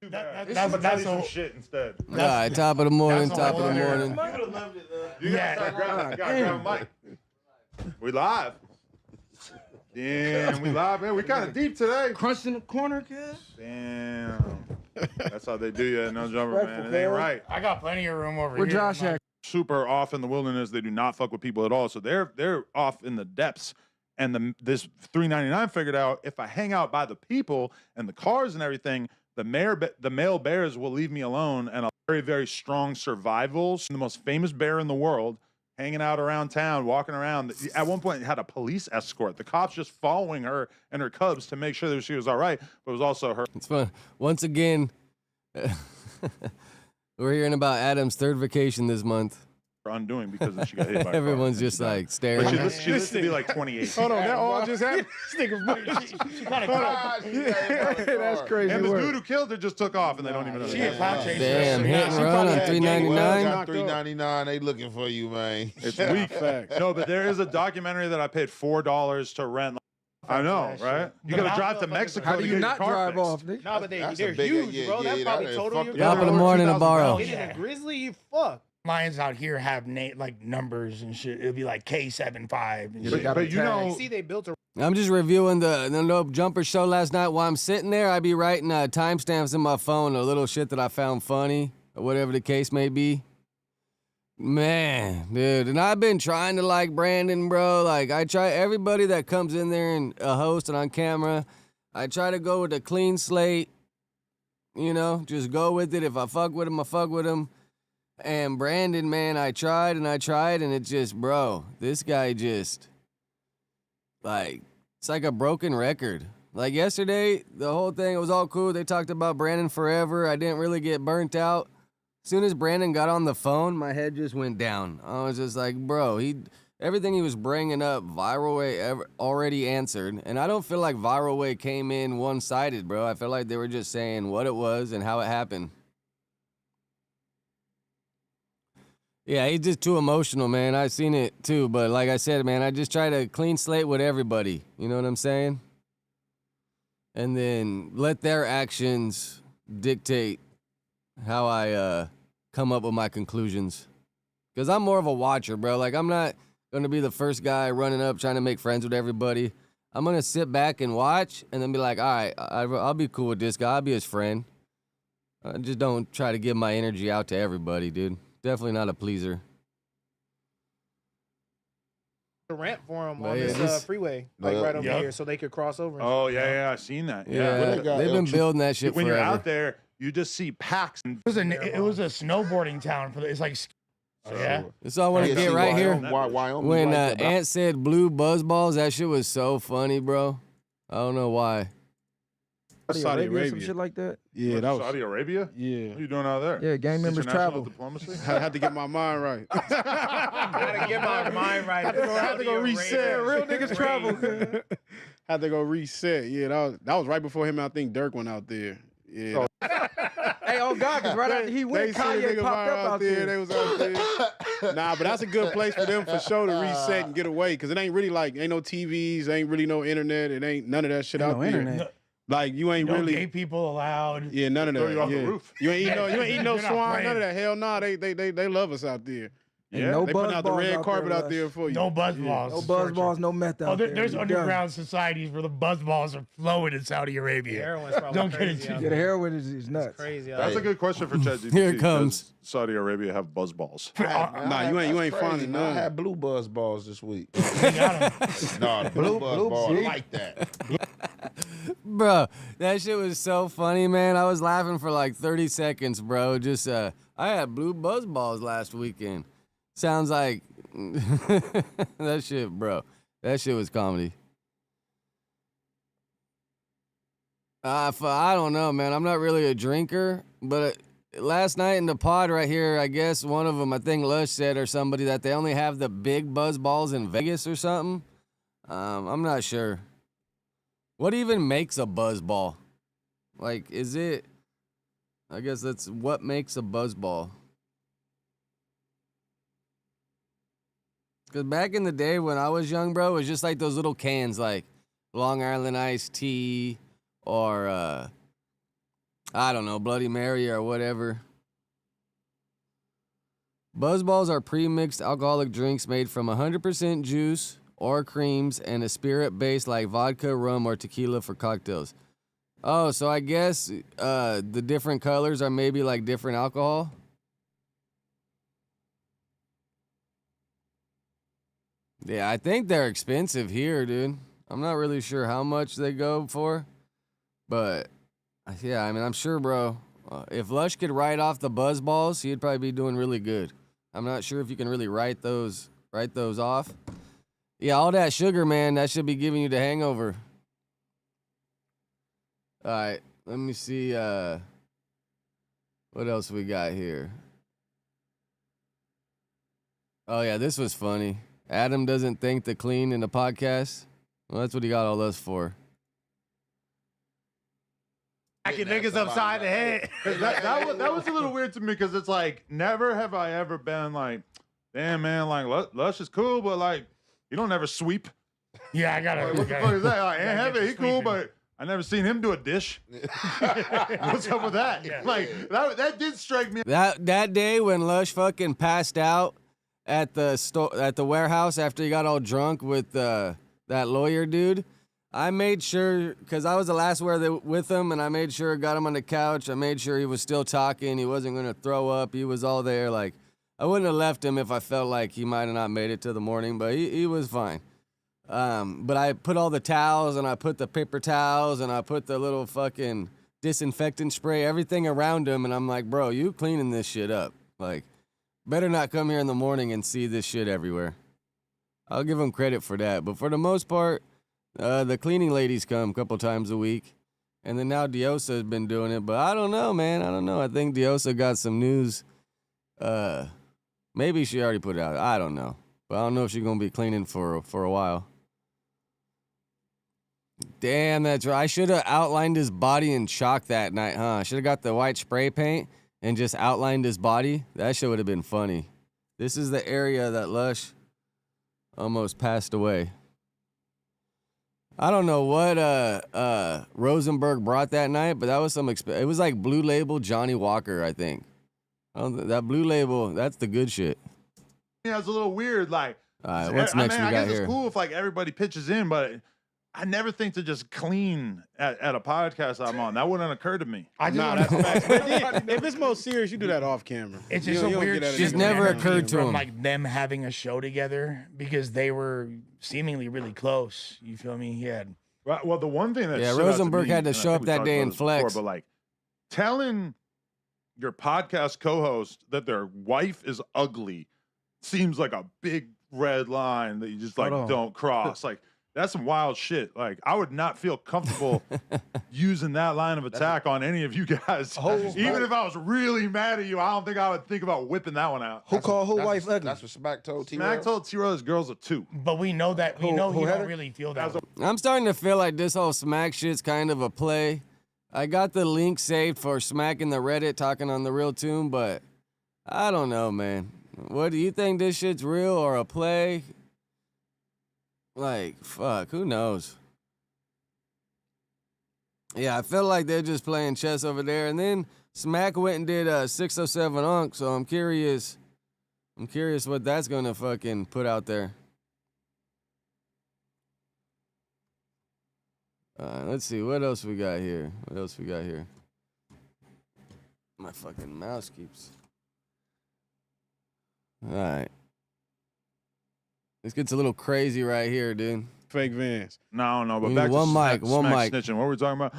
That's some shit instead. All right, top of the morning, top of the morning. You gotta grab a mic. We live. Damn, we live, man. We kind of deep today. Crunch in the corner, kid. Damn. That's how they do you, no jumper, man. It ain't right. I got plenty of room over Where here. Josh at? Super off in the wilderness. They do not fuck with people at all. So they're off in the depths. And this $3.99 figured out if I hang out by the people and the cars and everything, the male bears will leave me alone. And a very, very strong survivals. The most famous bear in the world, hanging out around town, walking around. At one point, it had a police escort. The cops just following her and her cubs to make sure that she was all right. But it was also her. It's fun. Once again, we're hearing about Adam's third vacation this month. Undoing because she got hit by a Everyone's car. just like staring. But she used to be like 28. Hold on, that all just happened. She kind of That's crazy. And the work. dude who killed her just took off, and they don't even know. She a cloud chaser. Damn, hit and She run probably on had $3.99. $3.99. They looking for you, man. It's weak. Facts. No, but there is a documentary that I paid $4 to rent. I know, right? You got to drive to Mexico. How to do get you your not car drive fixed. off, nigga? Nah, but That's they're a big- huge, yeah, bro. yeah, That probably that total fucked your up. Top of the morning to borrow. Hitting a grizzly, you fuck. Lions out here have like numbers and shit. It'll be like K75 and shit. But you know, You see, they built a I'm just reviewing the No Jumper show last night. While I'm sitting there, I be writing timestamps in my phone, a little shit that I found funny, or whatever the case may be. Man, dude, and I've been trying to like Brandon, bro. Like, I try everybody that comes in there and a host and on camera, I try to go with a clean slate, you know, just go with it. If I fuck with him, I fuck with him. And Brandon, man, I tried, and it just, bro, this guy just, like, it's like a broken record. Like yesterday, the whole thing, it was all cool. They talked about Brandon forever. I didn't really get burnt out. As soon as Brandon got on the phone, my head just went down. I was just like, bro, everything he was bringing up, Viral Way already answered. And I don't feel like Viral Way came in one-sided, bro. I feel like they were just saying what it was and how it happened. Yeah, he's just too emotional, man. I've seen it too. But like I said, man, I just try to clean slate with everybody. You know what I'm saying? And then let their actions dictate how I come up with my conclusions. Because I'm more of a watcher, bro. Like, I'm not going to be the first guy running up trying to make friends with everybody. I'm going to sit back and watch and then be like, all right, I'll be cool with this guy. I'll be his friend. I just don't try to give my energy out to everybody, dude. Definitely not a pleaser. ramp for them But on yeah, this this- freeway, like right over Yep. here, so they could cross over. and oh shit. yeah, I've seen that. Yeah, they got they've been LG building that shit When forever. you're out there, you just see packs. And It was a snowboarding town for it's like yeah. That's all I want to Yeah, get see, right here. Wyoming When like that. Ant said blue buzz balls, that shit was so funny, bro. I don't know why. Saudi Some Arabia. shit like that. Yeah, that was. Saudi Arabia. Yeah. What are you doing out there? Yeah, gang members International travel. diplomacy. I had to get my mind right. Gotta get my mind right. had to go reset. Real niggas travel. Had to go reset. Yeah, that was right before him. I think Dirk went out there. Yeah. Hey, oh God, because right after he went, they seen Kanye niggas popped up out there. They was out there. Nah, but that's a good place for them for sure to reset and get away. Because it ain't really like, ain't no TVs, ain't really no internet. It ain't none of that shit Ain't out no there. internet. Like, you ain't No really. gay people allowed. Yeah, none of Throw that. you off the yeah. roof. You ain't eating no You're not swine, playing. none of that. Hell nah, they love us out there. Ain't Yeah, no They buzz putting out the balls red out carpet there, out Les. there for you. No buzz balls. No buzz balls, no meth out Oh, there. there's You underground societies where the buzz balls are flowing in Saudi The Arabia. heroin's probably Don't get crazy it out done. Yeah, the there. heroin is nuts. Crazy. out That's there. a good question for ChatGPT. Here it comes. Does Saudi Arabia have buzz balls? Nah, you ain't finding I none. had blue buzz balls this week. They got 'em. No, the blue buzz balls, I see? like that. Bro, that shit was so funny, man. I was laughing for like 30 seconds, bro. Just, I had blue buzz balls last weekend. Sounds like that shit, bro. That shit was comedy. I don't know, man. I'm not really a drinker, but last night in the pod right here, I guess one of them, I think Lush said or somebody, that they only have the big buzz balls in Vegas or something. I'm not sure. What even makes a buzz ball? Like, is it? I guess that's what makes a buzz ball. Because back in the day when I was young, bro, it was just like those little cans, like Long Island iced tea or I don't know, Bloody Mary or whatever. Buzzballs are pre-mixed alcoholic drinks made from 100% juice or creams and a spirit base like vodka, rum, or tequila for cocktails. Oh, so I guess the different colors are maybe like different alcohol? Yeah, I think they're expensive here, dude. I'm not really sure how much they go for, but yeah, I mean, I'm sure, bro. If Lush could write off the Buzzballs, he'd probably be doing really good. I'm not sure if you can really write those off. Yeah, all that sugar, man, that should be giving you the hangover. All right, let me see what else we got here. Oh, yeah, this was funny. Adam doesn't think the clean in the podcast. Well, that's what he got all us for. Knocking niggas upside the head. That was a little weird to me because it's like never have I ever been like, damn man, like Lush is cool, but like you don't ever sweep. Yeah, I gotta. Like, what the fuck is that? Like, Heavy, he cool, but I never seen him do a dish. What's up with that? Yeah. Like that did strike me. That day when Lush fucking passed out at the warehouse after he got all drunk with that lawyer dude, I made sure, because I was the last with him, and I made sure, got him on the couch. I made sure he was still talking. He wasn't going to throw up. He was all there. Like, I wouldn't have left him if I felt like he might have not made it to the morning, but he was fine. But I put all the towels, and I put the paper towels, and I put the little fucking disinfectant spray, everything around him, and I'm like, bro, you cleaning this shit up. Like, better not come here in the morning and see this shit everywhere. I'll give him credit for that. But for the most part, the cleaning ladies come a couple times a week. And then now Diosa has been doing it. But I don't know, man. I don't know. I think Diosa got some news. Maybe she already put it out. I don't know. But I don't know if she's going to be cleaning for a while. Damn, that's right. I should have outlined his body in chalk that night, huh? I should have got the white spray paint and just outlined his body. That shit would have been funny. This is the area that Lush almost passed away. I don't know what Rosenberg brought that night, but that was it was like Blue Label Johnny Walker, I think. That Blue Label, that's the good shit. Yeah, it's a little weird. Like, all right, what's next we got guess here? It's cool if like everybody pitches in, but I never think to just clean at a podcast I'm on. That wouldn't occur to me. I just Nah, wanna- that's facts. If it's more serious, you do that off camera. It's You just don't- a you don't weird get that shit Just in never the camera. occurred to from, him. like them having a show together because they were seemingly really close. You feel me? He had Well, the one thing that Yeah, stood out to Rosenberg me, had to and I show think up we that talked day about and this before, flex. but like telling your podcast co-host that their wife is ugly seems like a big red line that you just like Hold on. don't cross. Like that's some wild shit. Like I would not feel comfortable using that line of attack on any of you guys. Even if I was really mad at you, I don't think I would think about whipping that one out. Who called who That's wife what- ugly? That's what Smack told T. Smack told T-Row his girls are 2. but we know that we Who- know who he had don't it? really feel that. way. I'm starting to feel like this whole Smack shit's kind of a play. I got the link saved for Smack in the Reddit talking on the real tune, but I don't know, man. What do you think, this shit's real or a play? Like, fuck, who knows? Yeah, I feel like they're just playing chess over there. And then Smack went and did 607 Unk, so I'm curious what that's gonna fucking put out there. Let's see, what else we got here? My fucking mouse keeps... All right. This gets a little crazy right here, dude. Fake Vans. No, but We back need to one Smack mic. snitching. What were we talking about?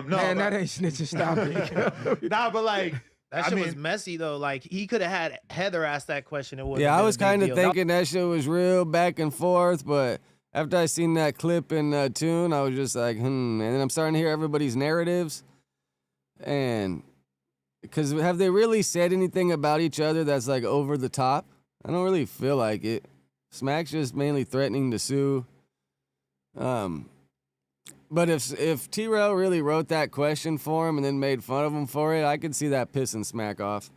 No, Man, but- that ain't snitching. Stop it. nah, but like That I shit mean- was messy though. Like he could have had Heather ask that question. It wouldn't Yeah, have I been was a big kind of deal. thinking that shit was real back and forth, but after I seen that clip in Tune, I was just like, And then I'm starting to hear everybody's narratives. And because have they really said anything about each other that's like over the top? I don't really feel like it. Smack's just mainly threatening to sue. But if T-Rail really wrote that question for him and then made fun of him for it, I could see that pissing Smack off.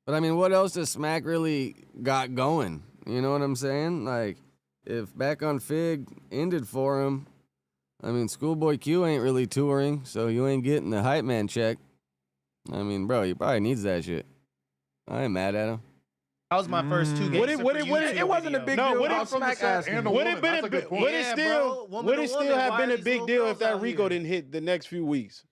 But I mean, what else does Smack really got going? You know what I'm saying? Like, if Back on Fig ended for him, I mean, Schoolboy Q ain't really touring, so you ain't getting the hype man check. I mean, bro, he probably needs that shit. I ain't mad at him. That was my first two games. It wasn't a big No, deal. would about it from the Smack set asking and him. the Would it woman, been that's a good point. would it Yeah, still bro. Woman would to it still woman, have why been are a these big little deal girls if that out Rico here? didn't hit the next few weeks?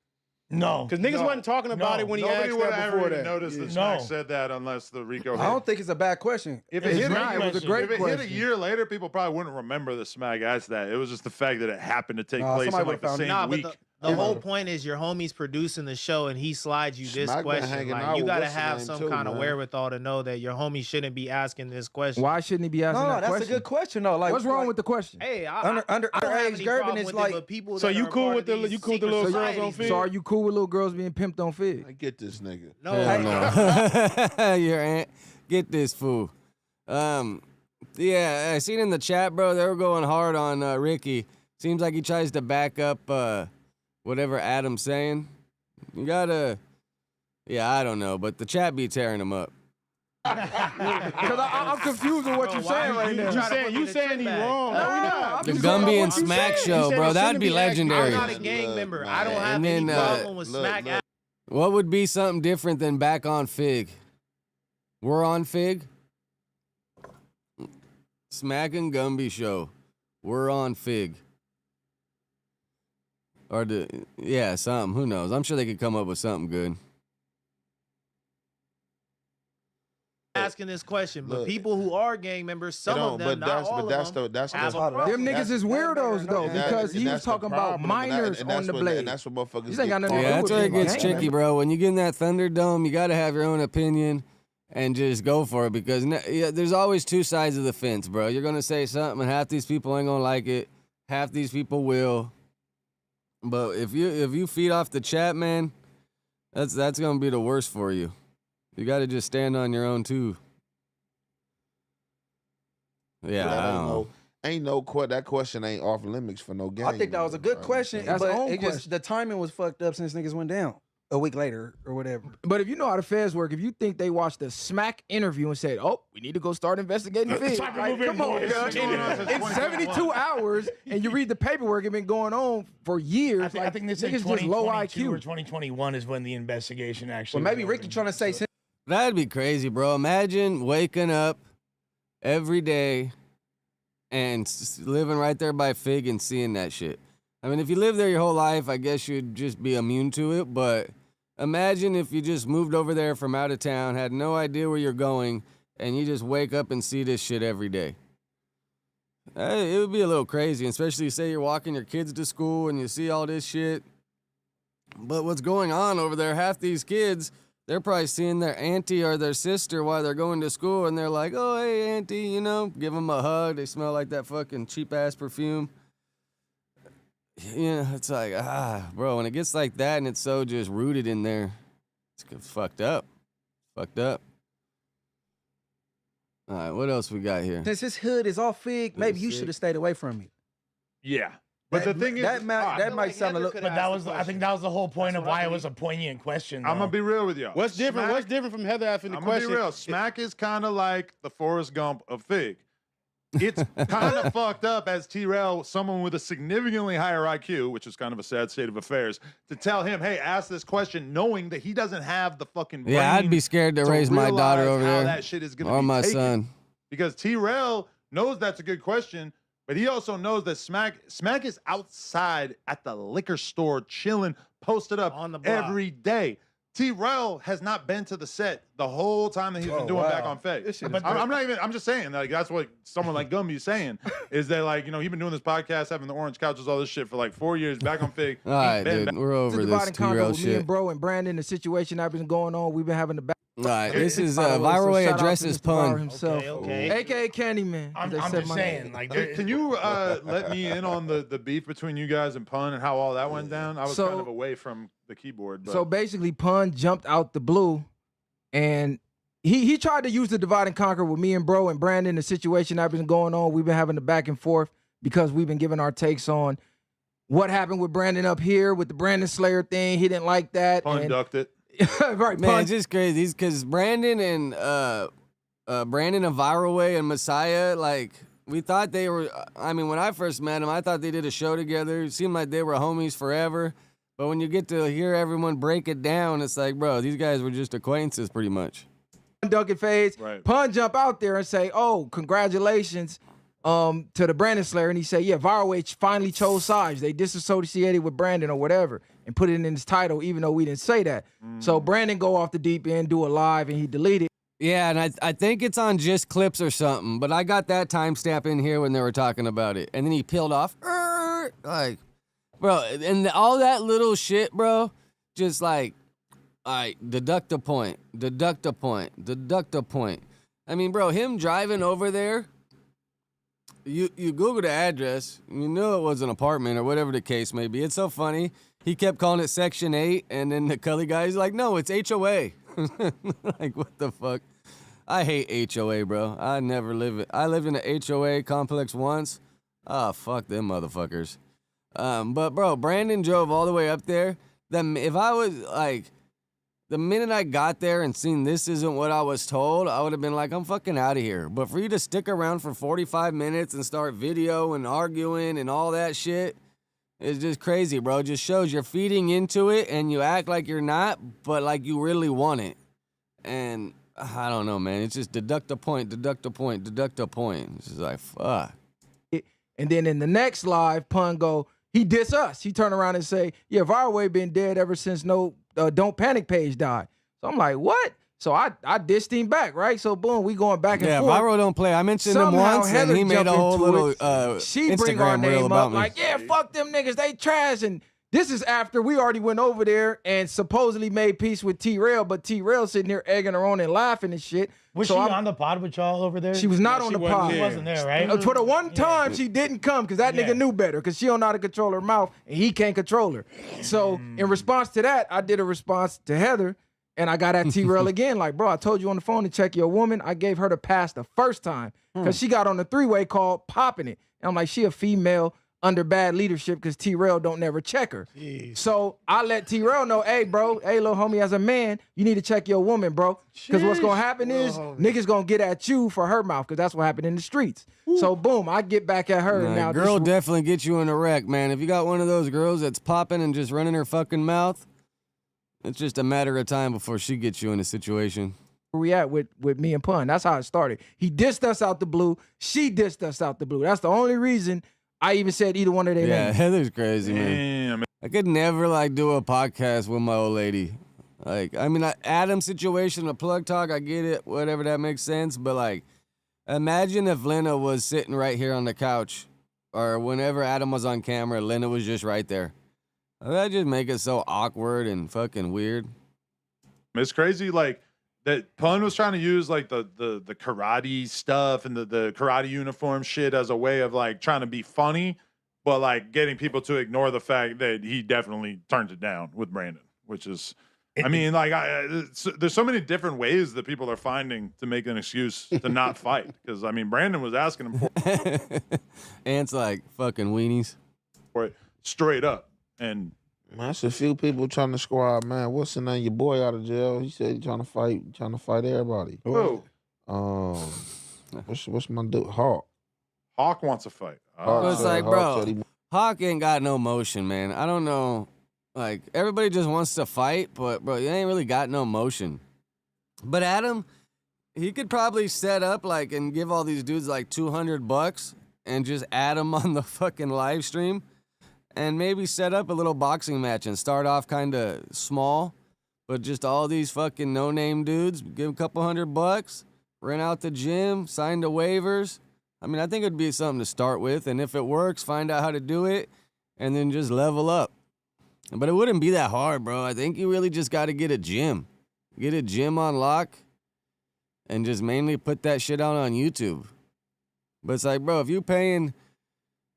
No, Because niggas wasn't talking about it when he Nobody asked would that have before ever that. noticed that No. Smack said that unless the Rico. I don't think it's a bad question. If It's it hit a a great it was a question. great If it question. hit a year later, people probably wouldn't remember that Smack asked that. It was just the fact that it happened to take Nah, place in somebody like the would've same Nah, week. but the whole point is your homie's producing the show and he slides you this Smack been question. hanging Like out you with gotta what's the have name some too, kind of man. wherewithal to know that your homie shouldn't be asking this question. Why shouldn't he be asking No, that that's question? a good question though. Like, What's wrong with the question? Hey, underage I don't have any Gervin problem is with like- it, but people So that you are cool part with of the these little secret girls on societies, Fig? So are you cool with little girls being pimped on Fig? I get this nigga. No, Hell no. Your aunt. Get this fool. Yeah, I seen in the chat, bro, they were going hard on Ricky. Seems like he tries to back up whatever Adam's saying. You gotta, yeah, I don't know, but the chat be tearing him up. Because I'm confused with what Bro, you're why saying you- right you now. try to put me You in the saying trick he bag. wrong? No, we not. The just going Gumby off and what you Smack said. show, You said bro, it that'd shouldn't be be acting- legendary. I'm not a Look, gang member. man. I don't have And any then, problem with Smack. look. What would be something different than back on Fig? We're on Fig? Smack and Gumby show. We're on Fig. Or yeah, something. Who knows? I'm sure they could come up with something good. asking this question, but Look. people who are gang members, some of them, not all of them, that's have a the problem. Them niggas is weirdos though, and that- because and he was that's the talking about problem, and minors and on that's the what- blade. And that's what motherfuckers These ain't got get nothing to Yeah, do that's with where it being gets gang tricky, member. bro. When you get in that Thunderdome, you got to have your own opinion and just go for it because yeah, there's always two sides of the fence, bro. You're going to say something and half these people ain't going to like it. Half these people will. But if you feed off the chat, man, that's going to be the worst for you. You got to just stand on your own too. Yeah, That I ain't don't know. that question ain't off limits for no game. I think that was a good question, That's but the own it just question. the timing was fucked up since niggas went down a week later or whatever. But if you know how the feds work, if you think they watched the Smack interview and said, "Oh, we need to go start investigating Fig," Soccer like, movie come on, boys. cuz. It's been going on since in 72 hours, and you read the paperwork, it's been going on for years. I think they said niggas just low 2022 or IQ. 2021 is when the investigation actually. Well, maybe was Ricky over. trying to say since That'd be crazy, bro. Imagine waking up every day and living right there by Fig and seeing that shit. I mean, if you live there your whole life, I guess you'd just be immune to it. But imagine if you just moved over there from out of town, had no idea where you're going, and you just wake up and see this shit every day. It would be a little crazy, especially say you're walking your kids to school and you see all this shit. But what's going on over there, half these kids, they're probably seeing their auntie or their sister while they're going to school, and they're like, "Oh, hey, auntie," you know, give them a hug. They smell like that fucking cheap-ass perfume. You know, it's like, bro, when it gets like that and it's so just rooted in there, it's fucked up. Fucked up. All right, what else we got here? his hood is off Fig, maybe you sick. should have stayed away from it. Yeah. But the thing is, that might sound a little. But that was, I think, that was the whole point of why it was a poignant question. I'm though. gonna be real with y'all. What's different? Smack- What's different from Heather asking the I'm gonna question? be real. Smack is kind of like the Forrest Gump of Fig. It's kind of fucked up as T-Rail, someone with a significantly higher IQ, which is kind of a sad state of affairs, to tell him, "Hey, ask this question," knowing that he doesn't have the fucking brain Yeah, I'd be scared to raise my daughter realize over how there. that shit is gonna Or be my taken. son. Because T-Rail knows that's a good question, but he also knows that Smack is outside at the liquor store chilling, posted up On the block. every day. T-Rail has not been to the set the whole time that he's been doing back on Fake. This shit is I'm just saying, like, that's what someone like Gumby is saying, is that, like, you know, he's been doing this podcast, having the orange couches, all this shit for like 4 years, back on Fake. All right, dude, we're It's a over divide this and conquer T-Rail with me shit. and bro and Brandon. The situation that's been going on, we've been having the back. All right, this is By the way, so Viral Way shout out to addresses Mr. Bauer pun. himself, Okay. aka Candyman. I'm They said just my saying, name. like, Can you let me in on the beef between you guys and Pun and how all that went down? I was So- kind of away from the keyboard. But So basically, Pun jumped out the blue, and he tried to use the divide and conquer with me and bro and Brandon. The situation that's been going on, we've been having the back and forth because we've been giving our takes on what happened with Brandon up here with the Brandon Slayer thing. He didn't like that. Pun and, ducked it. right, Man, Pun. it's just crazy because Brandon and Viral Way and Messiah, like, We thought they were, I mean, when I first met them, I thought they did a show together. It seemed like they were homies forever. But when you get to hear everyone break it down, it's like, bro, these guys were just acquaintances pretty much. Duncan fades. Right. Pun jump out there and say, "Oh, congratulations to the Brandon Slayer." And he said, "Yeah, Viral finally chose sides. They disassociated with Brandon or whatever and put it in his title, even though we didn't say that." So Brandon go off the deep end, do a live, and he deleted. Yeah, and I think it's on Just Clips or something, but I got that timestamp in here when they were talking about it. And then he peeled off, like, bro, and all that little shit, bro, just like, all right, deduct a point, deduct a point, deduct a point. I mean, bro, him driving over there, you Google the address, you knew it was an apartment or whatever the case may be. It's so funny. He kept calling it Section 8, and then the Cully guy's like, no, it's HOA. Like, what the fuck? I hate HOA, bro. I never live it. I lived in an HOA complex once. Oh, fuck them motherfuckers. But, bro, Brandon drove all the way up there. If I was, like, the minute I got there and seen this isn't what I was told, I would have been like, I'm fucking out of here. But for you to stick around for 45 minutes and start video and arguing and all that shit, it's just crazy, bro. It just shows you're feeding into it and you act like you're not, but like you really want it. And I don't know, man. It's just deduct a point, deduct a point, deduct a point. It's just like, fuck. And then in the next live, Pun go, he diss us. He turn around and say, yeah, Viral been dead ever since no Don't Panic page died. So I'm like, what? So I dissed him back, right? So boom, we going back and forth. Yeah, Viral don't play. I mentioned him Somehow once, Heather and he made a jumped whole into little it. She bring our Instagram reel name about up me. like, yeah, fuck them niggas, they trash. And this is after we already went over there and supposedly made peace with T-Rail, but T-Rail sitting here egging her on and laughing and shit. Was So she I'm- on the pod with y'all over there? She was not on the wasn't pod. there. She wasn't there, right? For the one time she didn't come because that Yeah. nigga knew better because she don't know how to control her mouth and he can't control her. So in response to that, I did a response to Heather and I got at T-Rail again. Like, bro, I told you on the phone to check your woman. I gave her the pass the first time because she got on the three-way call popping it. And I'm like, she a female under bad leadership because T-Rail don't never check her. So I let T-Rail know, hey, bro, hey, little homie, as a man, you need to check your woman, bro. Because what's going to happen is niggas going to get at you for her mouth because that's what happened in the streets. So, boom, I get back at her. and now girl this, definitely gets you in a wreck, man. If you got one of those girls that's popping and just running her fucking mouth, it's just a matter of time before she gets you in a situation. where we at with me and Pun. That's how it started. He dissed us out the blue. She dissed us out the blue. That's the only reason I even said either one of their Yeah, names. Heather's crazy, man. Damn. I could never like do a podcast with my old lady. Like, I mean, Adam's situation, the plug talk, I get it, whatever, that makes sense. But like, imagine if Lena was sitting right here on the couch, or whenever Adam was on camera, Lena was just right there. That just make it so awkward and fucking weird. It's crazy, like that Pun was trying to use like the karate stuff and the karate uniform shit as a way of like trying to be funny, but like getting people to ignore the fact that he definitely turned it down with Brandon, which is, I mean, like there's so many different ways that people are finding to make an excuse to not fight. Because I mean, Brandon was asking him Ant's like fucking weenies. for it straight up, and Man, that's a few people trying to squad, man. What's the name? Your boy out of jail. He said he's trying to fight everybody. whoa, What's my dude? Hawk. Hawk wants a fight. Well, it's said- like, Hawk bro, said he- Hawk ain't got no motion, man. I don't know. Like, everybody just wants to fight, but, bro, you ain't really got no motion. But Adam, he could probably set up, like, and give all these dudes, like, $200 and just add them on the fucking live stream and maybe set up a little boxing match and start off kind of small, but just all these fucking no-name dudes, give a couple $100, rent out the gym, sign the waivers. I mean, I think it'd be something to start with, and if it works, find out how to do it, and then just level up. But it wouldn't be that hard, bro. I think you really just got to get a gym. Get a gym on lock, and just mainly put that shit out on YouTube. But it's like, bro, if you paying,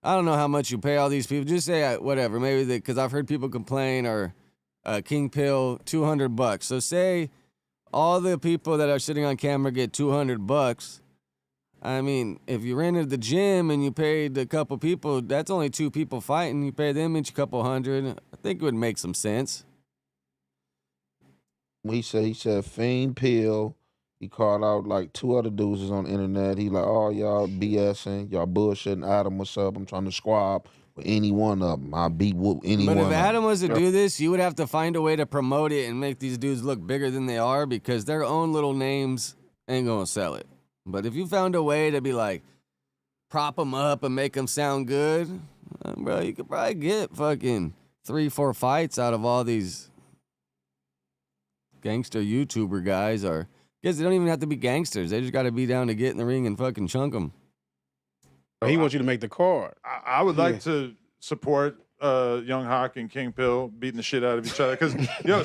I don't know how much you pay all these people. Just say whatever, maybe because I've heard people complain, or King Pill, $200. So say all the people that are sitting on camera get $200. I mean, if you rented the gym and you paid a couple people, that's only 2 people fighting. You pay them each a couple $100. I think it would make some sense. He said Fiend Pill, He called out like 2 other dudes is on the internet. He like, oh, y'all BSing, y'all bullshitting. Adam, what's up? I'm trying to squab with any one of them. I'll beat whoop any But one if of them. Adam was to do this, you would have to find a way to promote it and make these dudes look bigger than they are because their own little names ain't gonna sell it. But if you found a way to be like, prop them up and make them sound good, bro, you could probably get fucking 3-4 fights out of all these gangster YouTuber guys, or guess they don't even have to be gangsters. They just got to be down to get in the ring and fucking chunk them. He wants you to make the card. I would like to support Young Hawk and King Pill beating the shit out of each other because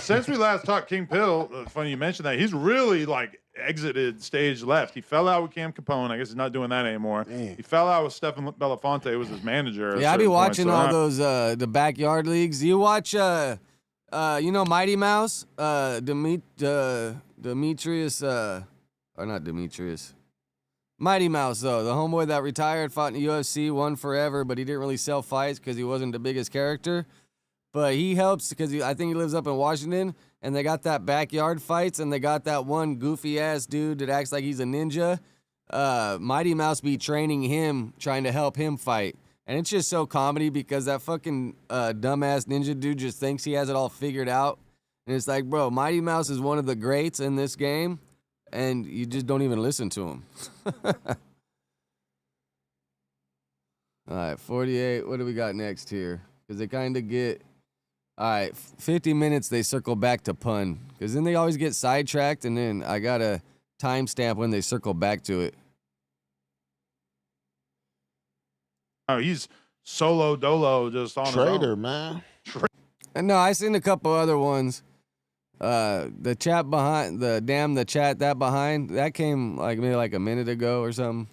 since we last talked, King Pill, funny you mentioned that, he's really like exited stage left. He fell out with Cam Capone. I guess he's not doing that anymore. Damn. He fell out with Stephen Belafonte, who was his manager. Yeah, I be watching all those the backyard leagues. You watch Mighty Mouse, Demetrius, or not Demetrius. Mighty Mouse, though, the homeboy that retired, fought in the UFC, won forever, but he didn't really sell fights because he wasn't the biggest character. But he helps because I think he lives up in Washington, and they got that backyard fights, and they got that one goofy-ass dude that acts like he's a ninja. Mighty Mouse be training him, trying to help him fight. And it's just so comedy because that fucking dumbass ninja dude just thinks he has it all figured out. And it's like, bro, Mighty Mouse is one of the greats in this game, and you just don't even listen to him. All right, 48. What do we got next here? Because they kind of get... All right, 50 minutes, they circle back to pun. Because then they always get sidetracked, and then I got a timestamp when they circle back to it. Oh, he's solo dolo just on Traitor, his own. man. And no, I seen a couple other ones. The chat behind the chat that came like maybe like a minute ago or something.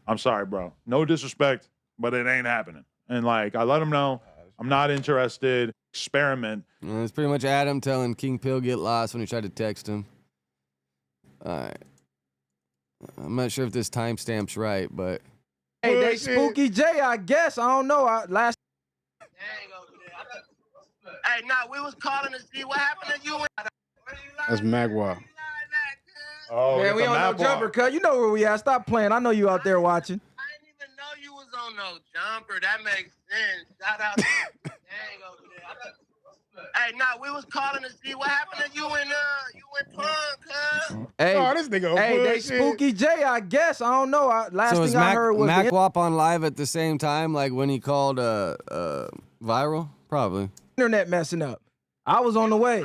I'm sorry, bro. No disrespect, but it ain't happening. And like, I let him know I'm not interested. Experiment. And it's pretty much Adam telling King Pill get lost when he tried to text him. All right. I'm not sure if this timestamp's right, but Hey, they Spooky J, I guess. I don't know. Hey, nah, we was calling to see what happened to you. That's Magua. Oh, Man, we on no jumper, cuz. You know where we at. Stop playing. I know you out there watching. I didn't even know you was on no jumper. That makes sense. Shout out to Hey, nah, we was calling to see what happened to you and Punk, cuz. Hey, Oh, this nigga. hey, they bullshit. Spooky J, I guess. I don't know. Last so was thing I heard was Mac the Wop on live at the same time, like when he called viral? Probably. internet messing up. I was on the way.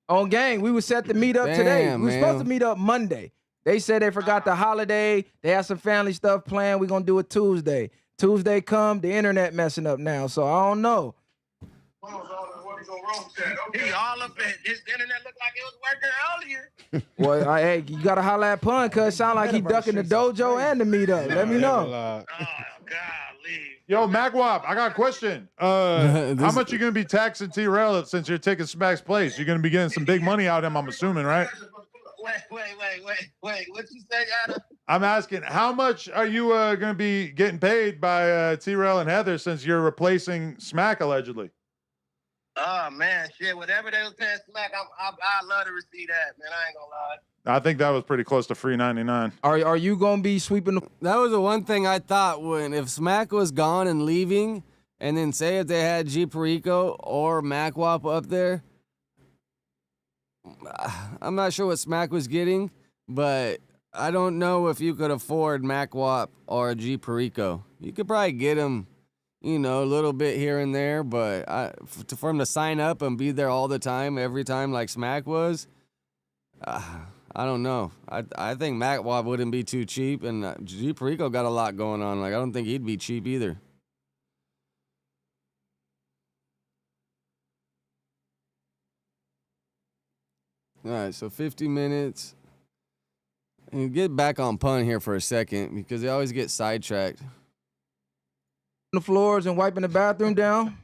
On gang, we were set to meet up today. Damn, We were supposed to man. meet up Monday. They said they forgot the holiday. They had some family stuff planned. We're going to do it Tuesday. Tuesday come, the internet messing up now. So I don't know. He all up in his internet looked like it was working earlier. Well, hey, you got to holler at Pun because it sound like he ducking the dojo and the meetup. Let me know. Oh, golly. Yo, Magwap, I got a question. How much you gonna be taxing T-Rail since you're taking Smack's place? You're gonna be getting some big money out of him, I'm assuming, right? Wait. What you say, Adam? I'm asking, how much are you gonna be getting paid by T-Rail and Heather since you're replacing Smack allegedly? Oh, man, shit. Whatever they was paying Smack, I'd love to receive that, man. I ain't gonna lie. I think that was pretty close to free 99. Are you going to be sweeping the... That was the one thing I thought if Smack was gone and leaving, and then say if they had G Perico or Mac Wop up there, I'm not sure what Smack was getting, but I don't know if you could afford Mac Wop or G Perico. You could probably get him, a little bit here and there, but for him to sign up and be there all the time, every time like Smack was, I don't know. I think Mac Wop wouldn't be too cheap, and G Perico got a lot going on. Like, I don't think he'd be cheap either. All right, so 50 minutes. And get back on Pun here for a second because they always get sidetracked. the floors and wiping the bathroom down?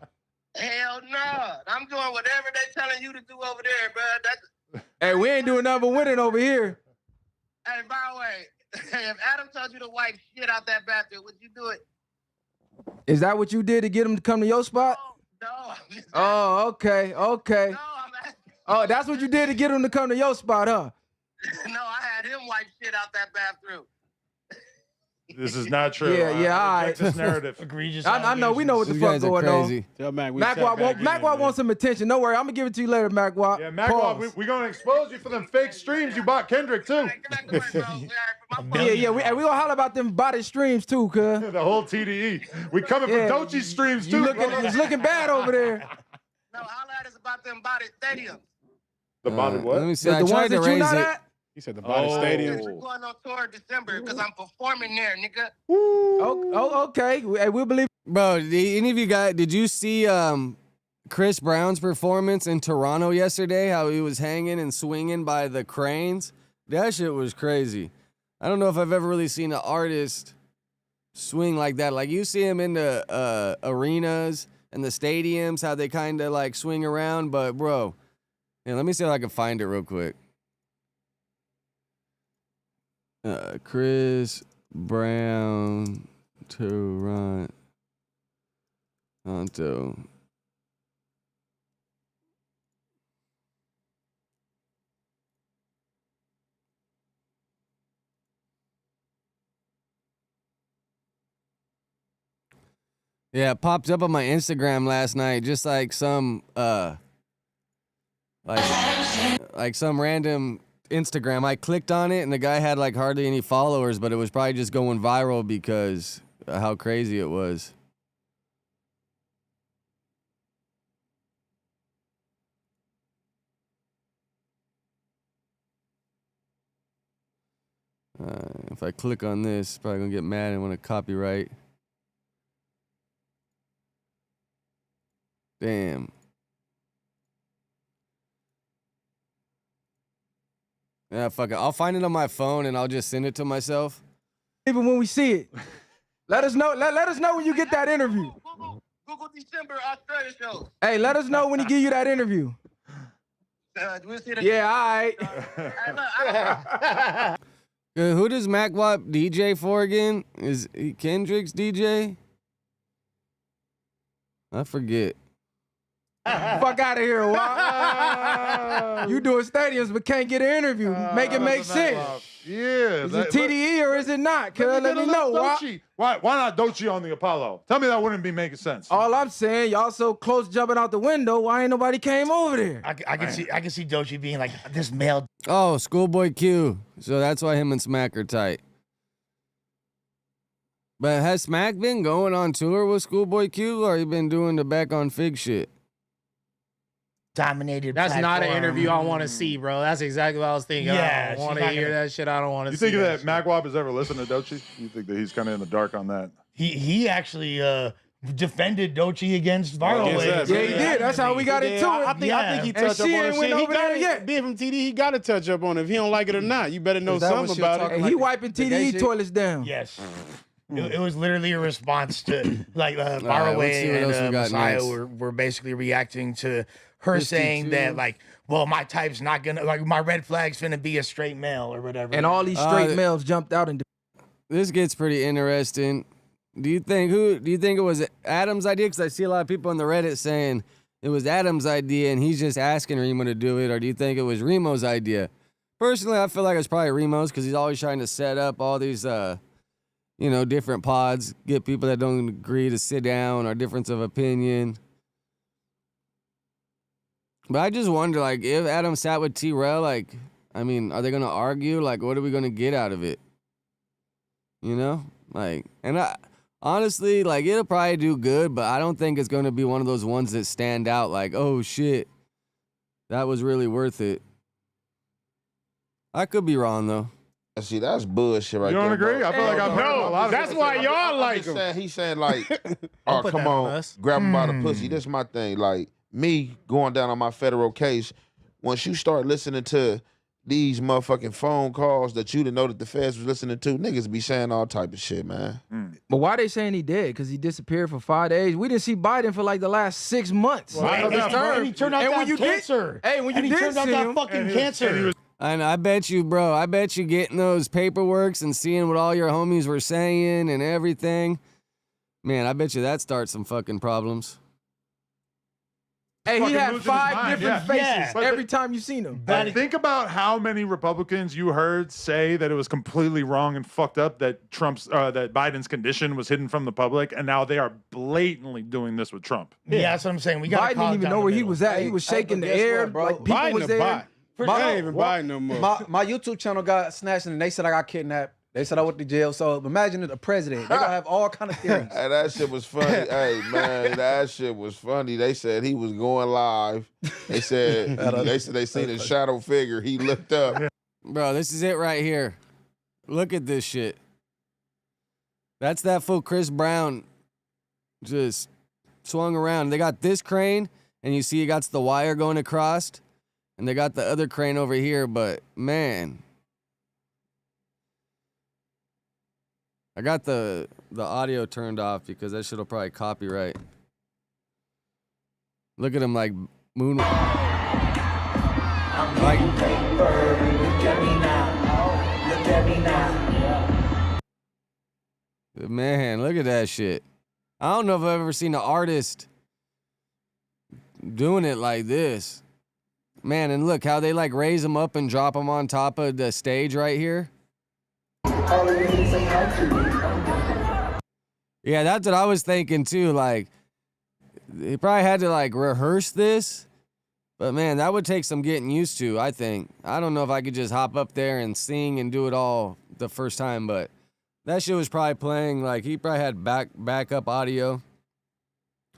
Hell no. I'm doing whatever they telling you to do over there, bro. That's... Hey, we ain't doing nothing but winning over here. Hey, by the way, if Adam told you to wipe shit out that bathroom, would you do it? Is that what you did to get him to come to your spot? No. Oh, okay. No, I'm asking. Oh, that's what you did to get him to come to your spot, huh? No, I had him wipe shit out that bathroom. This is not true. Yeah, yeah, I all reject right. this narrative. Egregious. I know, we know what the You fuck guys are going on. crazy. Tell Mac we Macwop wants some attention. Don't worry, I'm gonna give it to you later, Macwop. Yeah, Magwab, we're gonna expose you for them fake streams you bought Kendrick too. Yeah, we gonna holler about them body streams too, cuz. The whole TDE. We coming for Dochi's streams too. It's looking bad over there. No, holla at us about them body stadiums. The body what? Let me see. The I ones tried to that you raise not it. at? He said the body stadium. We're going on tour in December because I'm performing there, nigga. Oh, okay. Hey, we'll believe. Bro, any of you guys, did you see Chris Brown's performance in Toronto yesterday? How he was hanging and swinging by the cranes? That shit was crazy. I don't know if I've ever really seen an artist swing like that. Like, you see him in the arenas and the stadiums, how they kind of like swing around. But, bro, yeah, let me see if I can find it real quick. Chris Brown, Toronto. Yeah, it popped up on my Instagram last night, just like some like some random Instagram. I clicked on it and the guy had like hardly any followers, but it was probably just going viral because of how crazy it was. If I click on this, probably gonna get mad and want to copyright. Damn. Yeah, fuck it. I'll find it on my phone and I'll just send it to myself. Even when we see it, let us know. Let us know when you get that interview. Google December Australia shows. Hey, let us know when he give you that interview. We'll see the Yeah, all right. Hey, look, Who does MacWap DJ for again? Is he Kendrick's DJ? I forget. Fuck out of here, Wop. You doing stadiums but can't get an interview. Make it make sense. Yeah. Is it TDE or is it not? Cuz let me know, Wop. Why not Dochi on the Apollo? Tell me that wouldn't be making sense. All I'm saying, y'all so close jumping out the window, why ain't nobody came over there? I can see Dochi being like this male. Oh, Schoolboy Q. So that's why him and Smack are tight. But has Smack been going on tour with Schoolboy Q, or he been doing the back on Fig shit? Dominated. That's not an platform. interview I want to see, bro. That's exactly what I was thinking. Yeah, I she's don't want to not hear gonna- that shit. I don't want to You see think that shit. Magwab has ever listened to Dochi? You think that he's kind of in the dark on that? He actually defended Dochi against Viral Against Wave. us, Yeah, he did. That's how we got into it. I think he And touched up she on ain't it. went He over got there it yet. Being from TD, he got to touch up on it. If he don't like it or not, you better know Is that when something she was about it. talking And like he the- wiping the gay TDE shit? toilets down. Yes. It was literally a response to like right, Viral let's see Way what else we and got Messiah next. were basically reacting to her 52. saying that like, well, my type's not gonna like my red flag's finna be a straight male or whatever. And all these straight males jumped out and This gets pretty interesting. Do you think it was Adam's idea? Because I see a lot of people on the Reddit saying it was Adam's idea and he's just asking Remo to do it, or do you think it was Remo's idea? Personally, I feel like it's probably Remo's because he's always trying to set up all these, different pods, get people that don't agree to sit down or difference of opinion. But I just wonder, like, if Adam sat with T-Rell, like, I mean, are they gonna argue? Like, what are we gonna get out of it? You know, like, and I honestly, like, it'll probably do good, but I don't think it's gonna be one of those ones that stand out. Like, oh shit, that was really worth it. I could be wrong though. See, that's bullshit right You there. don't agree? bro. I feel like I've heard a lot of That's people why say y'all like him. He's saying like, Don't oh, put come that on on, us. grab him by the pussy. This is my thing. Like, me going down on my federal case, once you start listening to these motherfucking phone calls that you didn't know that the feds was listening to, niggas be saying all type of shit, man. But why they saying he dead? Because he disappeared for 5 days. We didn't see Biden for like the last 6 months. And he turned out to have cancer. Hey, when you and he did turned out see to have him, fucking cancer. And I bet you, bro, getting those paperworks and seeing what all your homies were saying and everything, man, I bet you that starts some fucking problems. Hey, he fucking had losing his 5 mind. different Yeah. faces But every time you seen him. But think about how many Republicans you heard say that it was completely wrong and fucked up that that Biden's condition was hidden from the public, and now they are blatantly doing this with Trump. Yeah, that's what I'm saying. We got Biden didn't even know where he was at. He was shaking the guess air. what, bro? Like people Biden was a there. bot. My- I ain't even Biden no more. My YouTube channel got snatched and they said I got kidnapped. They said I went to jail. So imagine the president. They gonna have all kind of theories. Hey, that shit was funny. Hey, man, that shit was funny. They said he was going live. They said they seen a shadow figure. He looked up. Bro, this is it right here. Look at this shit. That's that fool Chris Brown just swung around. They got this crane, and you see he got the wire going across, and they got the other crane over here, but man. I got the audio turned off because that shit'll probably copyright. Look at him like moon. Like, man, look at that shit. I don't know if I've ever seen an artist doing it like this. Man, and look how they like raise them up and drop them on top of the stage right here. Yeah, that's what I was thinking too. Like, they probably had to like rehearse this, but man, that would take some getting used to, I think. I don't know if I could just hop up there and sing and do it all the first time, but that shit was probably playing, like, he probably had backup audio.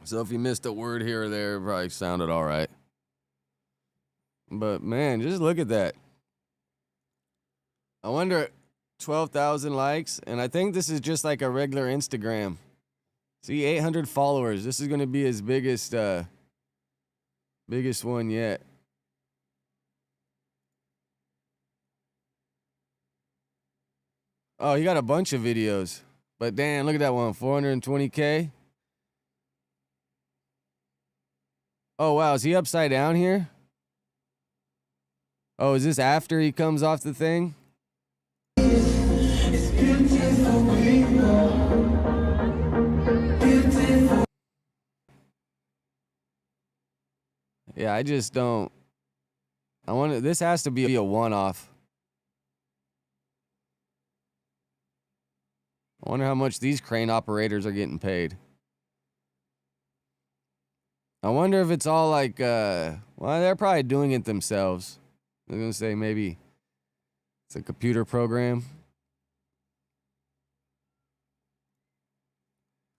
So if he missed a word here or there, it probably sounded all right. But man, just look at that. I wonder, 12,000 likes, and I think this is just like a regular Instagram. See, 800 followers. This is going to be his biggest one yet. Oh, he got a bunch of videos. But damn, look at that one, 420K. Oh, wow, is he upside down here? Oh, is this after he comes off the thing? Yeah, I just don't. This has to be a one-off. I wonder how much these crane operators are getting paid. I wonder if it's all like, well, they're probably doing it themselves. I'm gonna say maybe it's a computer program.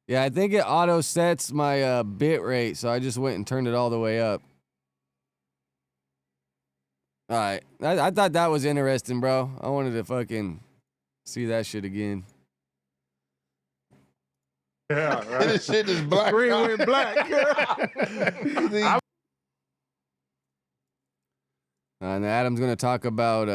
Yeah, I think it auto sets my bit rate, so I just went and turned it all the way up. All right, I thought that was interesting, bro. I wanted to fucking see that shit again. Yeah, right. This shit is black. Green went black. And Adam's gonna talk about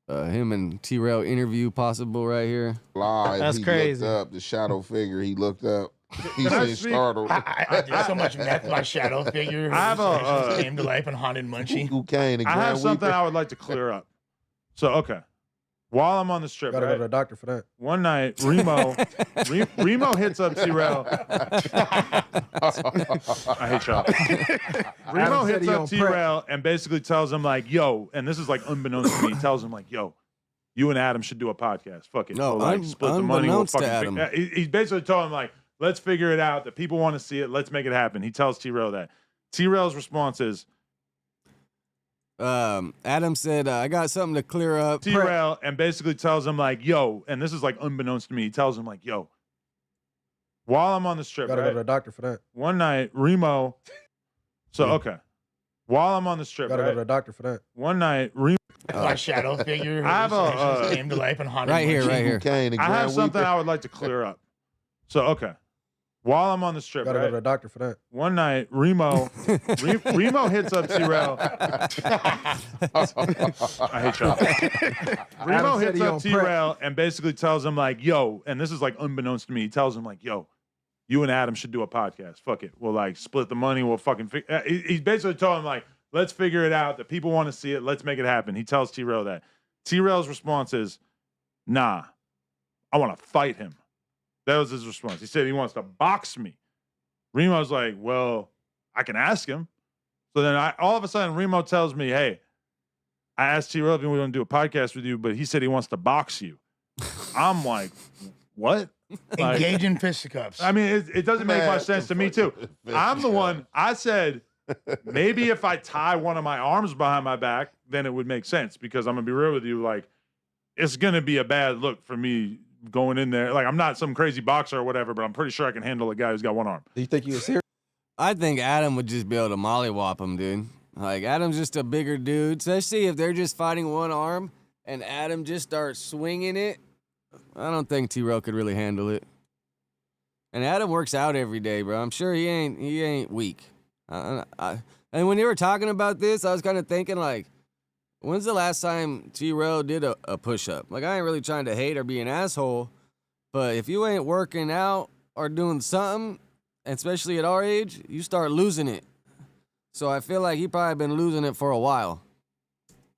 him and T-Rail interview possible right here. Live. That's he crazy. Looked up the shadow figure. He looked up. He Can I seemed speak? startled. I did so much meth, my shadow figure. I have a, came to life and haunted Munchie. Who came? The I have Grand something Weeper? I would like to clear up. So, okay. While I'm on the strip, Gotta go right? to the doctor for that. One night, Remo hits up T-Rail. I hate y'all. Remo Adam said hits he up on T-Rail and basically tells him like, yo, and this is like unbeknownst to me, he tells him like, yo, you and Adam should do a podcast. Fuck it. No, We'll, like, split the money. We'll unbeknownst to fucking Adam. he basically told him like, let's figure it out. The people want to see it. Let's make it happen. He tells T-Rail that. T-Rail's response is, Adam said, I got something to clear up. T-Rail and basically tells him like, yo, and this is like unbeknownst to me, he tells him like, yo, while I'm on the strip, Gotta right? go to the doctor for that. One night, Remo. So okay, while I'm on the strip, Gotta go right? to the doctor for that. One night, Remo. My shadow figure. I have a, came to life and haunted Right here, Munchie. right here. Who came? The I have Grand something Weeper? I would like to clear up. So okay, while I'm on the strip, Gotta right? go to the doctor for that. One night, Remo hits up T-Rail. I hate y'all. Remo Adam said hits he up on T-Rail and basically tells him like, yo, and this is like unbeknownst to me, he tells him like, yo, you and Adam should do a podcast. Fuck it. We'll like split the money. We'll fucking he's basically told him like, let's figure it out. The people want to see it. Let's make it happen. He tells T-Rail that. T-Rail's response is, nah, I want to fight him. That was his response. He said he wants to box me. Remo's like, well, I can ask him. So then all of a sudden, Remo tells me, hey, I asked T-Rail if we want to do a podcast with you, but he said he wants to box you. I'm like, what? Like, Engage in fisticuffs. I mean, it doesn't make much sense to me, too. I'm the one, I said, maybe if I tie one of my arms behind my back, then it would make sense, because I'm going to be real with you. Like, it's going to be a bad look for me going in there. Like, I'm not some crazy boxer or whatever, but I'm pretty sure I can handle a guy who's got one arm. Do you think you're serious? I think Adam would just be able to mollywop him, dude. Like, Adam's just a bigger dude, especially if they're just fighting one arm and Adam just starts swinging it. I don't think T-Rail could really handle it. And Adam works out every day, bro. I'm sure he ain't weak. And when they were talking about this, I was kind of thinking, like, when's the last time T-Rail did a push-up? Like, I ain't really trying to hate or be an asshole, but if you ain't working out or doing something, especially at our age, you start losing it. So I feel like he probably been losing it for a while.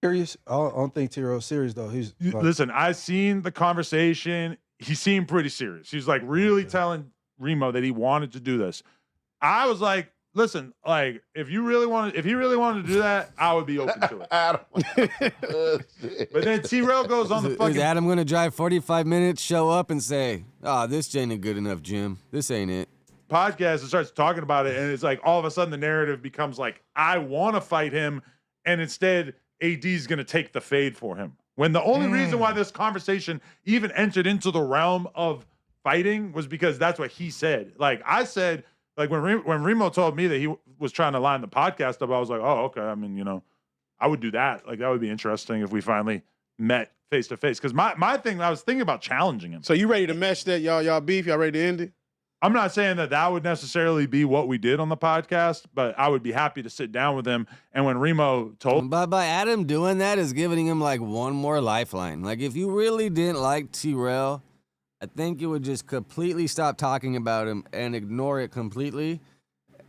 Serious? I don't think T-Rail's serious, though. He's like, Listen, I seen the conversation. He seemed pretty serious. He's like really telling Remo that he wanted to do this. I was like, listen, like if he really wanted to do that, I would be open to it. But then T-Rail goes on the fucking. Is Adam gonna drive 45 minutes, show up, and say, "Oh, this ain't good enough, Jim. This ain't it." Podcast and starts talking about it, and it's like all of a sudden the narrative becomes like, I want to fight him, and instead AD's gonna take the fade for him. When the only reason why this conversation even entered into the realm of fighting was because that's what he said. Like I said, like when Remo told me that he was trying to line the podcast up, I was like, oh, okay. I mean, you know, I would do that. Like that would be interesting if we finally met face to face. Because my thing, I was thinking about challenging him. So you ready to mesh that y'all beef? Y'all ready to end it? I'm not saying that would necessarily be what we did on the podcast, but I would be happy to sit down with him. And when Remo told, But by Adam doing that is giving him like one more lifeline. Like if you really didn't like T-Rail, I think you would just completely stop talking about him and ignore it completely.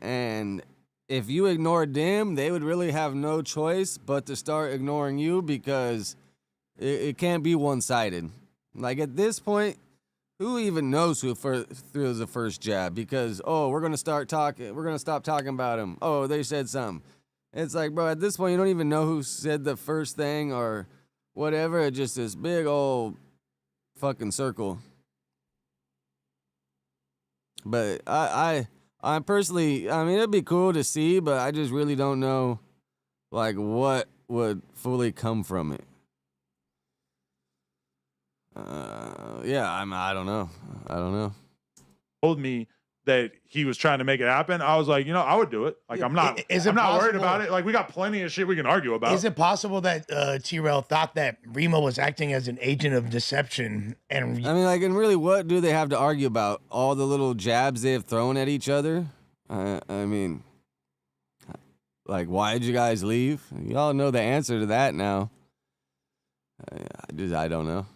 And if you ignored them, they would really have no choice but to start ignoring you because it can't be one-sided. Like at this point, who even knows who threw the first jab? Because, we're going to stop talking about him. Oh, they said something. It's like, bro, at this point, you don't even know who said the first thing or whatever. It's just this big old fucking circle. But I personally, I mean, it'd be cool to see, but I just really don't know, like, what would fully come from it. I don't know. told me that he was trying to make it happen, I was like, I would do it. Like, I'm not worried about it. Like, we got plenty of shit we can argue about. Is it possible that T-Rail thought that Remo was acting as an agent of deception? And I mean, like, and really, what do they have to argue about? All the little jabs they've thrown at each other? I mean, like, why did you guys leave? Y'all know the answer to that now. I don't know.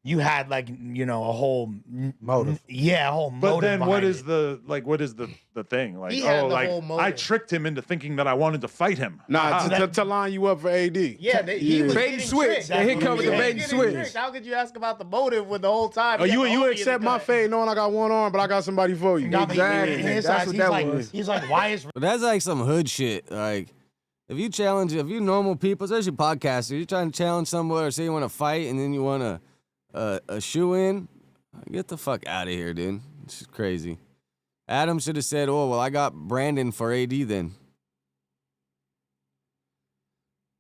You had like a whole motive. Yeah, a whole motive. But then what is it. the thing? Like, He had the like whole motive. I tricked him into thinking that I wanted to fight him. Nah, to line you up for AD. Yeah, he was Bait and getting switch. tricked. And here comes the He was bait and getting switch. tricked. How could you ask about the motive when the whole time? Oh, he had the you homie in accept the my cut? fate knowing I got one arm, but I got somebody for you. No, but Exactly. in his That's eyes, what he's that like, was. he's like, why is But that's like some hood shit. Like, if you normal people, especially podcasters, you're trying to challenge someone or say you want to fight and then you want a shoe in, get the fuck out of here, dude. It's crazy. Adam should have said, oh, well, I got Brandon for AD then.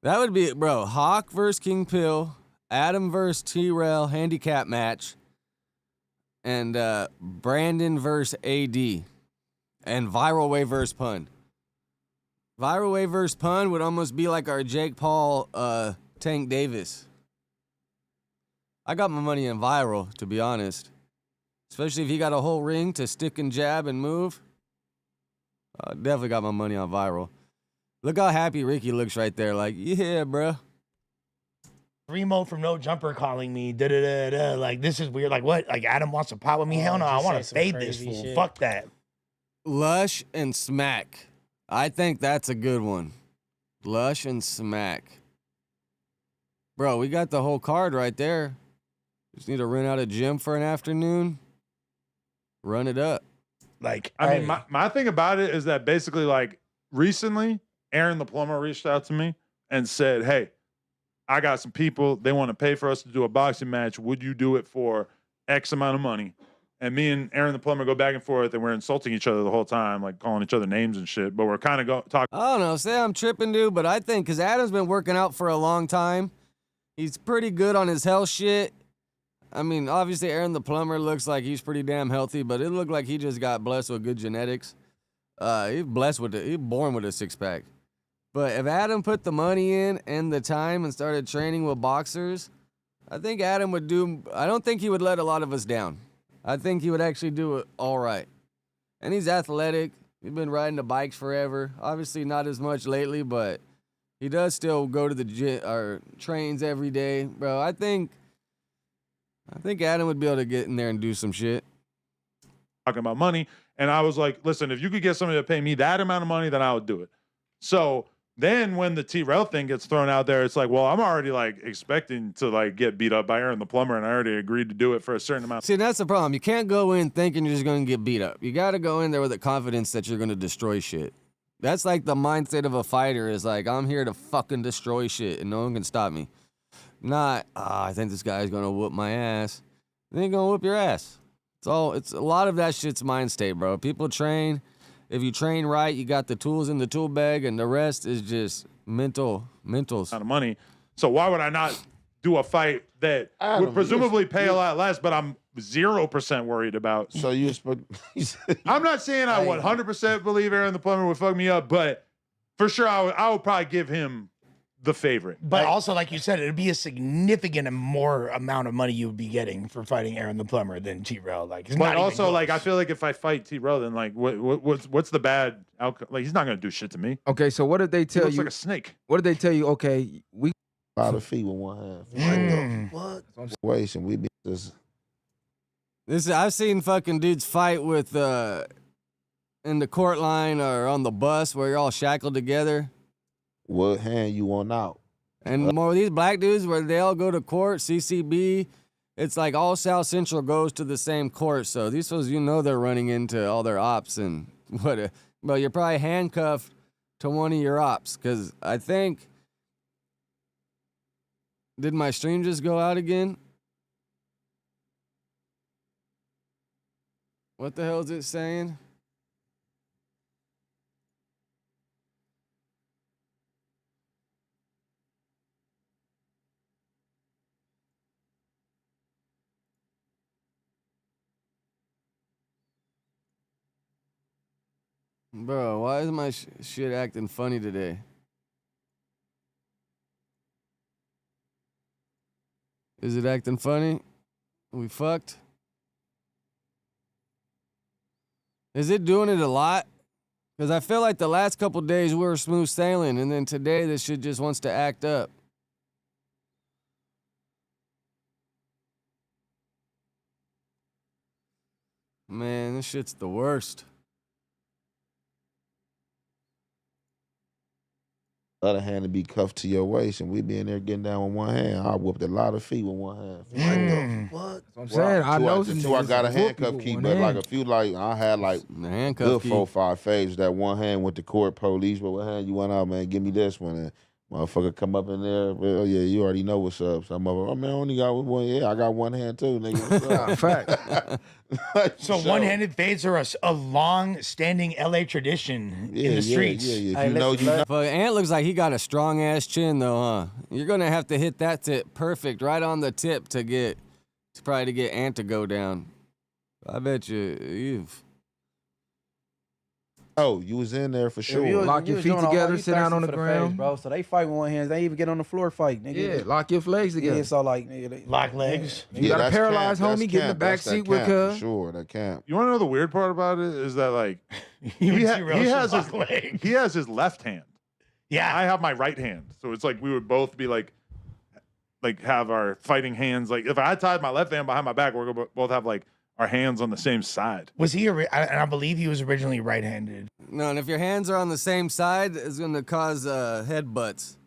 That would be it, bro. Hawk versus King Pill, Adam versus T-Rail handicap match, and Brandon versus AD, and Viral Way versus Pun. Viral Way versus Pun would almost be like our Jake Paul, Tank Davis. I got my money in Viral, to be honest. Especially if he got a whole ring to stick and jab and move. I definitely got my money on Viral. Look how happy Ricky looks right there. Like, yeah, bro. Remo from No Jumper calling me? Like, this is weird. Like, what? Like, Adam wants to pop with me? Hell no, I want to fade this fool. shit. Fuck that. Lush and Smack. I think that's a good one. Lush and Smack. Bro, we got the whole card right there. Just need to rent out a gym for an afternoon. Run it up. Like, I mean, my thing about it is that basically, like, recently, Aaron the plumber reached out to me and said, "Hey, I got some people. They want to pay for us to do a boxing match. Would you do it for X amount of money?" And me and Aaron the plumber go back and forth, and we're insulting each other the whole time, like calling each other names and shit. But we're kind of talking. I don't know. Say I'm tripping, dude, but I think because Adam's been working out for a long time, he's pretty good on his health shit. I mean, obviously, Aaron the plumber looks like he's pretty damn healthy, but it looked like he just got blessed with good genetics. He's born with a six pack. But if Adam put the money in and the time and started training with boxers, I think Adam would do. I don't think he would let a lot of us down. I think he would actually do it all right. And he's athletic. He's been riding the bikes forever. Obviously, not as much lately, but he does still go to the gym or trains every day, bro. I think Adam would be able to get in there and do some shit. Talking about money, and I was like, "Listen, if you could get somebody to pay me that amount of money, then I would do it." So then when the T-Rail thing gets thrown out there, it's like, well, I'm already like expecting to like get beat up by Aaron the plumber, and I already agreed to do it for a certain amount. See, that's the problem. You can't go in thinking you're just going to get beat up. You got to go in there with the confidence that you're going to destroy shit. That's like the mindset of a fighter is like, I'm here to fucking destroy shit, and no one can stop me. Not, I think this guy's going to whoop my ass. They ain't going to whoop your ass. It's a lot of that shit's mind state, bro. People train. If you train right, you got the tools in the tool bag, and the rest is just mentals. Amount of money. So why would I not do a fight that would presumably pay a lot less, but I'm 0% worried about? So you expect? I'm not saying I 100% believe Aaron the plumber would fuck me up, but for sure I would probably give him the favorite. But also, like you said, it'd be a significant and more amount of money you would be getting for fighting Aaron the plumber than T-Rail. Like, it's But not even also, close. like, I feel like if I fight T-Rail, then like, what's the bad outcome? Like, he's not gonna do shit to me. Okay, so what did they He tell looks you? like a snake. What did they tell you? Okay, we A lot of feet with one hand. What? Waist, and we be just. I've seen fucking dudes fight with in the court line or on the bus where you're all shackled together. What hand you want out? And more of these black dudes where they all go to court, CCB, it's like all South Central goes to the same court. So these folks, they're running into all their ops and but you're probably handcuffed to one of your ops. Cause I think, did my stream just go out again? What the hell is it saying? Bro, why is my shit acting funny today? Is it acting funny? We fucked? Is it doing it a lot? Because I feel like the last couple days we were smooth sailing, and then today this shit just wants to act up. Man, this shit's the worst. Other hand to be cuffed to your waist, and we be in there getting down with one hand. I whooped a lot of feet with one hand. What? I'm saying I know some Until I niggas got a that whoop handcuff people key, with but one like hand. a few, like I had like The handcuff good key. 4 or 5 phases. That one hand went to court, police, but what hand you want out, man? Give me this one. And motherfucker come up in there. Oh yeah, you already know what's up. So I'm like, oh man, I only got one. Yeah, I got one hand too, nigga. What's up? Fact. So one-handed fades are a long-standing LA tradition in the streets. Yeah. Hey, If you know, listen, you know. But Ant looks like he got a strong ass chin though, huh? You're gonna have to hit that tip perfect right on the tip to get Ant to go down. I bet you've. Oh, you was in there for If sure. you was- Lock you your was feet doing all together, you sit down thirsty on the for ground. face, bro. So they fight with one hand. They even get on the floor fight, nigga. Yeah, lock your legs together. Yeah, so like, nigga, they, Lock legs. You got a that's paralyzed camp. homie, That's get in the camp. back That's that seat with camp, for cuz. sure, that camp. You want to know the weird part about it is that like he has his left hand. Yeah. I have my right hand, so it's like we would both be like have our fighting hands. Like if I tied my left hand behind my back, we're gonna both have like our hands on the same side. Was he? And I believe he was originally right-handed. No, and if your hands are on the same side, it's gonna cause headbutts.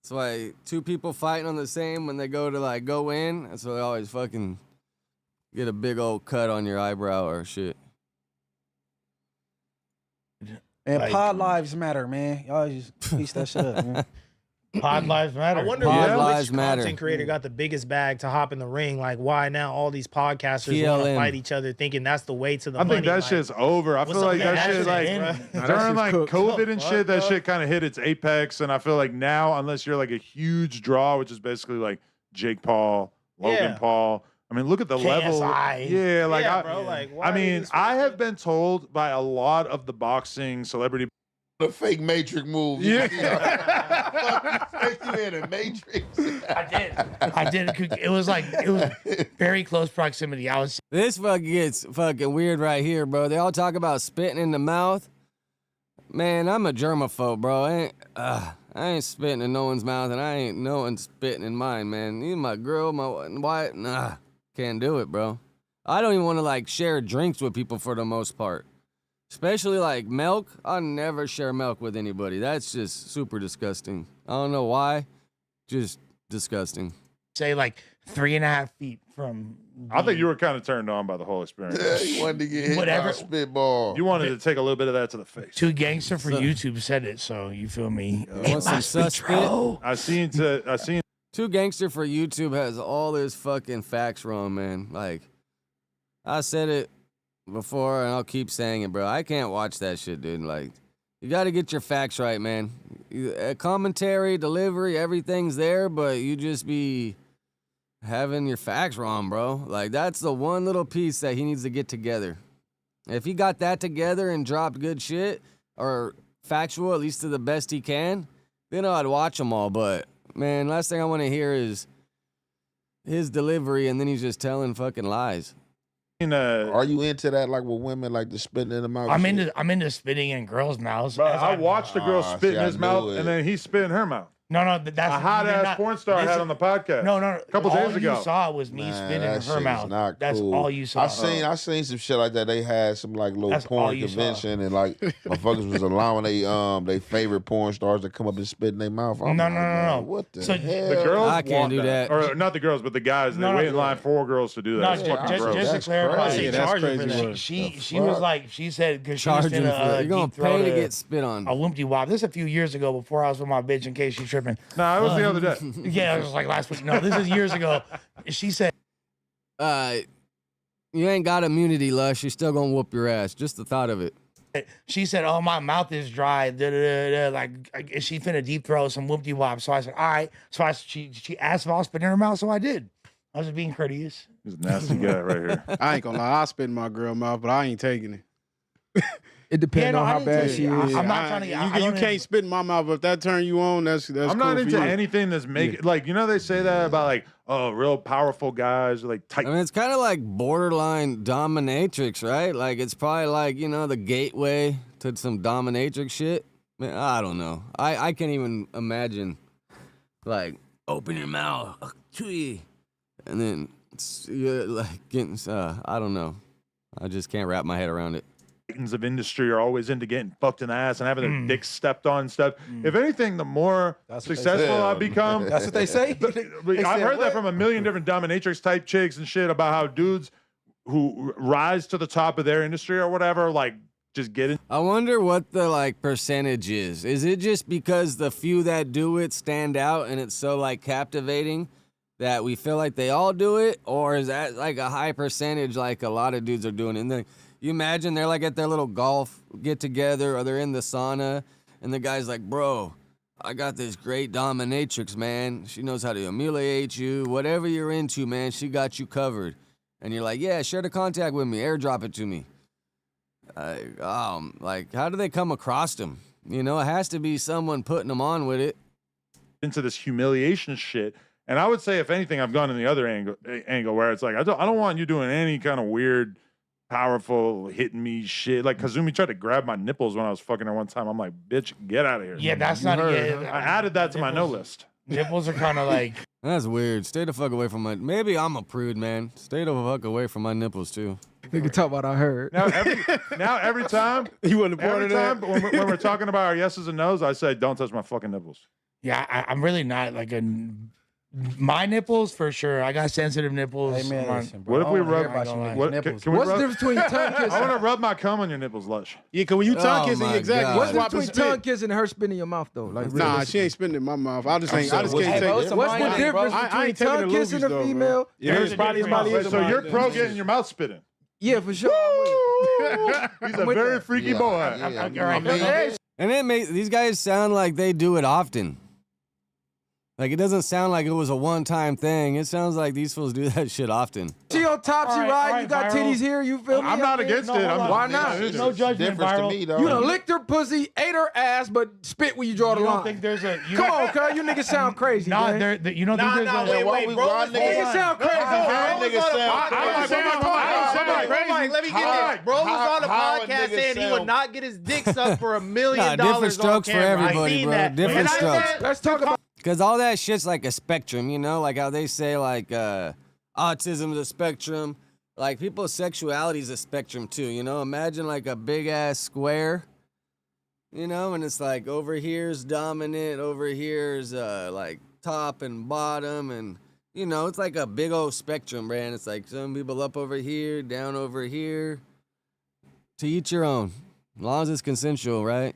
That's why two people fighting on the same when they go to go in. That's why they always fucking get a big old cut on your eyebrow or shit. And Like- pod lives matter, man. Y'all just piece that shit up, man. Pod lives matter. I wonder Pod which lives matter. content creator got the biggest bag to hop in the ring. Like, why now all these podcasters want to PLM. fight each other, thinking that's the way to the I money. think that like, shit's over. I what's feel up like with that that shit, shit, like man? Nah, that during shit's like cooked. COVID What the and fuck, shit, that bro? shit kind of hit its apex. And I feel like now, unless you're like a huge draw, which is basically like Jake Paul, Logan Yeah. Paul. I mean, look at the level. KSI. Yeah, like Yeah, bro, like, why I are mean, these I people- have been told by a lot of the boxing celebrity. The fake Matrix move. Yeah. You in a Matrix. I did. It was very close proximity. I was This fucking gets fucking weird right here, bro. They all talk about spitting in the mouth. Man, I'm a germaphobe, bro. I ain't spitting in no one's mouth, and I ain't no one spitting in mine, man. Even my girl, my wife, nah, can't do it, bro. I don't even want to like share drinks with people for the most part. Especially like milk. I'll never share milk with anybody. That's just super disgusting. I don't know why. Just disgusting. say like 3.5 feet from. I think you were kind of turned on by the whole experience. Yeah, he wanted to get hit by Whatever. a spitball. You wanted to take a little bit of that to the face. Two gangster for YouTube said it, so you feel me? Want some sus spit? I seen. Two Gangster for YouTube has all his fucking facts wrong, man. Like, I said it before and I'll keep saying it, bro. I can't watch that shit, dude. Like, you got to get your facts right, man. Commentary, delivery, everything's there, but you just be having your facts wrong, bro. Like, that's the one little piece that he needs to get together. If he got that together and dropped good shit, or factual, at least to the best he can, then I'd watch them all, but... Man, last thing I want to hear is his delivery, and then he's just telling fucking lies. Are you into that, like with women, like the spitting in the mouth? I'm shit? into in girls' mouths. Bro, As I watched a girl Ah, spit see, in I his knew mouth, it. and then he spit in her mouth. No, that's A hot you're ass not- porn star this had is- on the podcast. No, a couple all days ago. you saw was me Man, spitting that in shit her is mouth. not That's cool. all you saw. I seen some shit like that. They had some like little That's all porn you saw. convention and like motherfuckers was allowing they favorite porn stars to come up and spit in their mouth. I'm No, like, no, man, no. What the So- hell? The girls I can't want do that. Or not the girls, but the guys. They No, wait in line for girls to do that. No, It's fucking just, gross. just to That's clarify, crazy. Yeah, that's charge her for crazy that. work. she was like, she said because she was Charging in for it. You're going to pay to get spit on. a Wimpy Wop. This is a few years ago before I was with my bitch in case she's tripping. Nah, it was the other day. Yeah, it was like last week. No, this is years ago. She said, You ain't got immunity, Lush. You're still going to whoop your ass. Just the thought of it. oh, my mouth is dry. Da, da, da, da. Like, is she finna deep throw some Wimpy Wop? So I said, all right. So she asked if I was spitting in her mouth, so I did. I was just being courteous. He's a nasty guy right here. I ain't gonna lie, I spit in my girl mouth, but I ain't taking it. It depends no, on I how didn't bad take she it. is. I'm not trying to. I You don't can't spit in my mouth, but if that turn you on, that's I'm cool not for into you. anything that's like, you know, they say that about like, oh, real powerful guys, like tight. I mean, it's kind of like borderline dominatrix, right? Like, it's probably like, you know, the gateway to some dominatrix shit. Man, I don't know. I can't even imagine, like, open your mouth, and then you're like getting, I don't know. I just can't wrap my head around it. Titans of industry are always into getting fucked in the ass and having their dicks stepped on and stuff. If anything, the more That's what they successful say. I become. That's what they say. I've heard that from a million different dominatrix type chicks and shit about how dudes who rise to the top of their industry or whatever, like, just get in. I wonder what the like percentage is. Is it just because the few that do it stand out and it's so like captivating that we feel like they all do it, or is that like a high percentage like a lot of dudes are doing it? And then you imagine they're like at their little golf get together or they're in the sauna and the guy's like, bro, I got this great dominatrix, man. She knows how to humiliate you. Whatever you're into, man, she got you covered. And you're like, yeah, share the contact with me. Airdrop it to me. Like, how do they come across them? You know, it has to be someone putting them on with it. Into this humiliation shit. And I would say, if anything, I've gone in the other angle where it's like, I don't want you doing any kind of weird, powerful, hitting me shit. Like, Kazumi tried to grab my nipples when I was fucking her one time. I'm like, bitch, get out of here. Yeah, that's not. I Yeah, added that to my no list. nipples are kind of like. That's weird. Stay the fuck away from my... Maybe I'm a prude, man. Stay the fuck away from my nipples, too. Nigga talk about I heard. Now every time, You wouldn't have every part of time that? when we're talking about our yeses and nos, I say, don't touch my fucking nipples. Yeah, I'm really not like a My nipples for sure. I got sensitive nipples. Hey man, Come on. listen, bro. What if I we don't wanna hear rub- about your what- niggas' What, nipples. can we What's the rub, difference between tongue I kissing? want to rub my cum on your nipples, Lush. Yeah, cause when you tongue Oh, kissing, my exactly. God. You What's the swap difference and between tongue spit. kissing and her spitting in your mouth though? Like, Nah, realistically. she ain't spitting in my mouth. I just I'm ain't. I saying, just what's can't the take. difference? What's the I- difference I ain't between taking tongue the kissing loogies, a though, bro. female? Yeah, There's it's a probably difference. somebody. So you're pro getting your mouth spitting. Yeah, for sure. I'm with He's a with very that. freaky Yeah, boy. yeah, all right, I mean, Hey, And it makes these guys sound like they do it often. Like it doesn't sound like it was a one-time thing. It sounds like these fools do that shit often. she on top, she All right, ride. all You right, got viral. titties here. You feel me? I'm not against No, it. hold I'm on. Why not? There's no judgment, difference to viral. me, though. You done licked her pussy, ate her ass, but spit when you draw the You don't line. think there's a? You Come don't- on, cuz you niggas sound crazy, Nah, man. you don't think there's a? wait, wait, we bro, grind let's niggas Niggas sound crazy. How Bro niggas was on a sound podcast. crazy? I'm saying Let me get How- this. Bro was on a how a podcast nigga saying he sound- would not get his dick sucked for $1 million Nah, different on strokes for camera. I everybody, seen bro. that. Different And I strokes. said, Let's talk about. Because all that shit's like a spectrum, you know? Like how they say like autism is a spectrum. Like people's sexuality is a spectrum too, you know? Imagine like a big ass square, you know? And it's like over here's dominant, over here's like top and bottom. And, you know, it's like a big old spectrum, man. It's like some people up over here, down over here. To each your own. As long as it's consensual, right?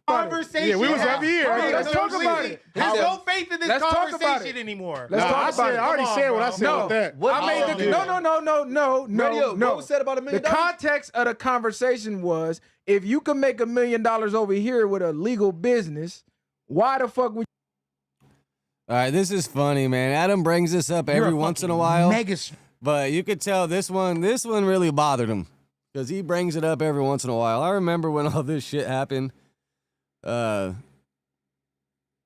conversation. Yeah, we was up here. Hey, let's talk about it. There's no faith in this Let's talk about conversation it. anymore. Let's Nah, talk I about said. it. I already Come on, said what I bro. said No. with that. What I made the did? no. What was said about $1 million? The context of the conversation was if you can make $1 million over here with a legal business, why the fuck would All right, this is funny, man. Adam brings this up every once in a while. But you could tell this one really bothered him because he brings it up every once in a while. I remember when all this shit happened.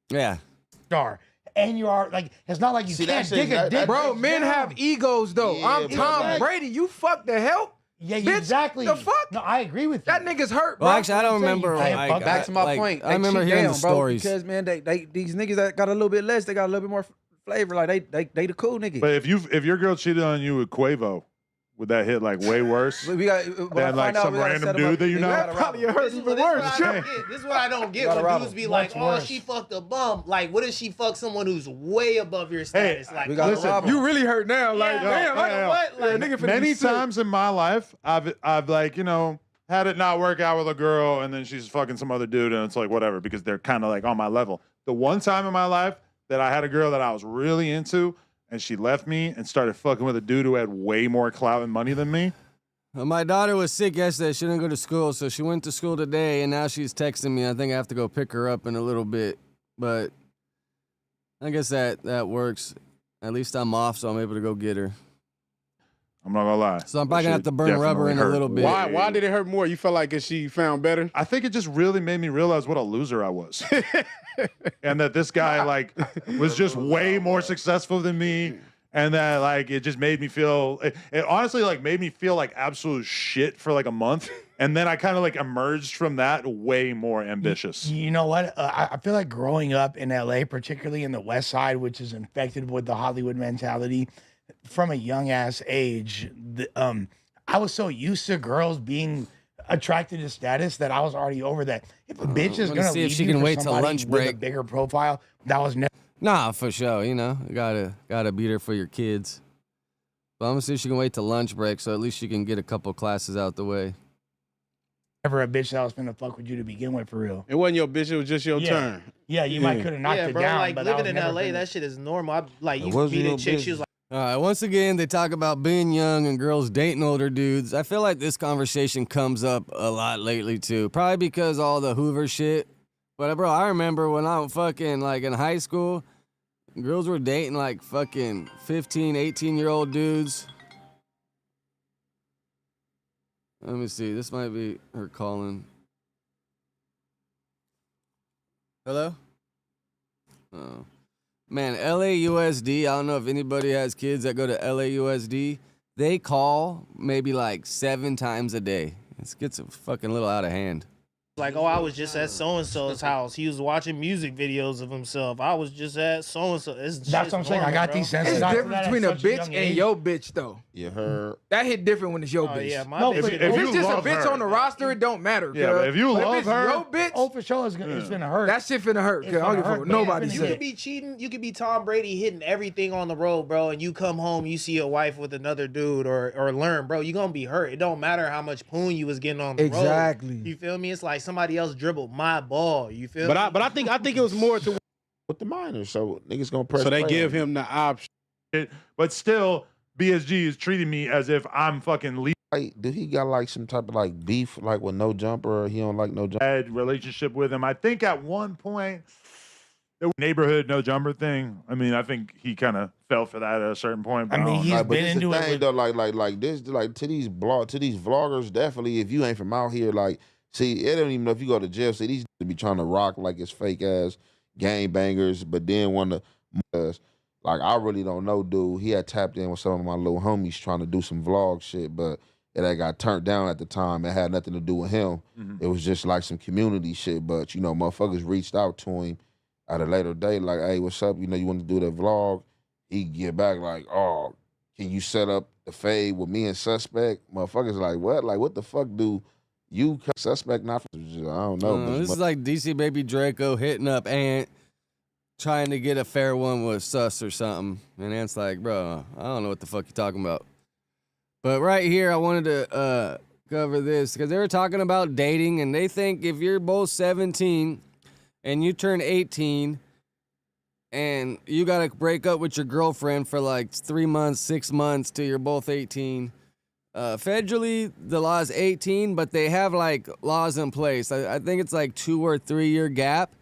Yeah. Star. And you are like, it's not like you See, can't that dig shit- a that- dick. that- Bro, men have egos though. Yeah, I'm but Tom like- Brady. You fuck the hell? Yeah, Bitch, exactly. the fuck? No, I agree with you. That nigga's hurt, bro. Well, actually, I don't I'm saying you remember. can't like, fuck- Back to my like, point. I remember cheat hearing down, the bro, stories. because man, they these niggas that got a little bit less, they got a little bit more flavor. Like they the cool niggas. But if your girl cheated on you with Quavo, would that hit like way worse we got than like some random dude that you know? That probably hurt even worse. This is what I don't get. Gotta When rob dudes him. be like, What's "Oh, worse? she fucked a bum." Like, what if she fucked someone who's way above your status? Like, we gotta listen, rob him. You really hurt now. Like, Yeah, damn, I yeah. know What? Like, nigga finna Many be sick. times in my life, I've like, you know, had it not work out with a girl and then she's fucking some other dude and it's like whatever because they're kind of like on my level. The one time in my life that I had a girl that I was really into and she left me and started fucking with a dude who had way more clout and money than me. My daughter was sick yesterday. She didn't go to school, so she went to school today, and now she's texting me. I think I have to go pick her up in a little bit, but I guess that works. At least I'm off, so I'm able to go get her. I'm not gonna lie. So I'm probably gonna have to burn rubber in a little bit. Why did it hurt more? You felt like she found better? I think it just really made me realize what a loser I was. And that this guy like was just way more successful than me. And that like it just made me feel it honestly like made me feel like absolute shit for like a month. And then I kind of like emerged from that way more ambitious. You know what? I feel like growing up in LA, particularly in the West Side, which is infected with the Hollywood mentality from a young ass age, I was so used to girls being attracted to status that I was already over that. If a bitch is I'm gonna see if leave she you can for wait till somebody lunch with a break. bigger profile, that was never. Nah, for sure. You know, you gotta beat her for your kids. But I'm gonna see if she can wait till lunch break, so at least she can get a couple classes out the way. Never a bitch that was gonna fuck with you to begin with, for real. It wasn't your bitch. It was just your Yeah. turn. Yeah, you might could have knocked yeah, it bro. down, Like but that living was in never LA, finna- that shit is normal. Like It you wasn't beat a your chick, she was business. like, All right, once again, they talk about being young and girls dating older dudes. I feel like this conversation comes up a lot lately, too. Probably because all the Hoover shit. But, bro, I remember when I was fucking, like, in high school, girls were dating, like, fucking 15, 18-year-old dudes. Let me see. This might be her calling. Hello? Oh. Man, LAUSD, I don't know if anybody has kids that go to LAUSD. They call maybe like 7 times a day. It gets a fucking little out of hand. Like, oh, I was just at so and so's house. He was watching music videos of himself. I was just at so and so. That's what I'm saying. I got these It's senses. different between a bitch and your bitch, though. You heard? That hit different when it's your bitch. Yeah, my No, bitch. but If If you it's just a love bitch her- on the roster, it don't matter. Yeah, cuz. but if you But love it's her- your bitch, Oh, for sure, it's gonna hurt. that shit finna hurt. It's Cuz I don't gonna give a fuck hurt, what man. nobody It's You finna could said. be cheating. You could be Tom Brady hitting everything on the road, bro, and you come home, you see your wife with another dude or learn, bro, you gonna be hurt. It don't matter how much poon you was getting on the road. Exactly. You feel me? It's like somebody else dribbled my ball. You feel me? But I think it was more to With the minors, so niggas gonna press. so they play give on him the option. But still, BSG is treating me as if I'm fucking Like, do he got like some type of like beef, like with No Jumper, or he don't like No Jumper? bad relationship with him. I think at one point, the neighborhood No Jumper thing. I mean, I think he kind of fell for that at a certain point. But I mean, don't he's know. Like, but been this into the it thing with- though, like this, like to these vloggers, definitely. If you ain't from out here, like, see, it don't even know if you go to jail. See, these to be trying to rock like it's fake ass gang bangers, but then want to, like, I really don't know, dude. He had tapped in with some of my little homies trying to do some vlog shit, but it had got turned down at the time. It had nothing to do with him. It was just like some community shit. But you know, motherfuckers reached out to him at a later date, like, "Hey, what's up? You know, you want to do that vlog?" He get back like, "Oh, can you set up the fade with me and Suspect?" Motherfuckers like, "What? Like, what the fuck do you Suspect not?" I don't know. but This is like DC Baby Draco hitting up Ant, trying to get a fair one with Sus or something. And Ant's like, bro, I don't know what the fuck you're talking about. But right here, I wanted to cover this because they were talking about dating, and they think if you're both 17 and you turn 18 and you got to break up with your girlfriend for like 3 months, 6 months till you're both 18. Federally, the law is 18, but they have like laws in place. I think it's like 2 or 3 year gap.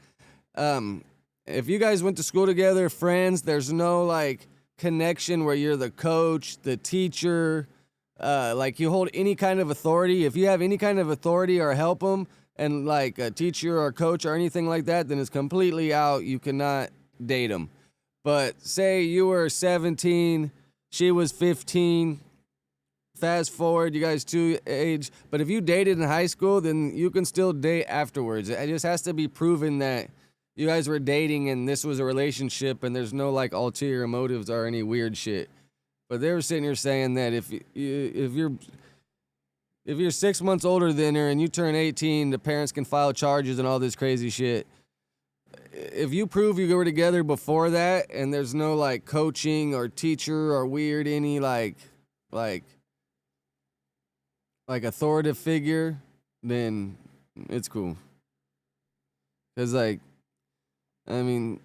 If you guys went to school together, friends, there's no like connection where you're the coach, the teacher, like you hold any kind of authority. If you have any kind of authority or help them and like a teacher or coach or anything like that, then it's completely out. You cannot date them. But say you were 17, she was 15. Fast forward, you guys two age. But if you dated in high school, then you can still date afterwards. It just has to be proven that you guys were dating and this was a relationship and there's no like ulterior motives or any weird shit. But they were sitting here saying that if you're 6 months older than her and you turn 18, the parents can file charges and all this crazy shit. If you prove you were together before that and there's no like coaching or teacher or weird any like authoritative figure, then it's cool. Cause like, I mean,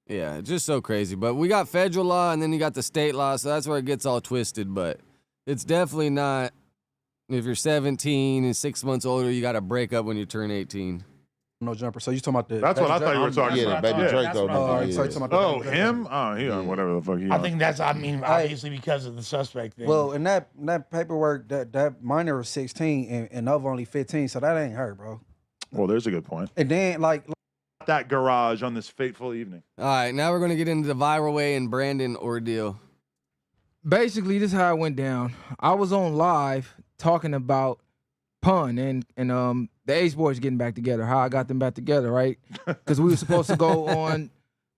yeah, it's just so crazy. But we got federal law and then you got the state law, so that's where it gets all twisted. But it's definitely not, if you're 17 and 6 months older, you got to break up when you turn 18. No Jumper. So you talking about the? That's what I thought you were talking Yeah, about. Baby Yeah. Draco. Oh, nigga, so you yeah. talking about the Oh, Baby Draco. him? Oh, he on whatever the fuck he on. I think that's. I mean, obviously because of the Suspect thing. Well, in that paperwork, that minor was 16 and Nova only 15, so that ain't her, bro. Well, there's a good point. And then like That garage on this fateful evening. All right, now we're going to get into the viral way and Brandon ordeal. Basically, this is how it went down. I was on live talking about Pun and the Ace Boys getting back together, how I got them back together, right? Because we were supposed to go on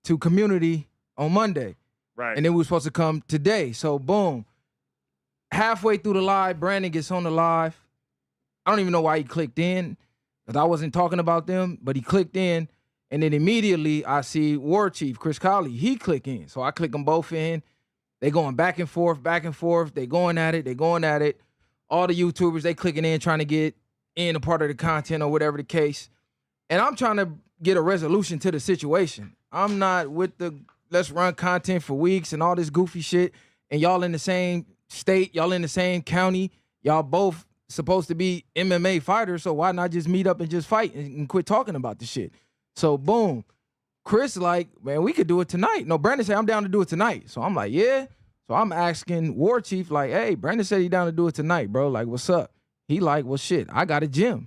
to Community on Monday. Right. And then we were supposed to come today. So, boom. Halfway through the live, Brandon gets on the live. I don't even know why he clicked in, because I wasn't talking about them, but he clicked in. And then immediately I see War Chief, Chris Colley, he click in. So I click them both in. They going back and forth. They going at it. All the YouTubers, they clicking in, trying to get in a part of the content or whatever the case. And I'm trying to get a resolution to the situation. I'm not with the let's run content for weeks and all this goofy shit. And y'all in the same state, y'all in the same county, y'all both supposed to be MMA fighters, so why not just meet up and just fight and quit talking about the shit? So boom, Chris like, man, we could do it tonight. No, Brandon said I'm down to do it tonight. So I'm like, yeah. So I'm asking War Chief like, hey, Brandon said he down to do it tonight, bro. Like, what's up? He like, well, shit, I got a gym.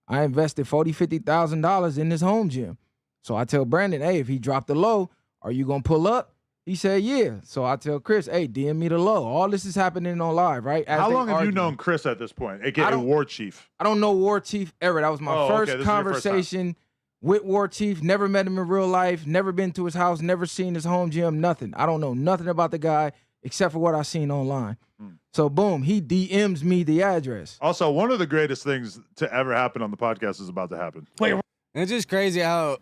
I invested $40,000, $50,000 in this home gym. So I tell Brandon, hey, if he dropped the low, are you gonna pull up? He said, yeah. So I tell Chris, hey, DM me the low. All this is happening on live, right? As How they long have you argue. known Chris at this point, I aka don't- War Chief? I don't know War Chief ever. That was my Oh, okay, first this is your first time. conversation with War Chief. Never met him in real life. Never been to his house. Never seen his home gym. Nothing. I don't know nothing about the guy except for what I seen online. So boom, he DMs me the address. Also, one of the greatest things to ever happen on the podcast is about to happen. Wait, It's just crazy how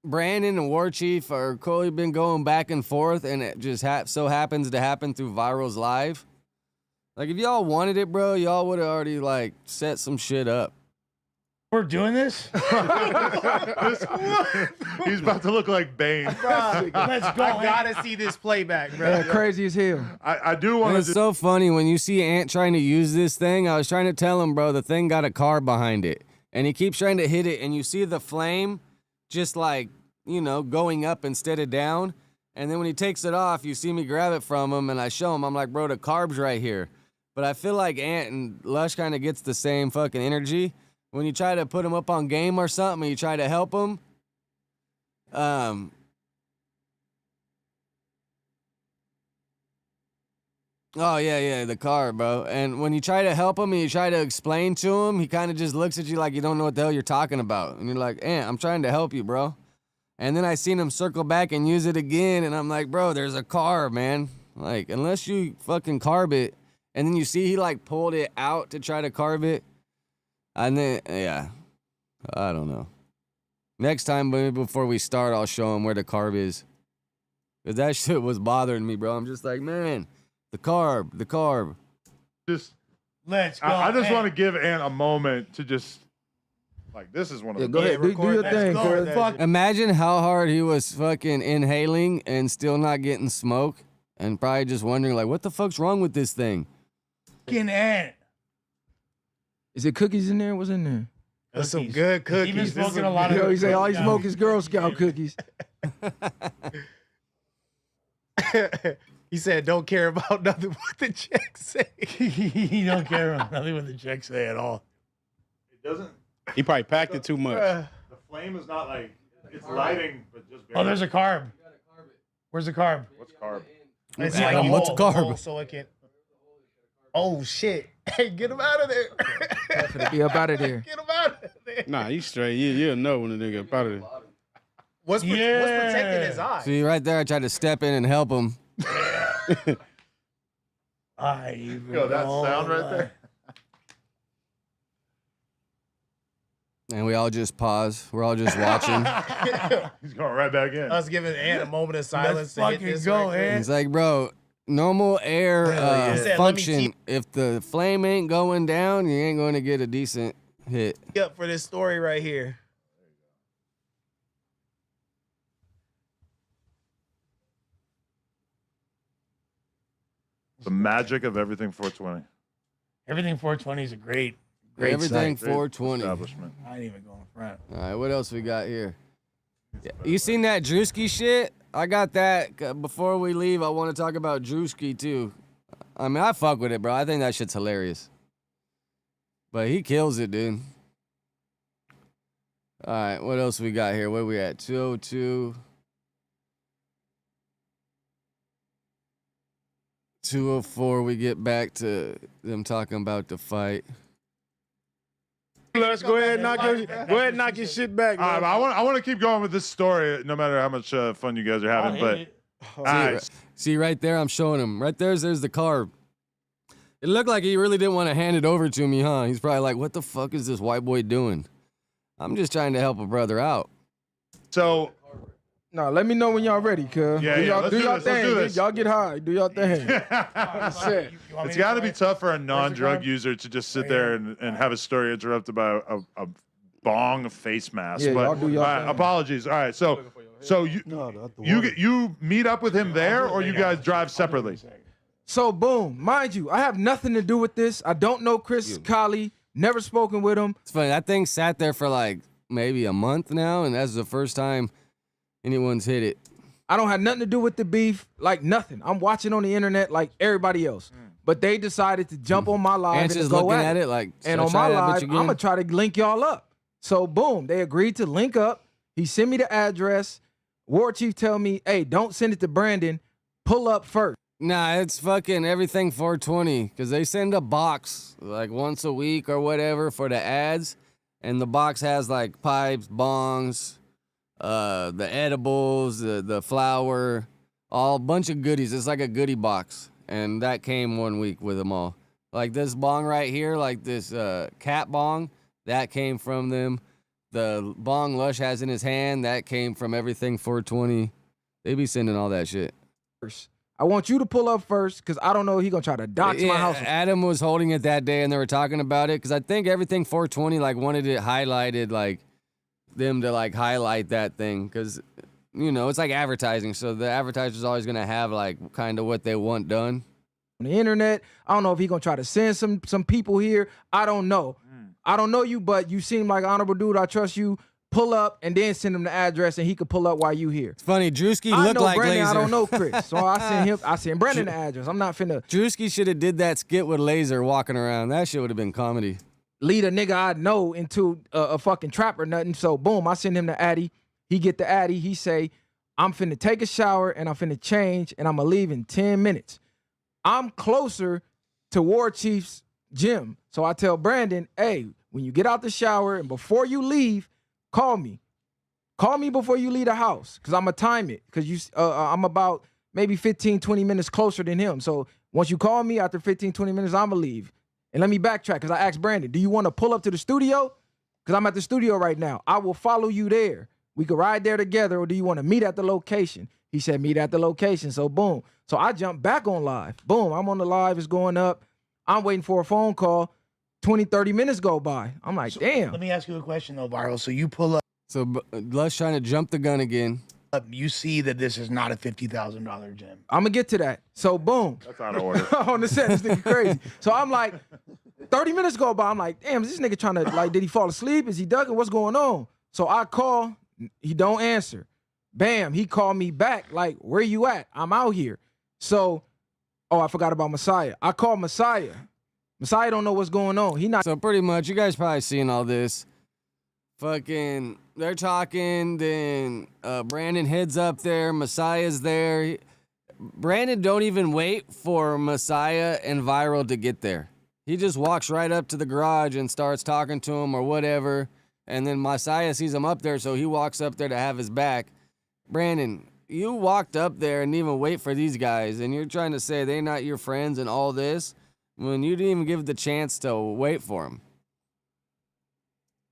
Brandon and War Chief are Coley been going back and forth, and it just so happens to happen through Viral's live. Like, if y'all wanted it, bro, y'all would have already, like, set some shit up. we're doing this? He's about to look like Bane. Let's go. I gotta see this playback, bro. Yeah, crazy as hell. I do And want it's to. so funny when you see Ant trying to use this thing. I was trying to tell him, bro, the thing got a car behind it. And he keeps trying to hit it, and you see the flame just like, you know, going up instead of down. And then when he takes it off, you see me grab it from him, and I show him. I'm like, bro, the carb's right here. But I feel like Ant and Lush kind of gets the same fucking energy. When you try to put him up on game or something, and you try to help him, oh, yeah, the car, bro. And when you try to help him and you try to explain to him, he kind of just looks at you like you don't know what the hell you're talking about. And you're like, I'm trying to help you, bro. And then I seen him circle back and use it again, and I'm like, bro, there's a car, man. Like, unless you fucking carb it, and then you see he, like, pulled it out to try to carb it. And then, yeah, I don't know. Next time, maybe before we start, I'll show him where the carb is. Because that shit was bothering me, bro. I'm just like, man, the carb. Just, Let's go. I just Ant. want to give Ant a moment to just, like, this is one of Yeah, the go ahead. Do your record thing, that. Chris. Fuck. Imagine how hard he was fucking inhaling and still not getting smoke. And probably just wondering, like, what the fuck's wrong with this thing? Fucking Ant. Is it cookies in there? What's in there? That's some good cookies. He been This is smoking some a lot good- of. Yo, he say all he Yeah. smoke is Girl Scout cookies. He said, "Don't care about nothing what the check say." He don't care about nothing what the checks say at all. It doesn't. He probably packed it too much. The flame is not like it's lighting, but just. Oh, there's a carb. Where's the carb? What's carb? It's Yeah, like a what's hole, carb? so it can. Oh shit! Hey, get him out of there! Finna be up out of there. Get him out of there! Nah, you straight. You'll know when the nigga up out of there. What's protecting his eyes? See, right there, I tried to step in and help him. I even Yo, that know sound right there. And we all just pause. We're all just watching. He's going right back in. Us giving Ant a moment of silence to hit fucking this. go, right quick. Ant. It's like, bro, normal air yeah. He said, "Let me function. keep-" If the flame ain't going down, you ain't going to get a decent hit. Up for this story right here. The magic of everything 420 Everything 420 is a great Everything site. 420. All establishment. I ain't even going front. right, what else we got here? Yeah, you seen that Druskie shit? I got that. Before we leave, I want to talk about Druskie too. I mean, I fuck with it, bro. I think that shit's hilarious. But he kills it, dude. All right, what else we got here? Where we at? 202. 204, we get back to them talking about the fight. Let's go ahead and knock your shit back. All right, man. but I want to keep going with this story, no matter how much fun you guys are I'll having. hit But it. all right, See right there, I'm showing him. Right there's the carb. It looked like he really didn't want to hand it over to me, huh? He's probably like, what the fuck is this white boy doing? I'm just trying to help a brother out. so No, let me know when y'all ready, cuz. Yeah, do yeah, y'all let's do do y'all this, let's do thing. this. Y'all get high. Do y'all thing. it's You want me got to go be ahead? tough for a non-drug carb? user to just sit there and have a story interrupted by a bong face mask. Yeah, but y'all do y'all all right, thing. apologies. All right, so you meet up with him there, or you guys drive separately? So boom, mind you, I have nothing to do with this. I don't know Chris Colley. Never spoken with him. It's funny, that thing sat there for like maybe a month now, and that's the first time anyone's hit it. I don't have nothing to do with the beef. Like nothing. I'm watching on the internet like everybody else. But they decided to jump on my live Ants and is go looking at at it like, And should I on try my that bitch live, I'm again? gonna try to link y'all up. So boom, they agreed to link up. He sent me the address. War Chief tell me, hey, don't send it to Brandon. pull up first? Nah, it's fucking everything 420 because they send a box like once a week or whatever for the ads, and the box has like pipes, bongs, the edibles, the flour, all a bunch of goodies. It's like a goodie box, and that came 1 week with them all. Like this bong right here, like this cat bong, that came from them. The bong Lush has in his hand, that came from everything 420. They be sending all that shit. I want you to pull up first because I don't know if he gonna try to dox my house. Adam was holding it that day and they were talking about it because I think everything 420 like wanted it highlighted, like them to like highlight that thing because you know it's like advertising, so the advertiser's always gonna have like kind of what they want done on the internet. I don't know if he gonna try to send some people here. I don't know. I don't know you, but you seem like an honorable dude. I trust you. Pull up and then send him the address, and he could pull up while you here. It's funny, Druskie I looked know like Brandon, Laser. I don't know Chris, so I sent Brandon the address. I'm not finna Druskie should have did that skit with Laser walking around. That shit would have been comedy. lead a nigga I know into a fucking trap or nothing. So boom, I send him the Addy. He get the Addy. He say, I'm finna take a shower and I'm finna change and I'm gonna leave in 10 minutes. I'm closer to War Chief's gym. So I tell Brandon, hey, when you get out the shower and before you leave, call me. Call me before you leave the house because I'm going to time it because I'm about maybe 15, 20 minutes closer than him. So once you call me after 15, 20 minutes, I'm going to leave. And let me backtrack because I asked Brandon, do you want to pull up to the studio? Because I'm at the studio right now. I will follow you there. We could ride there together, or do you want to meet at the location? He said meet at the location. So boom. So I jumped back on live. Boom, I'm on the live. It's going up. I'm waiting for a phone call. 20, 30 minutes go by. I'm like, damn. Let me ask you a question, though, Viral. So you pull up. So Lush trying to jump the gun again. You see that this is not a $50,000 gym. I'm gonna get to that. So boom. That's out of order. On the set, this nigga crazy. So I'm like, 30 minutes go by. I'm like, damn, is this nigga trying to, like, did he fall asleep? Is he ducking? What's going on? So I call, he don't answer. Bam, he called me back, like, where you at? I'm out here. So, oh, I forgot about Messiah. I called Messiah. Messiah don't know what's going on. He not. So pretty much, you guys probably seen all this. Fucking, they're talking, then Brandon heads up there, Messiah's there. Brandon don't even wait for Messiah and Viral to get there. He just walks right up to the garage and starts talking to him or whatever, and then Messiah sees him up there, so he walks up there to have his back. Brandon, you walked up there and didn't even wait for these guys, and you're trying to say they're not your friends and all this, when you didn't even give the chance to wait for them.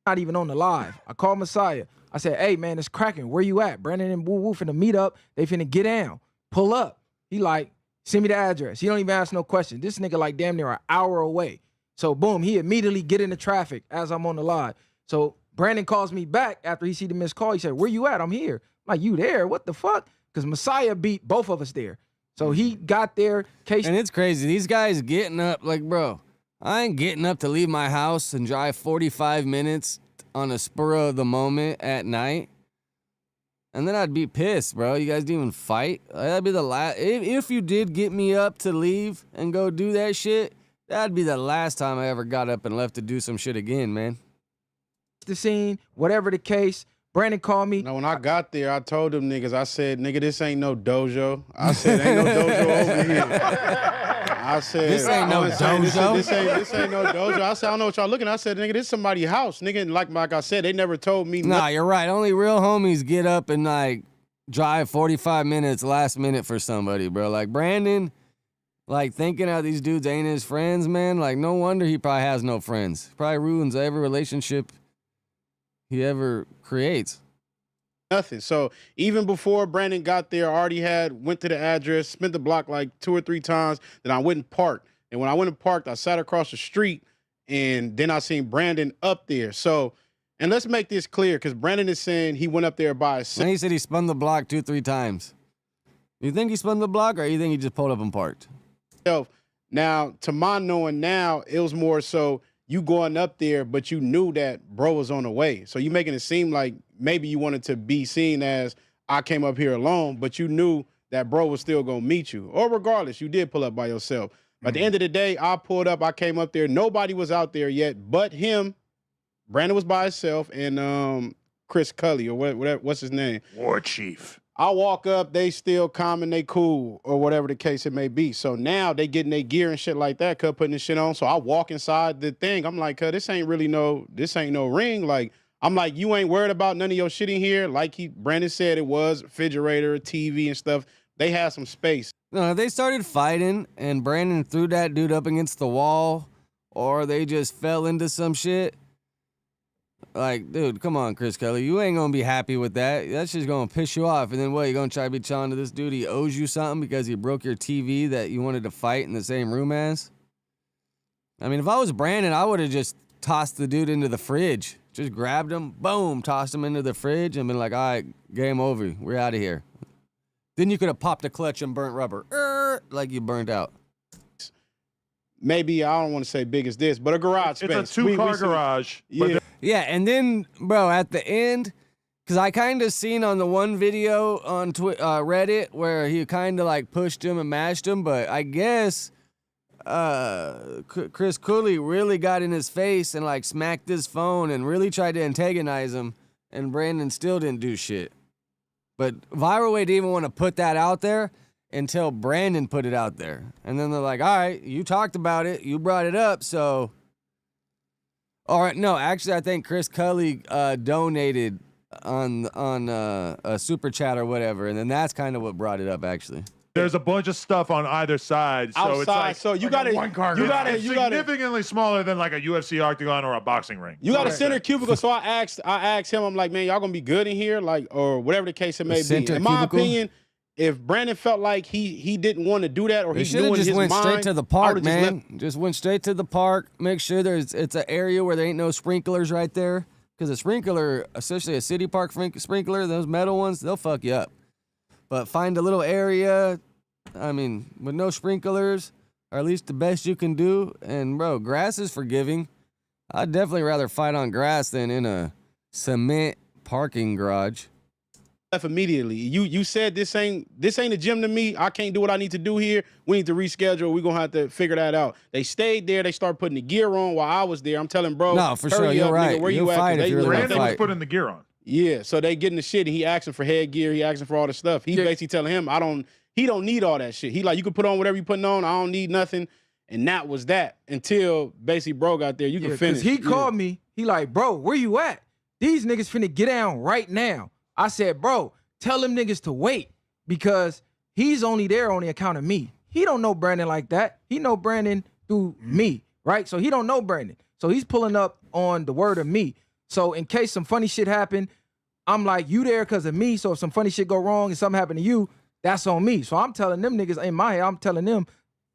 Not even on the live. I called Messiah. I said, hey, man, it's cracking. Where you at? Brandon and Woo Woo finna meet up. They finna get down. Pull up. He like, send me the address. He don't even ask no question. This nigga like damn near an hour away. So boom, he immediately get into traffic as I'm on the live. So Brandon calls me back after he see the missed call. He said, where you at? I'm here. I'm like, you there? What the fuck? Because Messiah beat both of us there. So he got there. And it's crazy. These guys getting up, like, bro, I ain't getting up to leave my house and drive 45 minutes on a spur of the moment at night. And then I'd be pissed, bro. You guys didn't even fight. That'd be the last. If you did get me up to leave and go do that shit, that'd be the last time I ever got up and left to do some shit again, man. The scene, whatever the case. Brandon called me. No, when I got there, I told them niggas, I said, nigga, this ain't no dojo. I said, ain't no dojo over here. I said, this ain't no dojo. This ain't no dojo. I said, I don't know what y'all looking at. I said, nigga, this somebody's house. Nigga, and like I said, they never told me Nah, you're right. Only real homies get up and, like, drive 45 minutes last minute for somebody, bro. Like, Brandon, like, thinking how these dudes ain't his friends, man. Like, no wonder he probably has no friends. Probably ruins every relationship he ever creates. Nothing. So even before Brandon got there, I already went to the address, spent the block like 2 or 3 times. Then I went and parked. And when I went and parked, I sat across the street, and then I seen Brandon up there. So, and let's make this clear, because Brandon is saying he went up there by himself. And he said he spun the block 2-3 times. You think he spun the block, or you think he just pulled up and parked? Now, to my knowing now, it was more so you going up there, but you knew that bro was on the way. So you making it seem like maybe you wanted to be seen as I came up here alone, but you knew that bro was still going to meet you. Or regardless, you did pull up by yourself. But at the end of the day, I pulled up, I came up there. Nobody was out there yet but him. Brandon was by himself and Chris Cully, or what's his name? War Chief. I walk up, they still calm and they cool or whatever the case it may be. So now they getting their gear and shit like that, cuz putting this shit on. So I walk inside the thing. I'm like, cuz this ain't no ring. Like, I'm like, you ain't worried about none of your shit in here. Like Brandon said, it was refrigerator, TV and stuff. They had some space. No, they started fighting and Brandon threw that dude up against the wall, or they just fell into some shit. Like, dude, come on, Chris Kelly. You ain't gonna be happy with that. That's just gonna piss you off. And then what, you gonna try to be telling to this dude he owes you something because he broke your TV that you wanted to fight in the same room as? I mean, if I was Brandon, I would have just tossed the dude into the fridge. Just grabbed him, boom, tossed him into the fridge and been like, all right, game over. We're out of here. Then you could have popped a clutch and burnt rubber. Like you burnt out. Maybe, I don't want to say big as this, but a garage space. It's a two-car garage. Yeah. Yeah, and then, bro, at the end, because I kind of seen on the one video on Reddit where he kind of like pushed him and mashed him, but I guess Chris Cooley really got in his face and like smacked his phone and really tried to antagonize him, and Brandon still didn't do shit. But Viralway didn't even want to put that out there until Brandon put it out there. And then they're like, all right, you talked about it. You brought it up, so... All right, no, actually, I think Chris Cully donated on a super chat or whatever, and then that's kind of what brought it up, actually. There's a bunch of stuff on either side, so Outside, it's like so you got it's significantly smaller than like a UFC octagon or a boxing ring. You got a center cubicle, so I asked him, I'm like, man, y'all gonna be good in here, like, or whatever the case it may be. In my opinion, if Brandon felt like he didn't want to do that, or he should have just went straight to the park, man. Just went straight to the park. Make sure it's an area where there ain't no sprinklers right there, because a sprinkler, especially a city park sprinkler, those metal ones, they'll fuck you up. But find a little area, I mean, with no sprinklers, or at least the best you can do. And bro, grass is forgiving. I'd definitely rather fight on grass than in a cement parking garage. Left immediately. You said this ain't a gym to me. I can't do what I need to do here. We need to reschedule. We're gonna have to figure that out. They stayed there. They started putting the gear on while I was there. I'm telling bro, no, for sure, you're right. Nigga, where you at? Brandon was putting the gear on. Yeah, so they getting the shit, and he asking for headgear. He asking for all the stuff. He basically telling him, he don't need all that shit. He like, you can put on whatever you putting on. I don't need nothing. And that was that until basically bro got there. You can finish. He called me. He like, bro, where you at? These niggas finna get down right now. I said, bro, tell them niggas to wait, because he's only there on the account of me. He don't know Brandon like that. He know Brandon through me, right? So he don't know Brandon. So he's pulling up on the word of me. So in case some funny shit happen, I'm like, you there because of me. So if some funny shit go wrong and something happen to you, that's on me. So I'm telling them niggas in my head, I'm telling them,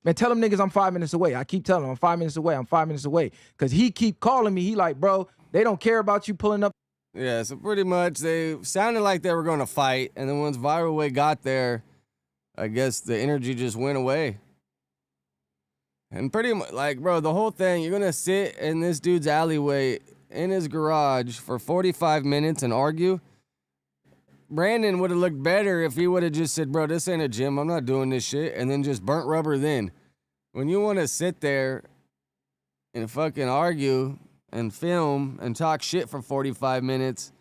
man, tell them niggas I'm 5 minutes away. I keep telling them I'm 5 minutes away. I'm 5 minutes away. Because he keep calling me. He like, bro, they don't care about you pulling up. Yeah, so pretty much they sounded like they were going to fight. And then once Viralway got there, I guess the energy just went away. And pretty much, like, bro, the whole thing, you're going to sit in this dude's alleyway in his garage for 45 minutes and argue. Brandon would have looked better if he would have just said, bro, this ain't a gym. I'm not doing this shit. And then just burnt rubber then. When you want to sit there and fucking argue and film and talk shit for 45 minutes,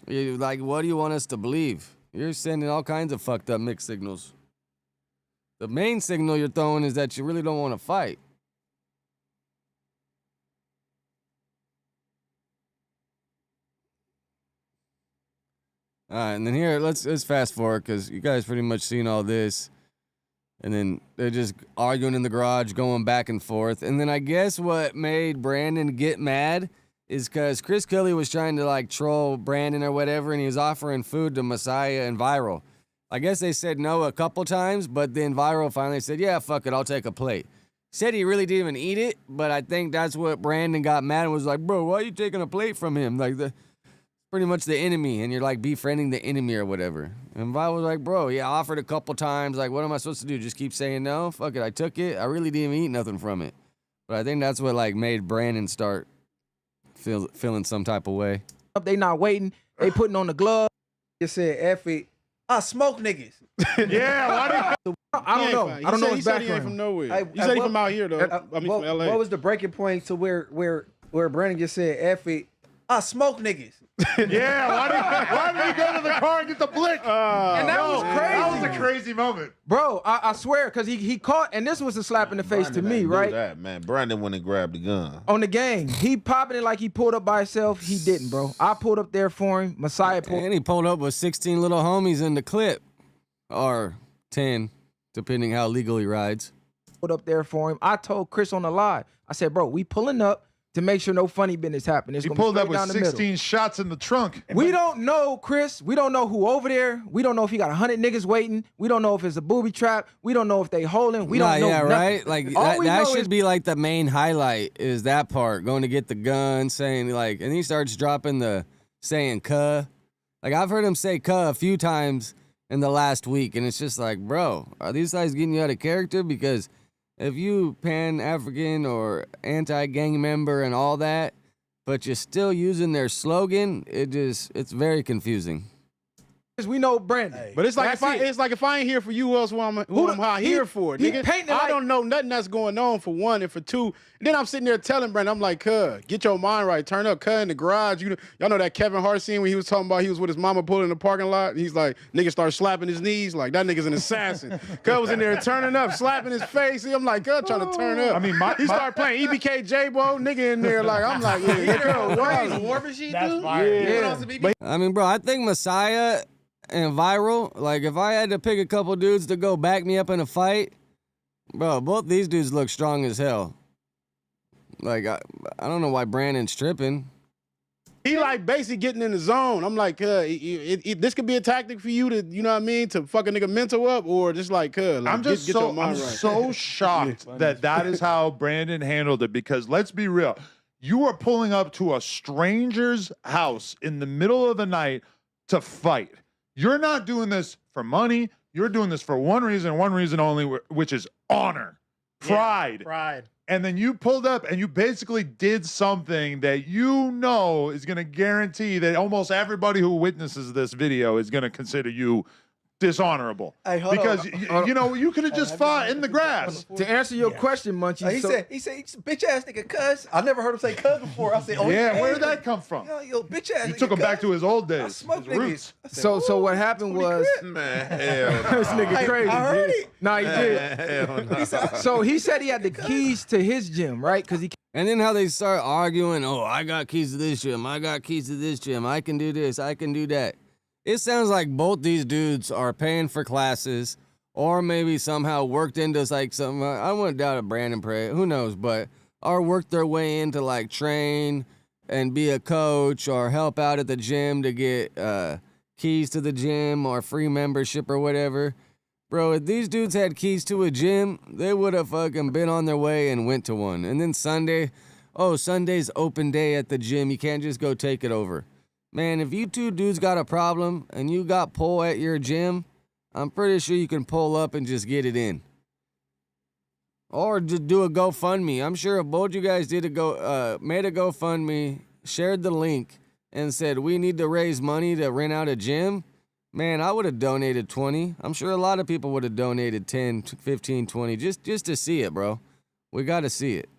you're like, what do you want us to believe? You're sending all kinds of fucked up mixed signals. The main signal you're throwing is that you really don't want to fight. All right, and then here, let's fast forward, because you guys pretty much seen all this. And then they're just arguing in the garage, going back and forth. And then I guess what made Brandon get mad is because Chris Kelly was trying to like troll Brandon or whatever, and he was offering food to Messiah and Viral. I guess they said no a couple times, but then Viral finally said, yeah, fuck it, I'll take a plate. Said he really didn't even eat it, but I think that's what Brandon got mad and was like, bro, why are you taking a plate from him? Like, pretty much the enemy, and you're like befriending the enemy or whatever. And Vi was like, bro, yeah, I offered a couple times. Like, what am I supposed to do? Just keep saying no? Fuck it, I took it. I really didn't even eat nothing from it. But I think that's what like made Brandon start feeling some type of way. They not waiting. They putting on the glove. Just said, F it. I smoke niggas. Yeah, why do you... I don't know. I don't know his background. He ain't from nowhere. He said he from out here, though. I mean, from LA. What was the breaking point to where Brandon just said, F it? I smoke niggas. Yeah, why did he go to the car and get the blick? And that was crazy. That was a crazy moment. Bro, I swear, because he caught, and this was a slap in the face to me, Brandon right? do that, man. Brandon went and grabbed the gun. On the game, he popping it like he pulled up by himself. He didn't, bro. I pulled up there for him. Messiah pulled. And he pulled up with 16 little homies in the clip. Or 10, depending how legal he rides. Up there for him. I told Chris on the live. I said, bro, we pulling up to make sure no funny business happen. It's He gonna be pulled up straight down with the middle. 16 shots in the trunk. We don't know, Chris. We don't know who over there. We don't know if he got 100 niggas waiting. We don't know if it's a booby trap. We don't know if they holding. We don't know yeah, nothing. right? Like, All that, we that know should is- be like the main highlight is that part, going to get the gun, saying like, and he starts dropping saying cuh. Like, I've heard him say cuh a few times in the last week, and it's just like, bro, are these guys getting you out of character? Because if you Pan-African or anti-gang member and all that, but you're still using their slogan, it's very confusing. We know Brandon. But it's like That's if I ain't here for you, who else who I'm here for, he nigga? painting I like- don't know nothing that's going on for one, and for two, then I'm sitting there telling Brandon, I'm like, "Cuz, get your mind right. Turn up, cuz in the garage." Y'all know that Kevin Hart scene when he was talking about he was with his mama pulling in the parking lot. And he's like, nigga start slapping his knees like that nigga's an assassin. Cuz was in there turning up, slapping his face. I'm like, "Cuz trying to turn up." I mean, he started playing EBK J-Bo, nigga in there like I'm like, yeah, cuz, wow. War Machine, That's dude. fire. Yeah. I mean, bro, I think Messiah and Viral, like, if I had to pick a couple dudes to go back me up in a fight, bro, both these dudes look strong as hell. Like, I don't know why Brandon's tripping. He like basically getting in the zone. I'm like, this could be a tactic for you to, you know what I mean, to fuck a nigga mental up, or just like, like I'm just get your mind right. so shocked that is how Brandon handled it, because let's be real. You are pulling up to a stranger's house in the middle of the night to fight. You're not doing this for money. You're doing this for one reason only, which is honor, pride. Pride. And then you pulled up and you basically did something that you know is going to guarantee that almost everybody who witnesses this video is going to consider you dishonorable. Hey, hold because on. you know, you could have just fought in the grass. To answer your question, Munchie. He so- said, he's a bitch ass nigga, cuz. I never heard him say cuz before. I said, oh Yeah, where did that come from? Yo, bitch ass. You nigga, took him back cuz. to his old I days, smoke his roots. niggas. I said, So what happened was Man, hell this nigga crazy. I heard it. Nah, he did. hell no. So he said he had the keys to his gym, right? Because he And then how they start arguing, oh, I got keys to this gym, I got keys to this gym, I can do this, I can do that. It sounds like both these dudes are paying for classes or maybe somehow worked into like some, I wouldn't doubt a Brandon Prey, who knows, but or worked their way into like train and be a coach or help out at the gym to get keys to the gym or free membership or whatever. Bro, if these dudes had keys to a gym, they would have fucking been on their way and went to one. And then Sunday, oh, Sunday's open day at the gym. You can't just go take it over. Man, if you two dudes got a problem and you got pull at your gym, I'm pretty sure you can pull up and just get it in. Or just do a GoFundMe. I'm sure if both you guys did made a GoFundMe, shared the link, and said, we need to raise money to rent out a gym, man, I would have donated 20. I'm sure a lot of people would have donated 10, 15, 20, just to see it, bro. We got to see it.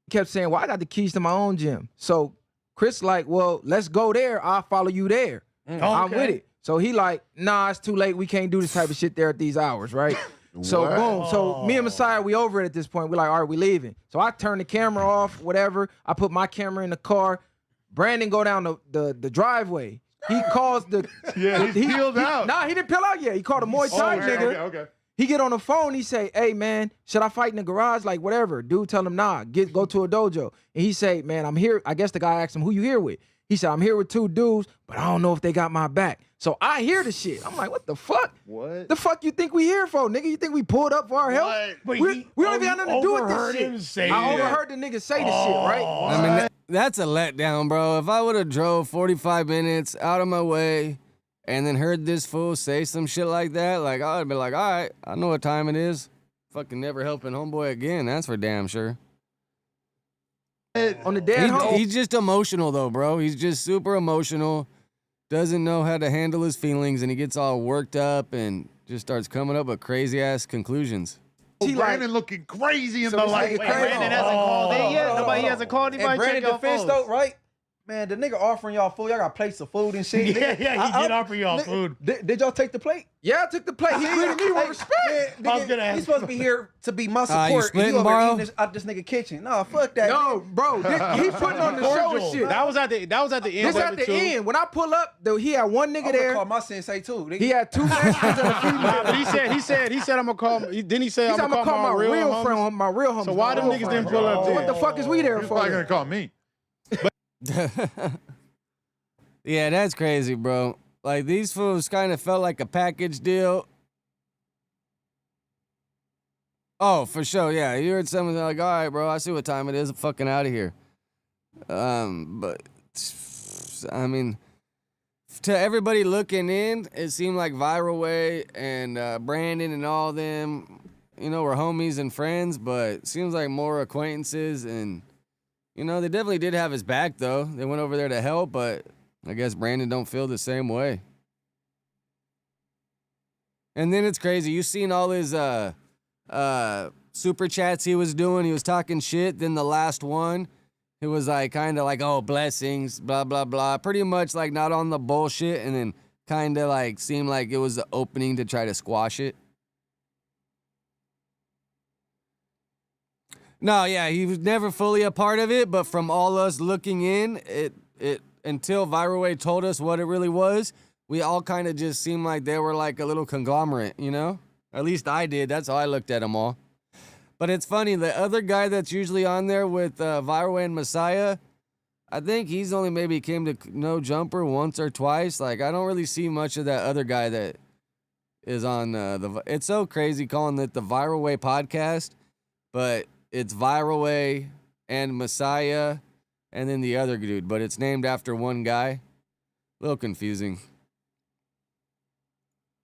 kept saying, well, I got the keys to my own gym. So Chris like, well, let's go there. I'll follow you there. I'm with it. So he like, nah, it's too late. We can't do this type of shit there at these hours, right? So What? boom. So me and Messiah, we over it at this point. We're like, all right, we leaving. So I turn the camera off, whatever. I put my camera in the car. Brandon go down the driveway. He calls the Yeah, he's peeled out. Nah, he didn't peel out yet. He called a Muay Thai nigga. Okay. He get on the phone, he say, hey, man, should I fight in the garage? Like, whatever. Dude tell him, nah, go to a dojo. And he say, man, I'm here. I guess the guy asked him, who you here with? He said, I'm here with 2 dudes, but I don't know if they got my back. So I hear the shit. I'm like, what the fuck? What? The fuck you think we here for, nigga? You think we pulled up for our help? But We don't even have nothing to do with overheard this him shit. say I that. overheard the nigga say the shit, right? I mean, that's a letdown, bro. If I would have drove 45 minutes out of my way and then heard this fool say some shit like that, like, I would have been like, all right, I know what time it is. Fucking never helping homeboy again. That's for damn sure. On the dead home. He's just emotional, though, bro. He's just super emotional. Doesn't know how to handle his feelings, and he gets all worked up and just starts coming up with crazy-ass conclusions. Brandon looking crazy in the light. Wait, Brandon hasn't called in yet? Nobody hasn't called anybody. And Brandon Check your defense phones. though, right? Man, the nigga offering y'all food. Y'all got plates of food and shit. Yeah, Nigga, yeah, he did offer y'all food. Did y'all take the plate? Yeah, I took the plate. He greeted me with respect. Man, I was gonna ask he's supposed to be here to be my you support. and splitting, you over bro? eating this, out this nigga kitchen. No, fuck that. No, nigga. bro, he putting on the show and shit. That was at the end. This at the end. When I pull up, though, he had one nigga I'm gonna there. call my sensei too. Nigga. He had 2 Mexicans and a female. Nah, but he said I'm gonna call. Didn't he say He I'm said I'm gonna gonna call my real homies? friend, my real homie. So why them niggas didn't pull up So then? what the fuck is we there He's for? probably gonna call me. Yeah, that's crazy, bro. Like, these fools kind of felt like a package deal. Oh, for sure, yeah. You heard someone like, all right, bro, I see what time it is. I'm fucking out of here. But, I mean, to everybody looking in, it seemed like Viral Way and Brandon and all them, you know, were homies and friends, but it seems like more acquaintances. And, you know, they definitely did have his back, though. They went over there to help, but I guess Brandon don't feel the same way. And then it's crazy. You seen all his super chats he was doing. He was talking shit. Then the last one, it was like kind of like, oh, blessings, blah, blah, blah. Pretty much like not on the bullshit. And then kind of like seemed like it was the opening to try to squash it. No, yeah, he was never fully a part of it. But from all us looking in, it until Viral Way told us what it really was, we all kind of just seemed like they were like a little conglomerate, you know? At least I did. That's how I looked at them all. But it's funny, the other guy that's usually on there with Viral Way and Messiah, I think he's only maybe came to No Jumper once or twice. Like, I don't really see much of that other guy that is on it's so crazy calling it the Viral Way podcast, but it's Viral Way and Messiah and then the other dude, but it's named after one guy. A little confusing.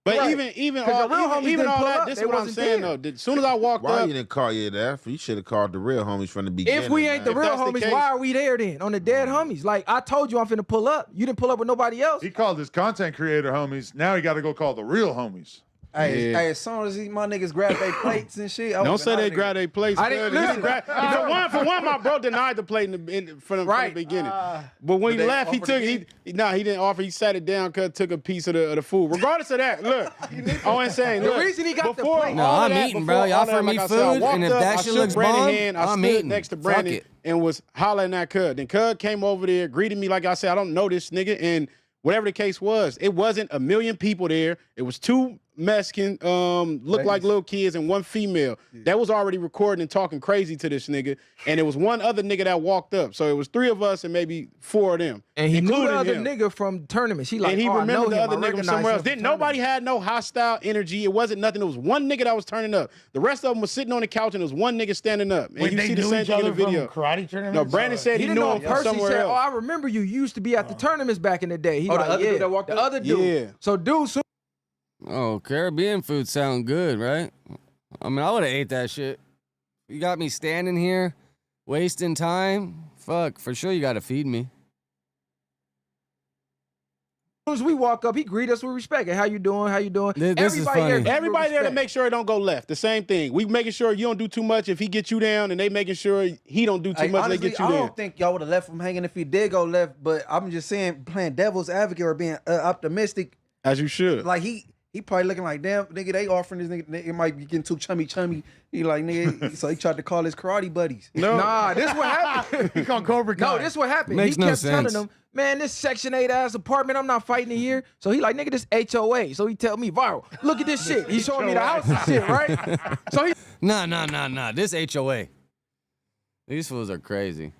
But Right. even 'Cause all the real homies even didn't all pull that, up. this They is what I'm wasn't saying there. though. As soon as I walked Why up, you didn't call you that? You should have called the real homies from the beginning. If we ain't the If real that's the homies, case- why are we there then? On the dead homies. Like, I told you I'm finna pull up. You didn't pull up with nobody else. He called his content creator homies. Now he got to go call the real homies. Hey, Yeah. hey, as soon as my niggas grab their plates and shit, I don't would've say been they outta grab their plates. I didn't- cuz. listen. For one, my bro denied the plate from the Right. beginning. But when he they left, he offered took again? he didn't offer. He sat it down, cuz took a piece of the food. Regardless of that, look, I ain't saying. The Look, reason he got the before plate- No, all of I'm that, eating, before bro. all Y'all that, offer me like I said, I food, walked and if up, that I shit shook looks Brandon's bomb, hand, I I'm stood eating. next to Fuck Brandon it. and was hollering at Cud. Then Cud came over there, greeted me like I said, I don't know this nigga, and whatever the case was, it wasn't a million people there. It was 2 Mexican, looked like little kids, and 1 female. That was already recording and talking crazy to this nigga. And it was 1 other nigga that walked up. So it was 3 of us and maybe 4 of them. And he knew the including other him. nigga from tournaments. He like, And he oh, I know remembered the him. other I nigga from recognize somewhere him else. from Didn't nobody tournaments. had no hostile energy. It wasn't nothing. It was 1 nigga that was turning up. The rest of them was sitting on the couch, and there was 1 nigga standing up. And Wait, you they see the knew same each thing in the other from video. karate tournaments? No, Brandon said He he didn't knew know him in from person. He somewhere said, oh, else. I remember you. You used to be at the tournaments back in the day. He Oh, the like, other yeah. dude that walked the up? other dude. Yeah. So dude, soon Oh, Caribbean food sound good, right? I mean, I would have ate that shit. You got me standing here, wasting time. Fuck, for sure you got to feed me. as we walk up, he greet us with respect. Hey, how you doing? How you doing? This is funny. there greet Everybody with there to respect. make sure it don't go left. The same thing. We making sure you don't do too much. If he get you down, and they making sure he don't do too Hey, much. honestly, They get you I down. don't think y'all would have left him hanging if he did go left. But I'm just saying, playing devil's advocate or being optimistic. As you should. Like he probably looking like, damn, nigga, they offering this nigga, it might be getting too chummy. He like, nigga, so he tried to call his karate buddies. No. Nah, this what happened. He called Cobra Kai. No, this what happened. Makes He no kept telling sense. them, man, this Section 8 ass apartment, I'm not fighting it here. So he like, nigga, this HOA. So he tell me, Viral, look at this shit. He's showing me the house and shit, right? So he Nah. This HOA. These fools are crazy.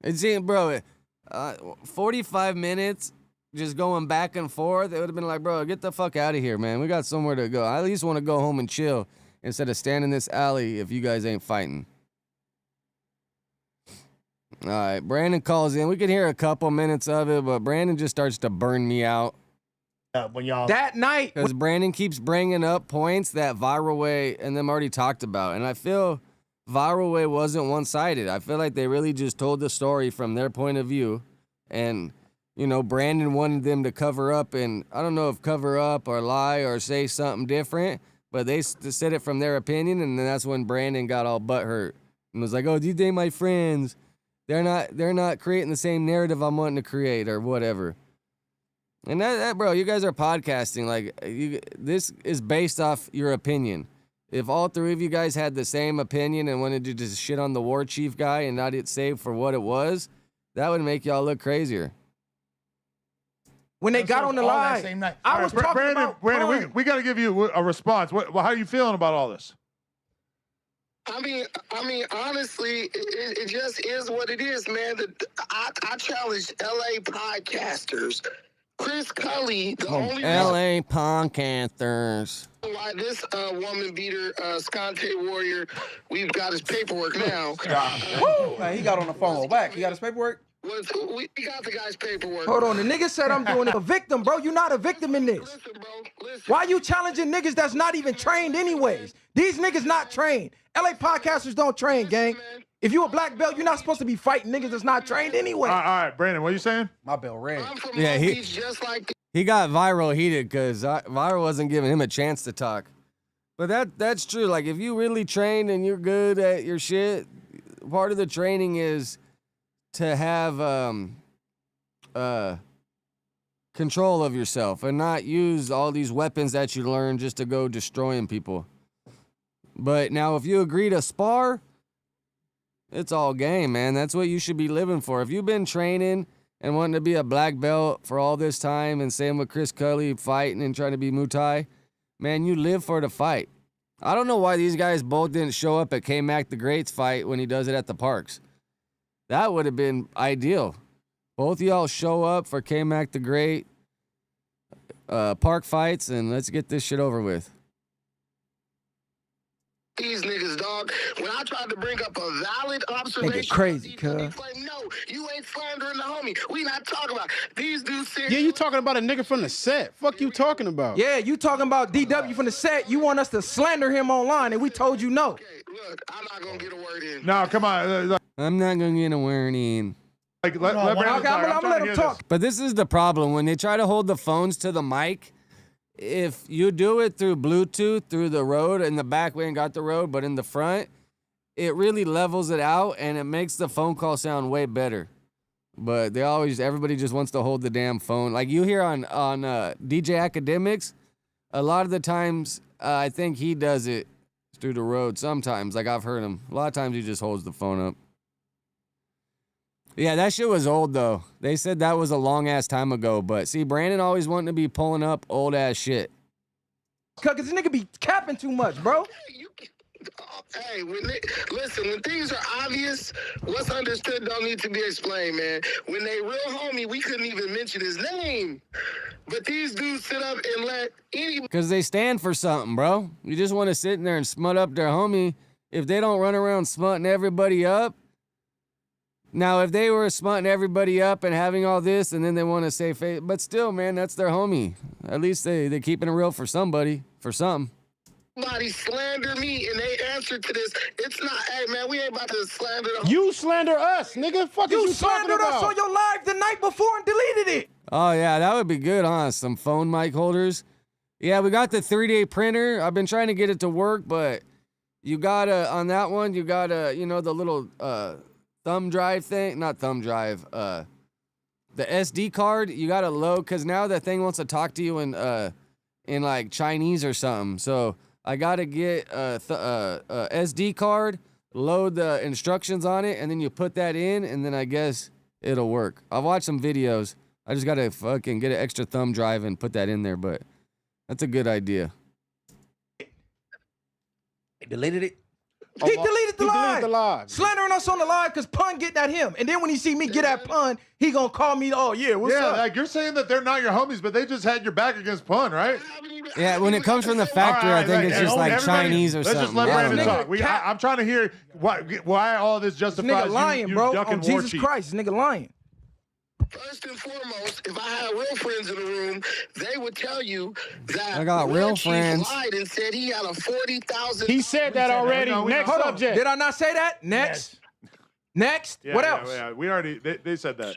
It's bro, 45 minutes just going back and forth. It would have been like, bro, get the fuck out of here, man. We got somewhere to go. I at least want to go home and chill instead of standing in this alley if you guys ain't fighting. All right, Brandon calls in. We can hear a couple minutes of it, but Brandon just starts to burn me out. When y'all that night, Because Brandon keeps bringing up points that Viral Way and them already talked about. And I feel Viral Way wasn't one-sided. I feel like they really just told the story from their point of view. And, you know, Brandon wanted them to cover up, and I don't know if cover up or lie or say something different, but they said it from their opinion, and then that's when Brandon got all butthurt and was like, oh, do you think my friends They're not creating the same narrative I'm wanting to create or whatever. And that bro, you guys are podcasting. Like, this is based off your opinion. If all three of you guys had the same opinion and wanted to just shit on the war chief guy and not it say for what it was, that would make y'all look crazier. When they got on the live, same night. I was talking about Brandon, we got to give you a response. How are you feeling about all this? I mean, honestly, it just is what it is, man. I challenge LA podcasters. Chris Cully, the only LA podcasters. why this woman beater, Scante Warrior, we've got his paperwork now. Man, he got on the phone with Whack. He got his paperwork? We got the guy's paperwork. Hold on, the nigga said I'm doing a victim, bro. You're not a victim in this. Listen, bro, listen. Why you challenging niggas that's not even trained anyways? These niggas not trained. LA podcasters don't train, gang. If you a black belt, you're not supposed to be fighting niggas that's not trained anyway. All right, Brandon, what are you saying? My belt red. I'm from Yeah, Long he- Beach, just like He got Viral heated because Viral wasn't giving him a chance to talk. But that's true. Like, if you really train and you're good at your shit, part of the training is to have control of yourself and not use all these weapons that you learn just to go destroying people. But now, if you agree to spar, it's all game, man. That's what you should be living for. If you've been training and wanting to be a black belt for all this time, and same with Chris Cully fighting and trying to be Muay Thai, man, you live for the fight. I don't know why these guys both didn't show up at K-Mac the Great's fight when he does it at the parks. That would have been ideal. Both of y'all show up for K-Mac the Great park fights, and let's get this shit over with. these niggas, dog. When I tried to bring up a valid observation, Nigga crazy, these cuz. niggas like, no, you ain't slandering the homie. We not talking about these dudes. Yeah, you talking about a nigga from the set. Fuck you talking about? Yeah, you talking about DW from the set. You want us to slander him online, and we told you no. Okay, look, I'm not gonna get a word in. No, come on. I'm not going to get a word in. Let Okay, Brandon I'm talk. gonna trying let to him hear talk. this. But this is the problem. When they try to hold the phones to the mic, if you do it through Bluetooth, through the road, in the back we ain't got the road, but in the front, it really levels it out and it makes the phone call sound way better. But everybody just wants to hold the damn phone. Like you hear on DJ Academics, a lot of the times, I think he does it through the road sometimes. Like I've heard him. A lot of times he just holds the phone up. Yeah, that shit was old though. They said that was a long ass time ago. But see, Brandon always wanting to be pulling up old ass shit. Cause this nigga be capping too much, bro. Hey, listen, when things are obvious, what's understood don't need to be explained, man. When they real homie, we couldn't even mention his name. But these dudes sit up and let anybody... Because they stand for something, bro. You just want to sit in there and smut up their homie. If they don't run around smutting everybody up. Now, if they were smutting everybody up and having all this, and then they want to say, but still, man, that's their homie. At least they're keeping it real for somebody, for something. Somebody slander me and they answer to this. It's not, hey man, we ain't about to slander the You slander us, nigga. Fuck You is you talking slandered us about? on your live the night before and deleted it. Oh, yeah, that would be good, huh? Some phone mic holders. Yeah, we got the 3D printer. I've been trying to get it to work, but you gotta, on that one, you gotta, the little thumb drive thing. Not thumb drive, the SD card. You gotta load, because now that thing wants to talk to you in like Chinese or something. So I gotta get a SD card, load the instructions on it, and then you put that in, and then I guess it'll work. I've watched some videos. I just gotta fucking get an extra thumb drive and put that in there, but that's a good idea. They deleted it. He deleted the live. the live. Slandering us on the live because Pun getting at him. And then when he see me get at Pun, he gonna call me, oh yeah, what's Yeah, up? like you're saying that they're not your homies, but they just had your back against Pun, right? Yeah, when it comes from the factory, I think it's just like everybody- Chinese or let's something. just let I don't Brandon know. talk. I'm trying to hear why all this This justifies nigga lying, you bro. ducking On war Jesus chief. Christ, this nigga lying. First and foremost, if I had real friends in the room, they would tell you that I got War real Chief friends. lied and said he had a 40,000. He said that already. No, we Next know. Hold on. subject. Did I not say that? Next. Next. Yeah, What yeah, else? Yeah, we already they said that.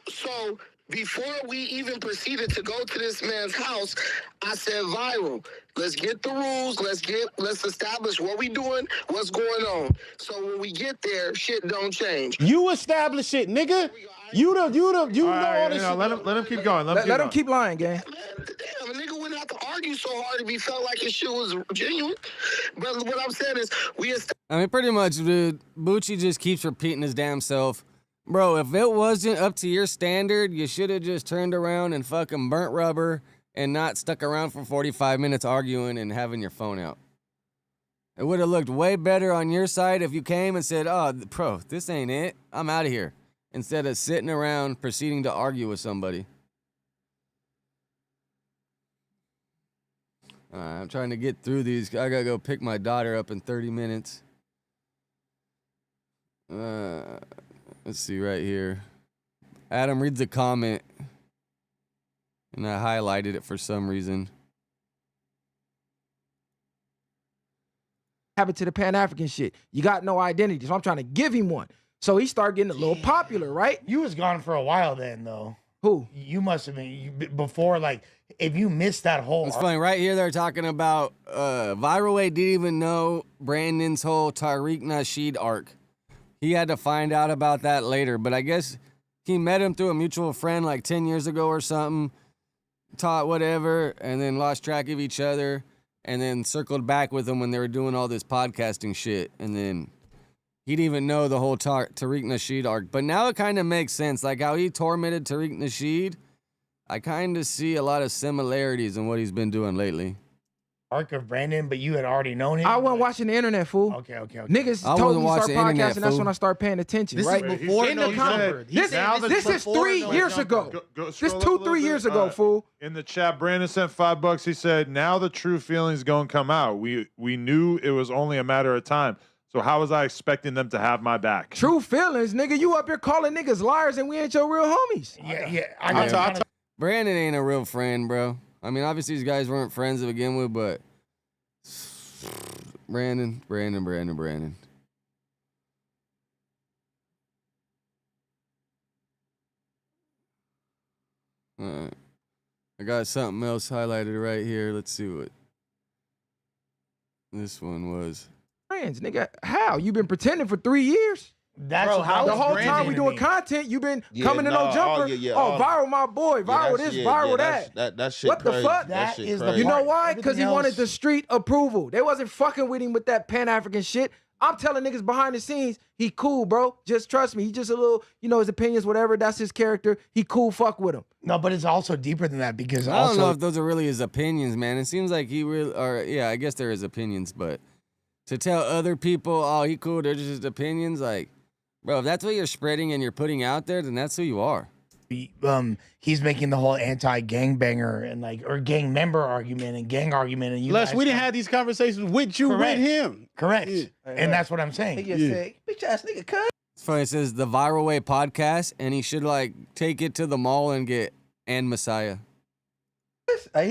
So Before we even proceeded to go to this man's house, I said, viral, let's get the rules, let's establish what we doing, what's going on. So when we get there, shit don't change. You establish it, nigga. You know all this shit. Let him keep going. Let him keep lying, gang. Damn, a nigga wouldn't have to argue so hard if he felt like his shit was genuine. But what I'm saying is, I mean, pretty much, dude, Bucci just keeps repeating his damn self. Bro, if it wasn't up to your standard, you should have just turned around and fucking burnt rubber and not stuck around for 45 minutes arguing and having your phone out. It would have looked way better on your side if you came and said, oh, bro, this ain't it. I'm out of here. Instead of sitting around proceeding to argue with somebody. I'm trying to get through these. I gotta go pick my daughter up in 30 minutes. Let's see right here. Adam reads a comment. And I highlighted it for some reason. Have it to the Pan-African shit. You got no identity, so I'm trying to give him one. So he started getting a little popular, right? You was gone for a while then, though. Who? You must have been before, like, if you missed that whole. It's funny, right here they're talking about Viral Way didn't even know Brandon's whole Tariq Nasheed arc. He had to find out about that later, but I guess he met him through a mutual friend like 10 years ago or something, taught whatever, and then lost track of each other, and then circled back with him when they were doing all this podcasting shit, and then he didn't even know the whole Tariq Nasheed arc. But now it kind of makes sense, like how he tormented Tariq Nasheed. I kind of see a lot of similarities in what he's been doing lately. Arc of Brandon, but you had already known him? I wasn't watching the internet, fool. Okay. Niggas told me to start podcasting, that's when I started paying attention, This right? is before in the comments. This is 3 years ago. This 2-3 years ago, fool. In the chat, Brandon sent $5. He said, now the true feelings gonna come out. We knew it was only a matter of time. So how was I expecting them to have my back? True feelings, nigga. You up here calling niggas liars and we ain't your real homies. Yeah. Brandon ain't a real friend, bro. I mean, obviously these guys weren't friends to begin with, but Brandon. All right. I got something else highlighted right here. Let's see what this one was. Friends, nigga. How? You been pretending for 3 years? That's how the whole time we doing content, you been coming to no jumper. Viral, my boy. Viral this, viral that. That shit What the crazy. fuck? That shit is the crazy. You know why? Everything Because he else- wanted the street approval. They wasn't fucking with him with that Pan-African shit. I'm telling niggas behind the scenes, he cool, bro. Just trust me. He just a little, his opinions, whatever. That's his character. He cool, fuck with him. No, but it's also deeper than that because I don't know if those are really his opinions, man. It seems like he really, or yeah, I guess they're his opinions, but to tell other people, oh, he cool, they're just his opinions, like, bro, if that's what you're spreading and you're putting out there, then that's who you are. He's making the whole anti-gangbanger and or gang member argument and gang argument. And Les, we didn't have these conversations with you, Correct. with him. Correct. Yeah. And that's what I'm saying. He just said, bitch ass nigga, cut. It's funny, it says the Viral Way podcast, and he should take it to the mall and get and Messiah. Oh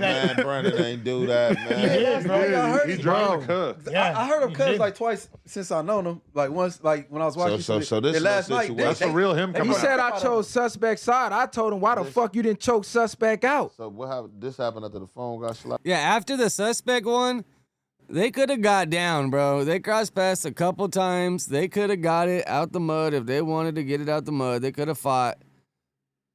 man, Brandon ain't do that, man. He's drunk to cook. Yeah, I heard him cuss like twice since I known him. Like once, like when I was watching. So this the last night. situation- That's the real him He coming out. said I chose suspect side. I told him, why the fuck you didn't choke suspect out? So what happened? This happened after the phone got slapped. Yeah, after the suspect one, they could have got down, bro. They crossed paths a couple times. They could have got it out the mud if they wanted to get it out the mud. They could have fought.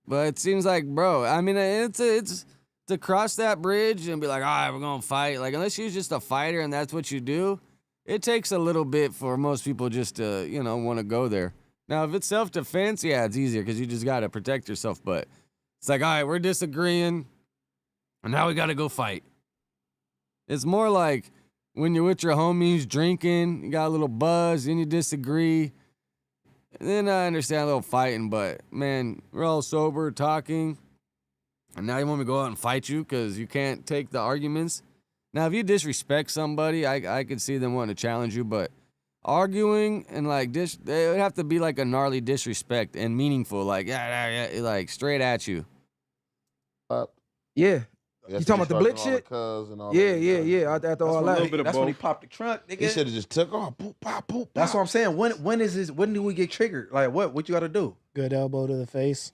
But it seems like, bro, I mean, it's to cross that bridge and be like, all right, we're going to fight. Like, unless you're just a fighter and that's what you do, it takes a little bit for most people just to, want to go there. Now, if it's self-defense, yeah, it's easier because you just got to protect yourself. But it's like, all right, we're disagreeing, and now we got to go fight. It's more like when you're with your homies drinking, you got a little buzz, then you disagree. And then I understand a little fighting, but man, we're all sober, talking, and now you want me to go out and fight you because you can't take the arguments. Now, if you disrespect somebody, I could see them wanting to challenge you, but arguing and it would have to be like a gnarly disrespect and meaningful, like straight at you. Yeah. You talking about the blick shit? Yeah. After all that. That's when he popped the trunk, nigga. He should have just took off. Boop, pop, boop, That's pop. what I'm saying. When is this? When do we get triggered? Like what? What you got to do? Good elbow to the face.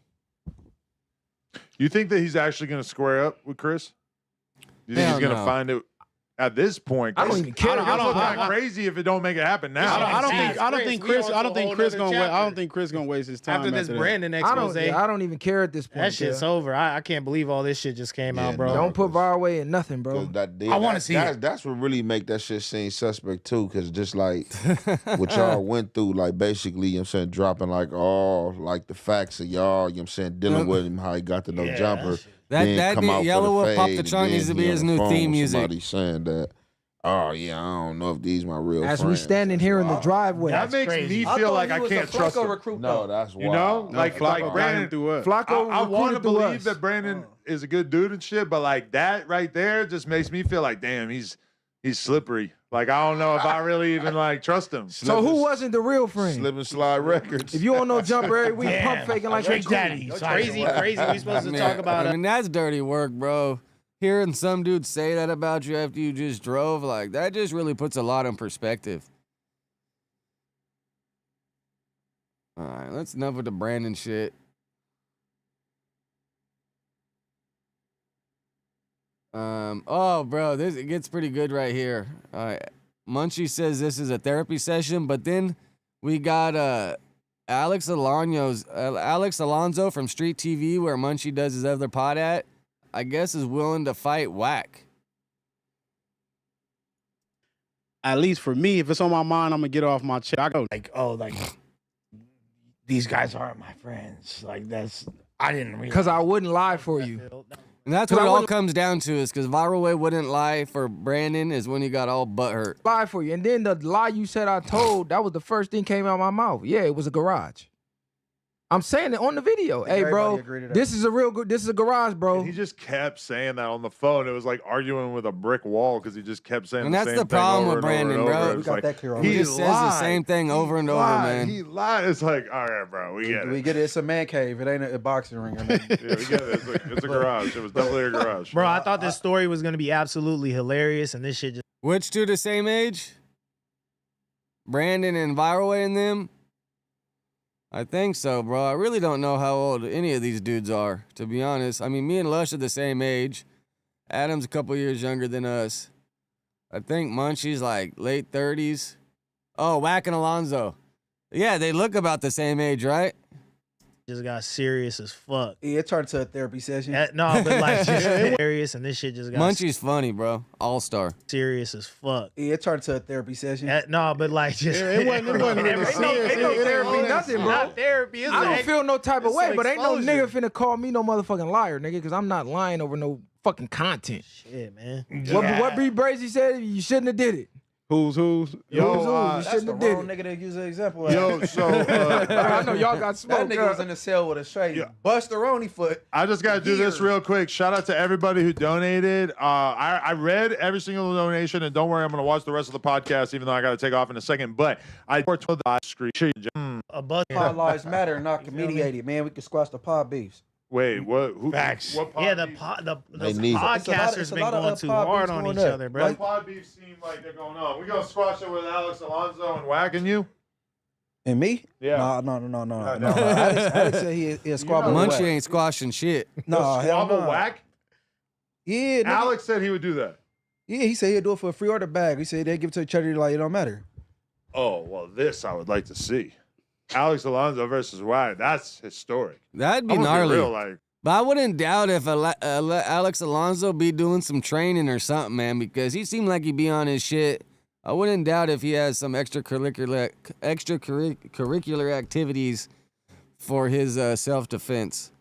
You think that he's actually going to square up with Chris? You think he's going to find it at this point? I don't even care. I don't look crazy if it don't make it happen now. I don't think Chris Chris gonna waste his time after this that. Brandon I expose. don't even care at this point. That shit's over. I can't believe all this shit just came out, bro. Don't put Varway in nothing, bro. I wanna see it. That's what really make that shit seem suspect too, because just like what y'all went through, like basically, you know what I'm saying, dropping like all like the facts of y'all, you know what I'm saying, dealing with him, how he got the no jumper. That Yellow Wolf Pop the Trunk needs to be his new theme music. Somebody saying that, oh yeah, I don't know if these my real As friends. we standing here in the driveway, That makes me feel like I can't trust him. No, that's wild. You know, like Brandon. Flacco I want to recruited through believe us. that Brandon is a good dude and shit, but like that right there just makes me feel like, damn, he's slippery. Like I don't know if I really even like trust him. so who wasn't the real friend? Slip and Slide Records. If you don't know Jumper every week, pump faking like Trick that. Daddy. Crazy. We supposed to talk about I it. mean, that's dirty work, bro. Hearing some dude say that about you after you just drove, like, that just really puts a lot in perspective. All right, let's enough with the Brandon shit. Oh, bro, it gets pretty good right here. All right. Munchie says this is a therapy session, but then we got Alex Alonso from Street TV, where Munchie does his other pod at, I guess is willing to fight Whack. At least for me, if it's on my mind, I'm gonna get off my chest. I go Like, oh, like these guys aren't my friends. Like I didn't realize. Because I wouldn't lie for you. And that's what it all comes down to, is because Viral Way wouldn't lie for Brandon is when he got all butthurt. Lie for you. And then the lie you said I told, that was the first thing came out of my mouth. Yeah, it was a garage. I'm saying it on the video. Hey, bro, this is a garage, bro. And he just kept saying that on the phone. It was like arguing with a brick wall because he just kept saying And the that's same the thing problem over with and over Brandon, and bro. over. We It's got like, that clear He already. just says the same thing over and over, man. He lied. It's like, all right, bro, we get it. We get it. It's a man cave. It ain't a boxing ring or nothing. Yeah, we get it. It's a garage. It was definitely a garage. Bro, I thought this story was gonna be absolutely hilarious, and this shit just Which two the same age? Brandon and Viral Way and them? I think so, bro. I really don't know how old any of these dudes are, to be honest. I mean, me and Lush are the same age. Adam's a couple years younger than us. I think Munchie's like late 30s. Oh, Whack and Alonzo. Yeah, they look about the same age, right? got serious as fuck. Yeah, it turned into a therapy session. No, but like just hilarious, and this shit just got Munchie's funny, bro. All-star. serious as fuck. Yeah, it turned into a therapy session. No, but like just it wasn't really Ain't serious. Ain't no therapy, nothing, bro. not therapy. It's I don't like, feel no type of it's way, some but ain't no nigga exposure. finna call me no motherfucking liar, nigga, because I'm not lying over no fucking content. shit, man. What B. Brazy said, you shouldn't have did it. who's. Who's who? You That's shouldn't the have did wrong it. nigga to use an example. Yo, so I know y'all got that smoked. nigga was in the cell with a straight Busteroni foot. I just got to do this real quick. Shout out to everybody who donated. I read every single donation, and don't worry, I'm going to watch the rest of the podcast, even though I got to take off in a second. But I to the screen. A buzz. Pod lives matter, not mediated. Man, we can squash the pod beefs. Wait, what? Who? Facts. What pod Yeah, the beef? They need it. podcasters It's a been lot of going too pod hard beefs on going each up. other, bro. What pod beef seem like they're going on? We gonna squash it with Alex Alonso and whacking you? And me? Yeah. No. Alex said he a squabble. with Munchie Whack. ain't squashing shit. No, hell Squabble no. whack? Yeah, nigga. Alex said he would do that. Yeah, he said he'd do it for a free order bag. He said they give it to a charity like it don't matter. Oh well, this I would like to see. Alex Alonso versus Whack. That's historic. That'd be I'm gonna gnarly. real, like, But I wouldn't doubt if Alex Alonso be doing some training or something, man, because he seemed like he'd be on his shit. I wouldn't doubt if he has some extracurricular activities for his self-defense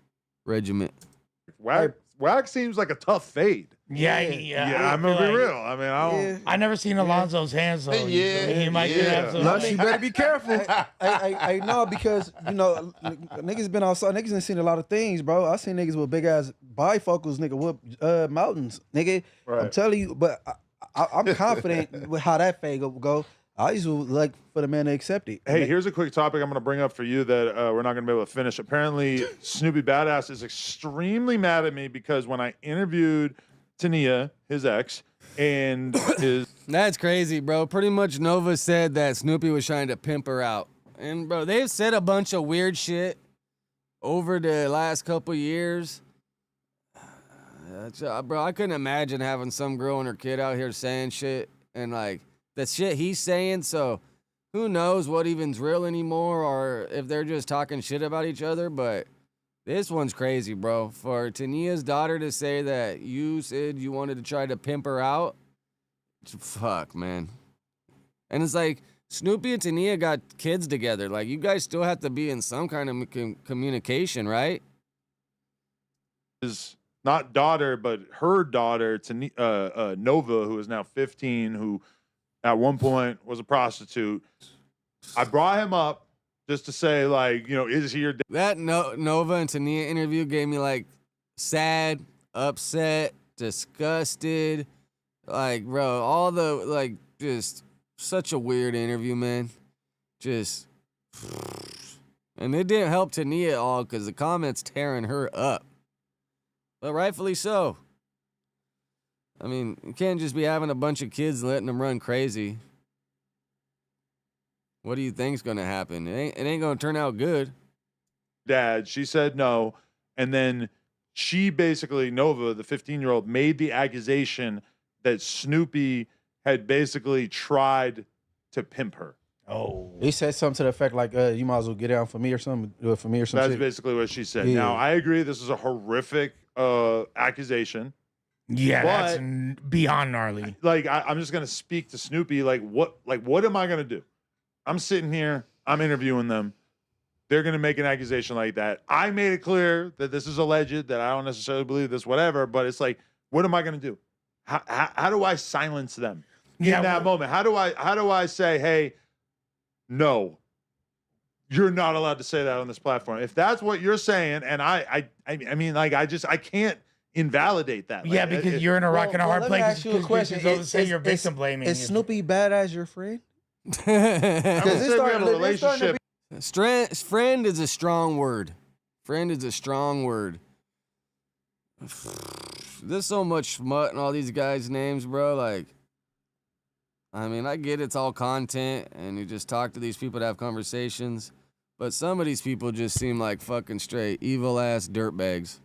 regiment. Whack seems like a tough fade. Yeah. I'm gonna be real. I mean, I don't. Yeah. I never seen Alonzo's hands though. Yeah, he might do yeah. that. So Lush, you better be careful. I know because niggas been outside. Niggas done seen a lot of things, bro. I seen niggas with big ass bifocals, nigga, whoop mountains, nigga. I'm Right. telling you, but I'm confident with how that fade go. I just would like for the man to accept it. Hey, here's a quick topic I'm going to bring up for you that we're not going to be able to finish. Apparently, Snoopy Badass is extremely mad at me because when I interviewed Tania, his ex, and his... That's crazy, bro. Pretty much Nova said that Snoopy was trying to pimp her out. And, bro, they've said a bunch of weird shit over the last couple years, bro, I couldn't imagine having some girl and her kid out here saying shit and like the shit he's saying. So who knows what even's real anymore, or if they're just talking shit about each other. But this one's crazy, bro. For Tania's daughter to say that you said you wanted to try to pimp her out, fuck, man. And it's like Snoopy and Tania got kids together. Like, you guys still have to be in some kind of communication, right? His not daughter, but her daughter, Nova, who is now 15, who at one point was a prostitute. I brought him up just to say, like, you know, is he your dad? That Nova and Tania interview gave me, like, sad, upset, disgusted. Like, bro, all the, like, just such a weird interview, man. Just, and it didn't help Tania at all because the comments tearing her up. But rightfully so. I mean, you can't just be having a bunch of kids and letting them run crazy. What do you think's gonna happen? It ain't gonna turn out good. Dad, she said no. And then she basically, Nova, the 15-year-old, made the accusation that Snoopy had basically tried to pimp her. Oh. He said something to the effect like, you might as well get out for me or something, do it for me or something. That's basically what she said. Yeah. Now, I agree this is a horrific accusation. Yeah, but, that's beyond gnarly. Like, I'm just gonna speak to Snoopy. Like, what am I gonna do? I'm sitting here, I'm interviewing them. They're gonna make an accusation like that. I made it clear that this is alleged, that I don't necessarily believe this, whatever. But it's like, what am I gonna do? How do I silence them in that moment? How do I say, hey, no, you're not allowed to say that on this platform? If that's what you're saying, and I mean, like, I can't invalidate that. Like, yeah, because you're in a rock and a hard place. Let me ask you a question. Say you're victim blaming. Is Snoopy bad as your friend? I would say we have a relationship. Friend is a strong word. Friend is a strong word. There's so much smut in all these guys' names, bro. Like, I mean, I get it's all content and you just talk to these people to have conversations, but some of these people just seem like fucking straight evil ass dirtbags.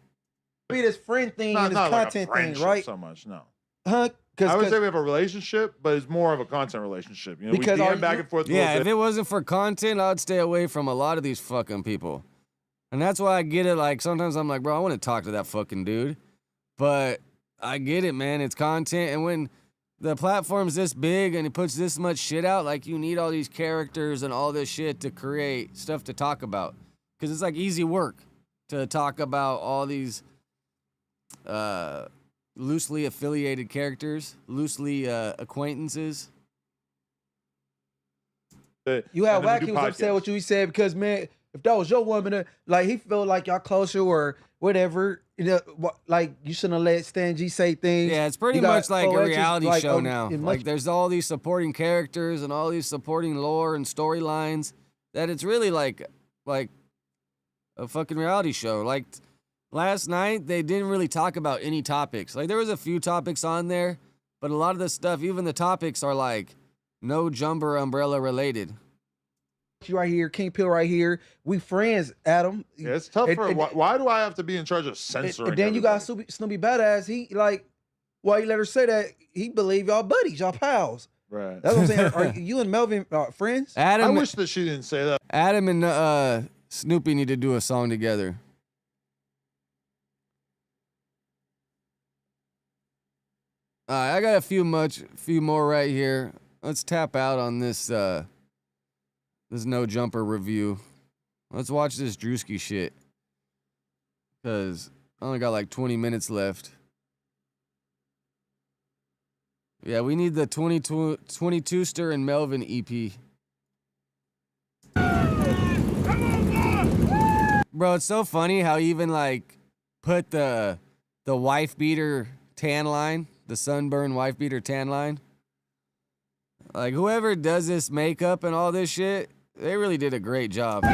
Be this friend thing and this not content like a thing, friendship right? so much, no. Huh? I would say we have a relationship, but it's more of a content relationship. You know, Because we are DM back you- and forth. a Yeah, little if bit. it wasn't for content, I'd stay away from a lot of these fucking people. And that's why I get it. Like, sometimes I'm like, bro, I want to talk to that fucking dude. But I get it, man. It's content. And when the platform's this big and it puts this much shit out, like, you need all these characters and all this shit to create stuff to talk about. Because it's like easy work to talk about all these loosely affiliated characters, loosely acquaintances. You had And then we Wacky do was upset podcasts. with you. He said because, man, if that was your woman, like, he felt like y'all closer or whatever. You know, like, you shouldn't have let Stan G say things. Yeah, it's pretty You got much like a poetry, reality like, show now. in Like, much- there's all these supporting characters and all these supporting lore and storylines that it's really like a fucking reality show. Like, last night, they didn't really talk about any topics. Like, there was a few topics on there, but a lot of the stuff, even the topics are like no jumper umbrella related. You right here, King Pill right here. We friends, Adam. Yeah, it's tough for. Why do I have to be in charge of censoring? And then you got Snoopy Badass. He like, why you let her say that? He believe y'all buddies, y'all pals. Right. That's what I'm saying. Are you and Melvin friends? I wish that she didn't say that. Adam and Snoopy need to do a song together. All right, I got a few more right here. Let's tap out on this this no jumper review. Let's watch this Druskie shit. Cause I only got like 20 minutes left. Yeah, we need the 22ster and Melvin EP. Bro, it's so funny how he even like put the wife beater tan line, the sunburn wife beater tan line. Like, whoever does this makeup and all this shit, they really did a great job.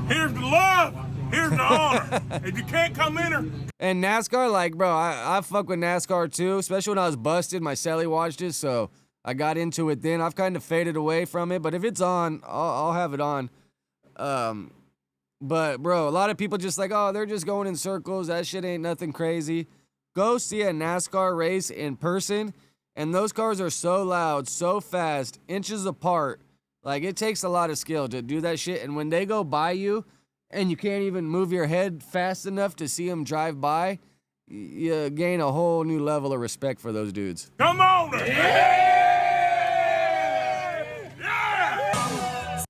Here's the love. Here's the honor. If you can't come in her. And NASCAR, like, bro, I fuck with NASCAR too, especially when I was busted. My celly watched it, so I got into it then. I've kind of faded away from it, but if it's on, I'll have it on. But bro, a lot of people just like, oh, they're just going in circles. That shit ain't nothing crazy. Go see a NASCAR race in person, and those cars are so loud, so fast, inches apart. Like, it takes a lot of skill to do that shit. And when they go by you, and you can't even move your head fast enough to see them drive by, you gain a whole new level of respect for those dudes. Come on!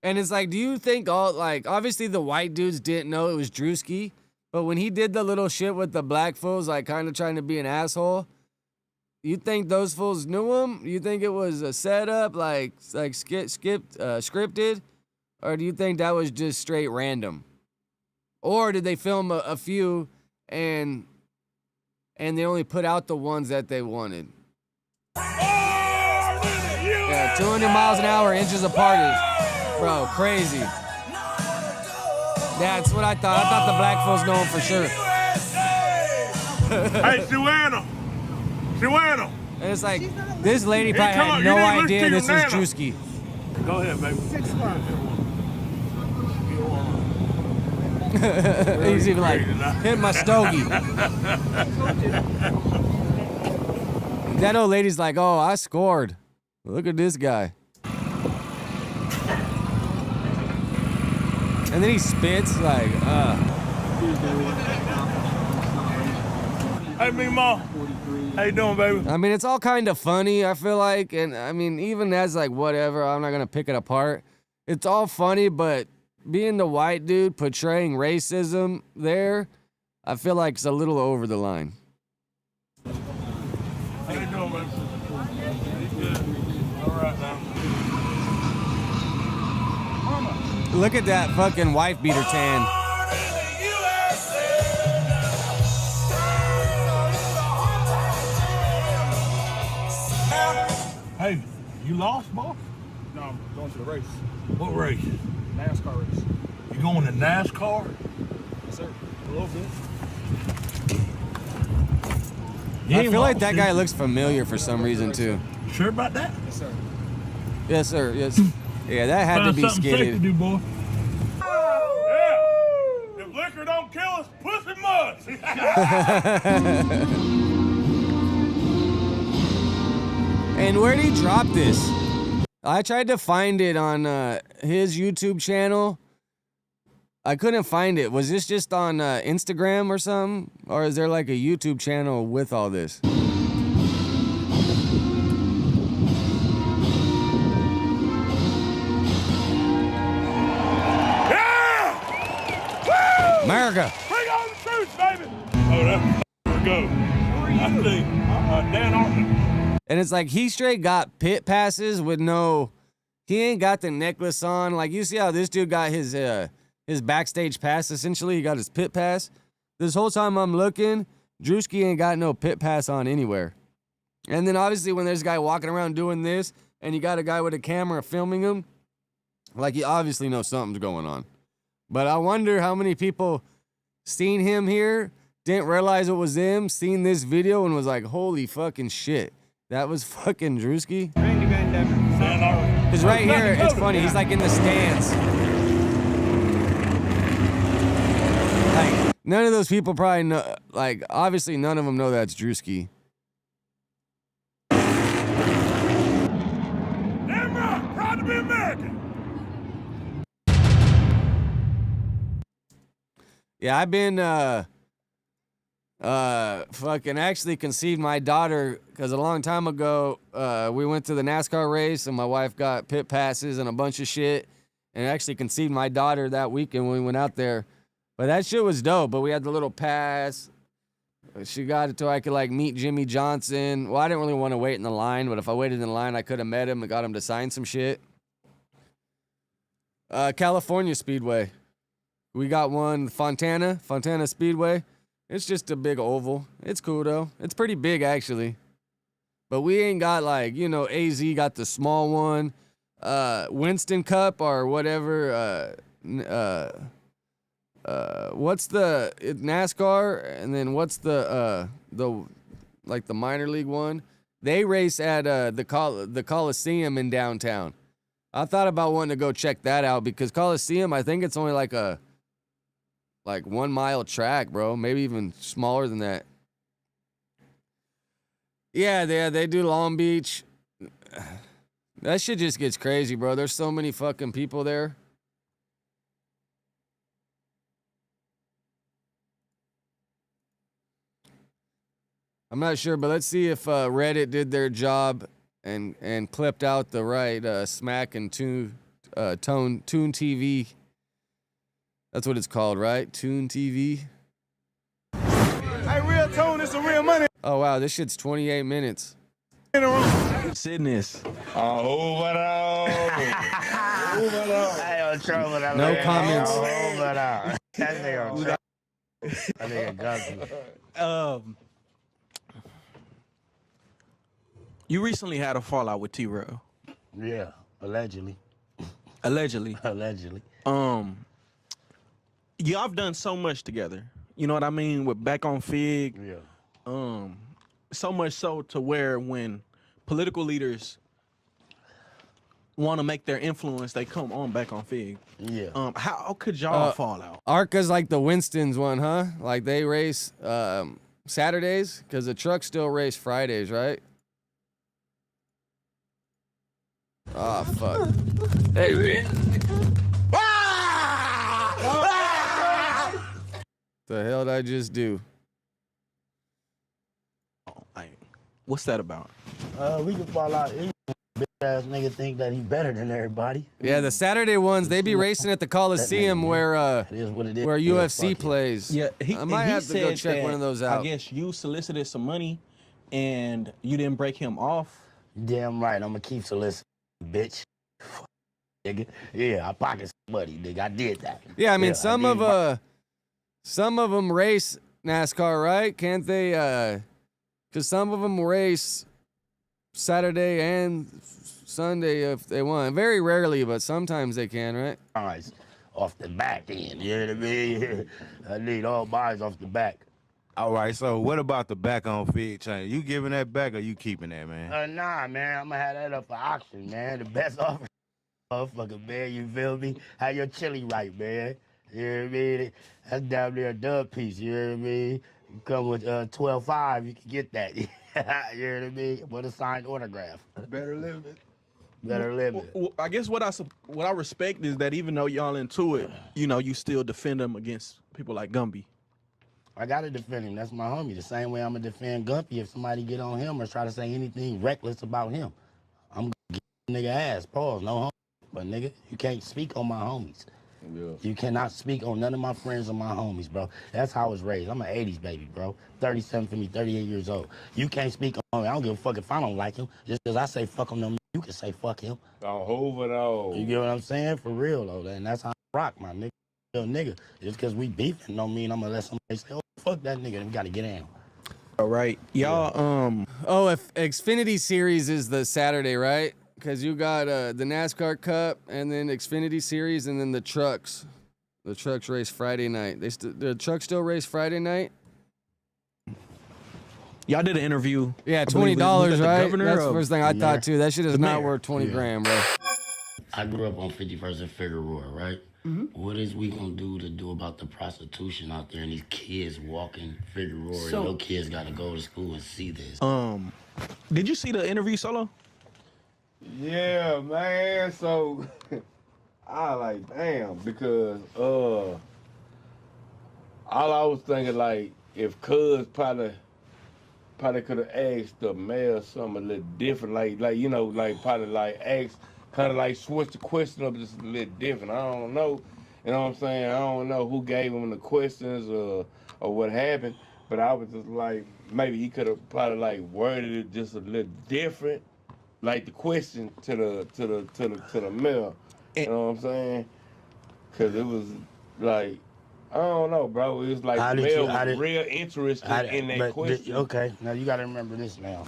And it's like, do you think obviously the white dudes didn't know it was Druskie, but when he did the little shit with the black fools, like kind of trying to be an asshole, you think those fools knew him? You think it was a setup, scripted? Or do you think that was just straight random? Or did they film a few and they only put out the ones that they wanted? Yeah, 200 miles an hour, inches apart is, bro, crazy. That's what I thought. I thought the black folks know him for sure. Hey, Suano. And it's like, this lady probably had no idea this was Druskie. Go ahead, baby. He's even like, hit my stogie. That old lady's like, oh, I scored. Look at this guy. And then he spits like, Hey, Big Ma. How you doing, baby? I mean, it's all kind of funny, I feel like. And I mean, even as like, whatever, I'm not going to pick it apart. It's all funny, but being the white dude portraying racism there, I feel like it's a little over the line. How you doing, baby? Good. All right, now. Look at that fucking wife beater tan. Hey, you lost, boss? No, I'm going to the race. What race? NASCAR race. You going to NASCAR? Yes, sir. A little bit. I feel like that guy looks familiar for some reason too. You sure about that? Yes, sir. Yes, sir. Yes. Yeah, that had to be something safe to skidded. do, boy. Yeah. If liquor don't kill us, pussy must. And where'd he drop this? I tried to find it on his YouTube channel. I couldn't find it. Was this just on Instagram or something? Or is there like a YouTube channel with all this? Yeah! Woo! America. Bring on the troops, baby! Oh, that's where we go. I see. Dan Arthur. And it's like he straight got pit passes with no... He ain't got the necklace on. Like, you see how this dude got his backstage pass, essentially? He got his pit pass. This whole time I'm looking, Druskie ain't got no pit pass on anywhere. And then obviously when there's a guy walking around doing this, and you got a guy with a camera filming him, like, you obviously know something's going on. But I wonder how many people seen him here, didn't realize it was him, seen this video, and was like, holy fucking shit. That was fucking Druskie? Because right here, it's funny, he's like in the stands. Like, none of those people probably know, like, obviously none of them know that's Druskie. Damn right, proud to be American. Yeah, I've been, fucking actually conceived my daughter, because a long time ago, we went to the NASCAR race, and my wife got pit passes and a bunch of shit, and actually conceived my daughter that weekend when we went out there. But that shit was dope, but we had the little pass. She got it so I could, like, meet Jimmy Johnson. Well, I didn't really want to wait in the line, but if I waited in line, I could have met him and got him to sign some shit. California Speedway. We got one, Fontana Speedway. It's just a big oval. It's cool, though. It's pretty big, actually. But we ain't got, like, you know, AZ got the small one. Winston Cup or whatever. What's the NASCAR? And then what's the like, the minor league one? They race at the Coliseum in downtown. I thought about wanting to go check that out because Coliseum, I think it's only like a 1 mile track, bro. Maybe even smaller than that. Yeah, they do Long Beach. That shit just gets crazy, bro. There's so many fucking people there. I'm not sure, but let's see if Reddit did their job and clipped out the right smack and Tune TV. That's what it's called, right? Tune TV. Hey, real tone, it's a real money Oh wow, this shit's 28 minutes. in the room. Sitting this. Oh, what up? I don't trouble with that. No man. comments. Oh, but that nigga on trouble. That nigga got me. You recently had a fallout with T-Rail. Yeah, allegedly. Allegedly. Allegedly. Y'all have done so much together. You know what I mean? With Back on Fig. Yeah. So much so to where when political leaders want to make their influence, they come on Back on Fig. Yeah. How could y'all fall out? Arca's like the Winston's one, huh? Like they race Saturdays because the trucks still race Fridays, right? Oh fuck. Hey man. The hell did I just do? What's that about? We can fall out. Bitch ass nigga think that he better than everybody. Yeah, the Saturday ones, they be racing at the Coliseum where It is what it is. where Yeah, UFC fuck it. plays. Yeah, I might have to go check one of those out. I guess you solicited some money and you didn't break him off. Damn right, I'm gonna keep soliciting, bitch. Nigga. Yeah, I pocket some money, nigga. I did that. Yeah, I mean I some of them race NASCAR, right? Can't they? Because some of them race Saturday and Sunday if they want. Very rarely, but sometimes they can, right? All right, off the back end. You know what I mean? I need all mines off the back. All right, so what about the Back on Fig chain? You giving that back or you keeping that, man? Nah, man, I'm gonna have that up for auction, man. The best offer, motherfucker, man. You feel me? Have your chili right, man. You know what I mean? That's down there a dub piece. You know what I mean? You come with 12.5, you can get that. You know what I mean? With a signed autograph. Better limit. Better limit. Well, I guess what I respect is that even though y'all into it, you know, you still defend them against people like Gumby. I gotta defend him. That's my homie. The same way I'm gonna defend Gumpy if somebody get on him or try to say anything reckless about him. I'm gonna get nigga ass. Pause. No homie. But nigga, you can't speak on my homies. Yeah. You cannot speak on none of my friends or my homies, bro. That's how I was raised. I'm an 80s baby, bro. 37 for me, 38 years old. You can't speak on me. I don't give a fuck if I don't like him. Just because I say fuck on them, you can say fuck him. Don't hold it all. You get what I'm saying? For real, though. And that's how I rock, my nigga. Real nigga. Just because we beefing don't mean I'm going to let somebody say, oh, fuck that nigga. We got to get in. All right. Y'all, Oh, if Xfinity Series is the Saturday, right? Because you got the NASCAR Cup and then Xfinity Series and then the trucks. The trucks race Friday night. The trucks still race Friday night? y'all did an interview. Yeah, I believe, $20, with the right? governor That's the of- first thing I thought too. That shit is the not mayor. worth 20 grand, bro. I grew up on 51st and Figueroa, right? What is we gonna do about the prostitution out there and these kids walking Figueroa? So- No kids gotta go to school and see this. Did you see the interview, Solo? Yeah, man. So I like damn because all I was thinking like if Cuz probably could have asked the mayor something a little different, like you know, like probably like asked kind of like switch the question up just a little different. I don't know, you know what I'm saying? I don't know who gave him the questions or what happened, but I was just like maybe he could have probably like worded it just a little different. Like the question to the mayor, you know what I'm saying? Cause it was like I don't know, bro. It was like the mayor was real interested in that question. Okay, now you gotta remember this now.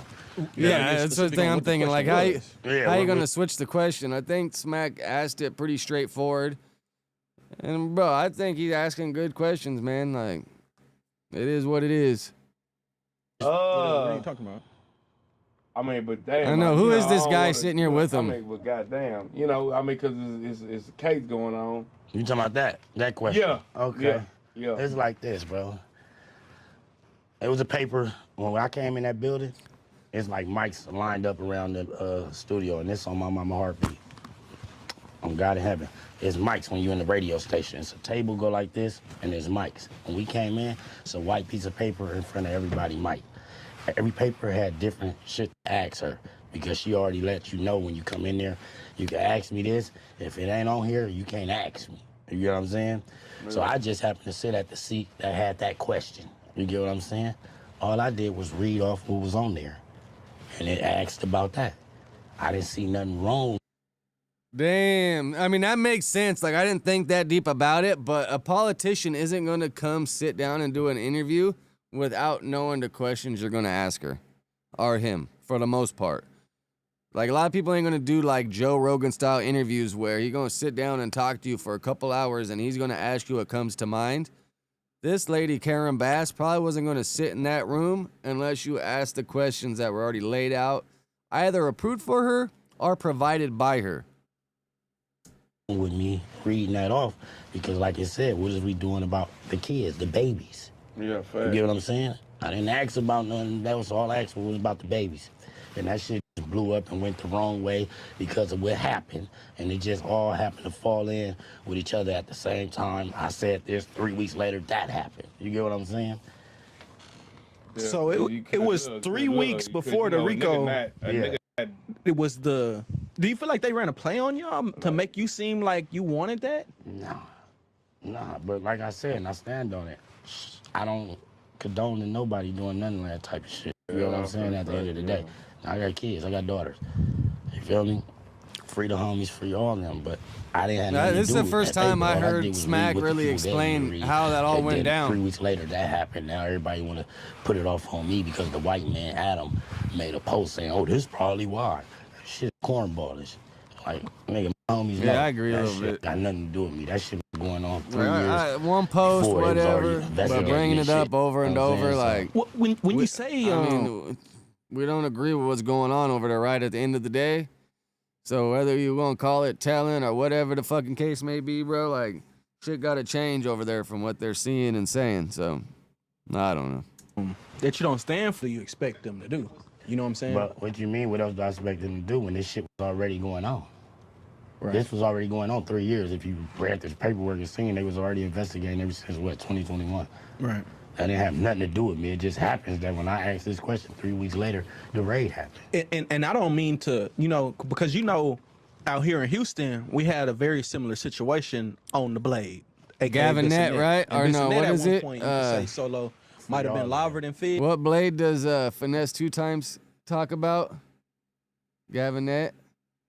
Yeah, that's the thing I'm thinking. Like, how you Yeah, gonna switch the question? I think Smack asked it pretty straightforward, and bro, I think he's asking good questions, man. Like, it is what it is. What are you talking about? I mean, but damn. I know. Who is this I don't guy wanna- sitting here with him? I mean, but goddamn, because it's a case going on. You talking about that question? Yeah. Okay. Yeah. It's like this, bro. It was a paper when I came in that building. It's like mics lined up around the studio, and it's on my mama heartbeat. On God in heaven. It's mics when you're in the radio station. It's a table go like this, and there's mics. When we came in, it's a white piece of paper in front of everybody mic. Every paper had different shit to ask her because she already let you know when you come in there, you can ask me this. If it ain't on here, you can't ask me. You get what I'm saying? So I just happened to sit at the seat that had that question. You get what I'm saying? All I did was read off what was on there. And it asked about that. I didn't see nothing wrong. Damn. I mean, that makes sense. Like, I didn't think that deep about it, but a politician isn't going to come sit down and do an interview without knowing the questions you're going to ask her or him, for the most part. Like, a lot of people ain't going to do, like, Joe Rogan-style interviews where he's going to sit down and talk to you for a couple hours and he's going to ask you what comes to mind. This lady, Karen Bass, probably wasn't going to sit in that room unless you asked the questions that were already laid out, either approved for her or provided by her. With me reading that off because, like I said, what is we doing about the kids, the babies? Yeah, fair. You get what I'm saying? I didn't ask about nothing. That was all I asked for was about the babies. And that shit just blew up and went the wrong way because of what happened. And it just all happened to fall in with each other at the same time. I said this 3 weeks later, that happened. You get what I'm saying? Yeah. So it was 3 weeks before the Rico. It was the. Do you feel like they ran a play on y'all to make you seem like you wanted that? Nah, but like I said, and I stand on it. I don't condone nobody doing none of that type of shit. You know what I'm saying? At the end of the day, I got kids, I got daughters. You feel me? Free the homies, free all of them. But I didn't have nothing to This is do the with first that time paper. I All heard did was Smack read what the really people gave me to explain read. how that all And went then down. 3 weeks later, that happened. Now everybody want to put it off on me because the white man Adam made a post saying, "Oh, this is probably why." Shit, cornballish. Like, nigga, my homies know. Yeah, I agree a That little shit bit. got nothing to do with me. That shit was going on 3 Right, years. one post, before it was already whatever, but investigating bringing this it up shit. over and You know what I'm over, saying? like. When you say, I mean, we don't agree with what's going on over there, right? At the end of the day. So whether you want to call it telling or whatever the fucking case may be, bro, like, shit got to change over there from what they're seeing and saying. So, I don't know. That you don't stand for, you expect them to do. You know what I'm saying? But what you mean? What else do I expect them to do when this shit was already going on? Right. This was already going on 3 years. If you read this paperwork and seen, they was already investigating ever since, 2021? Right. That didn't have nothing to do with me. It just happens that when I asked this question 3 weeks later, the raid happened. And I don't mean to, because out here in Houston, we had a very similar situation on the Blade. Gavin Net, right? Or no, what is it? Point, you could say Solo might have been Lavard and Fig. What Blade does Finesse 2 times talk about? Gavin Net?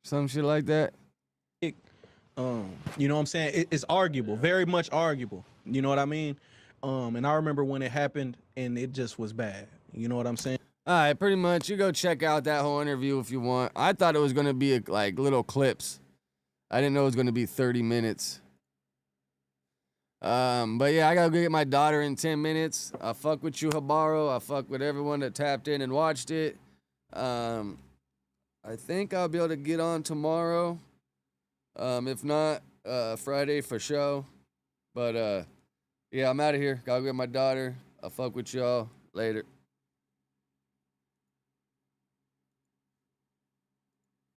Some shit like that? You know what I'm saying? It's arguable, very much arguable. You know what I mean? And I remember when it happened, and it just was bad. You know what I'm saying? All right, pretty much. You go check out that whole interview if you want. I thought it was going to be like little clips. I didn't know it was going to be 30 minutes. But yeah, I got to go get my daughter in 10 minutes. I fuck with you, Habaro. I fuck with everyone that tapped in and watched it. I think I'll be able to get on tomorrow. If not, Friday for show. But yeah, I'm out of here. Gotta get my daughter. I'll fuck with y'all later.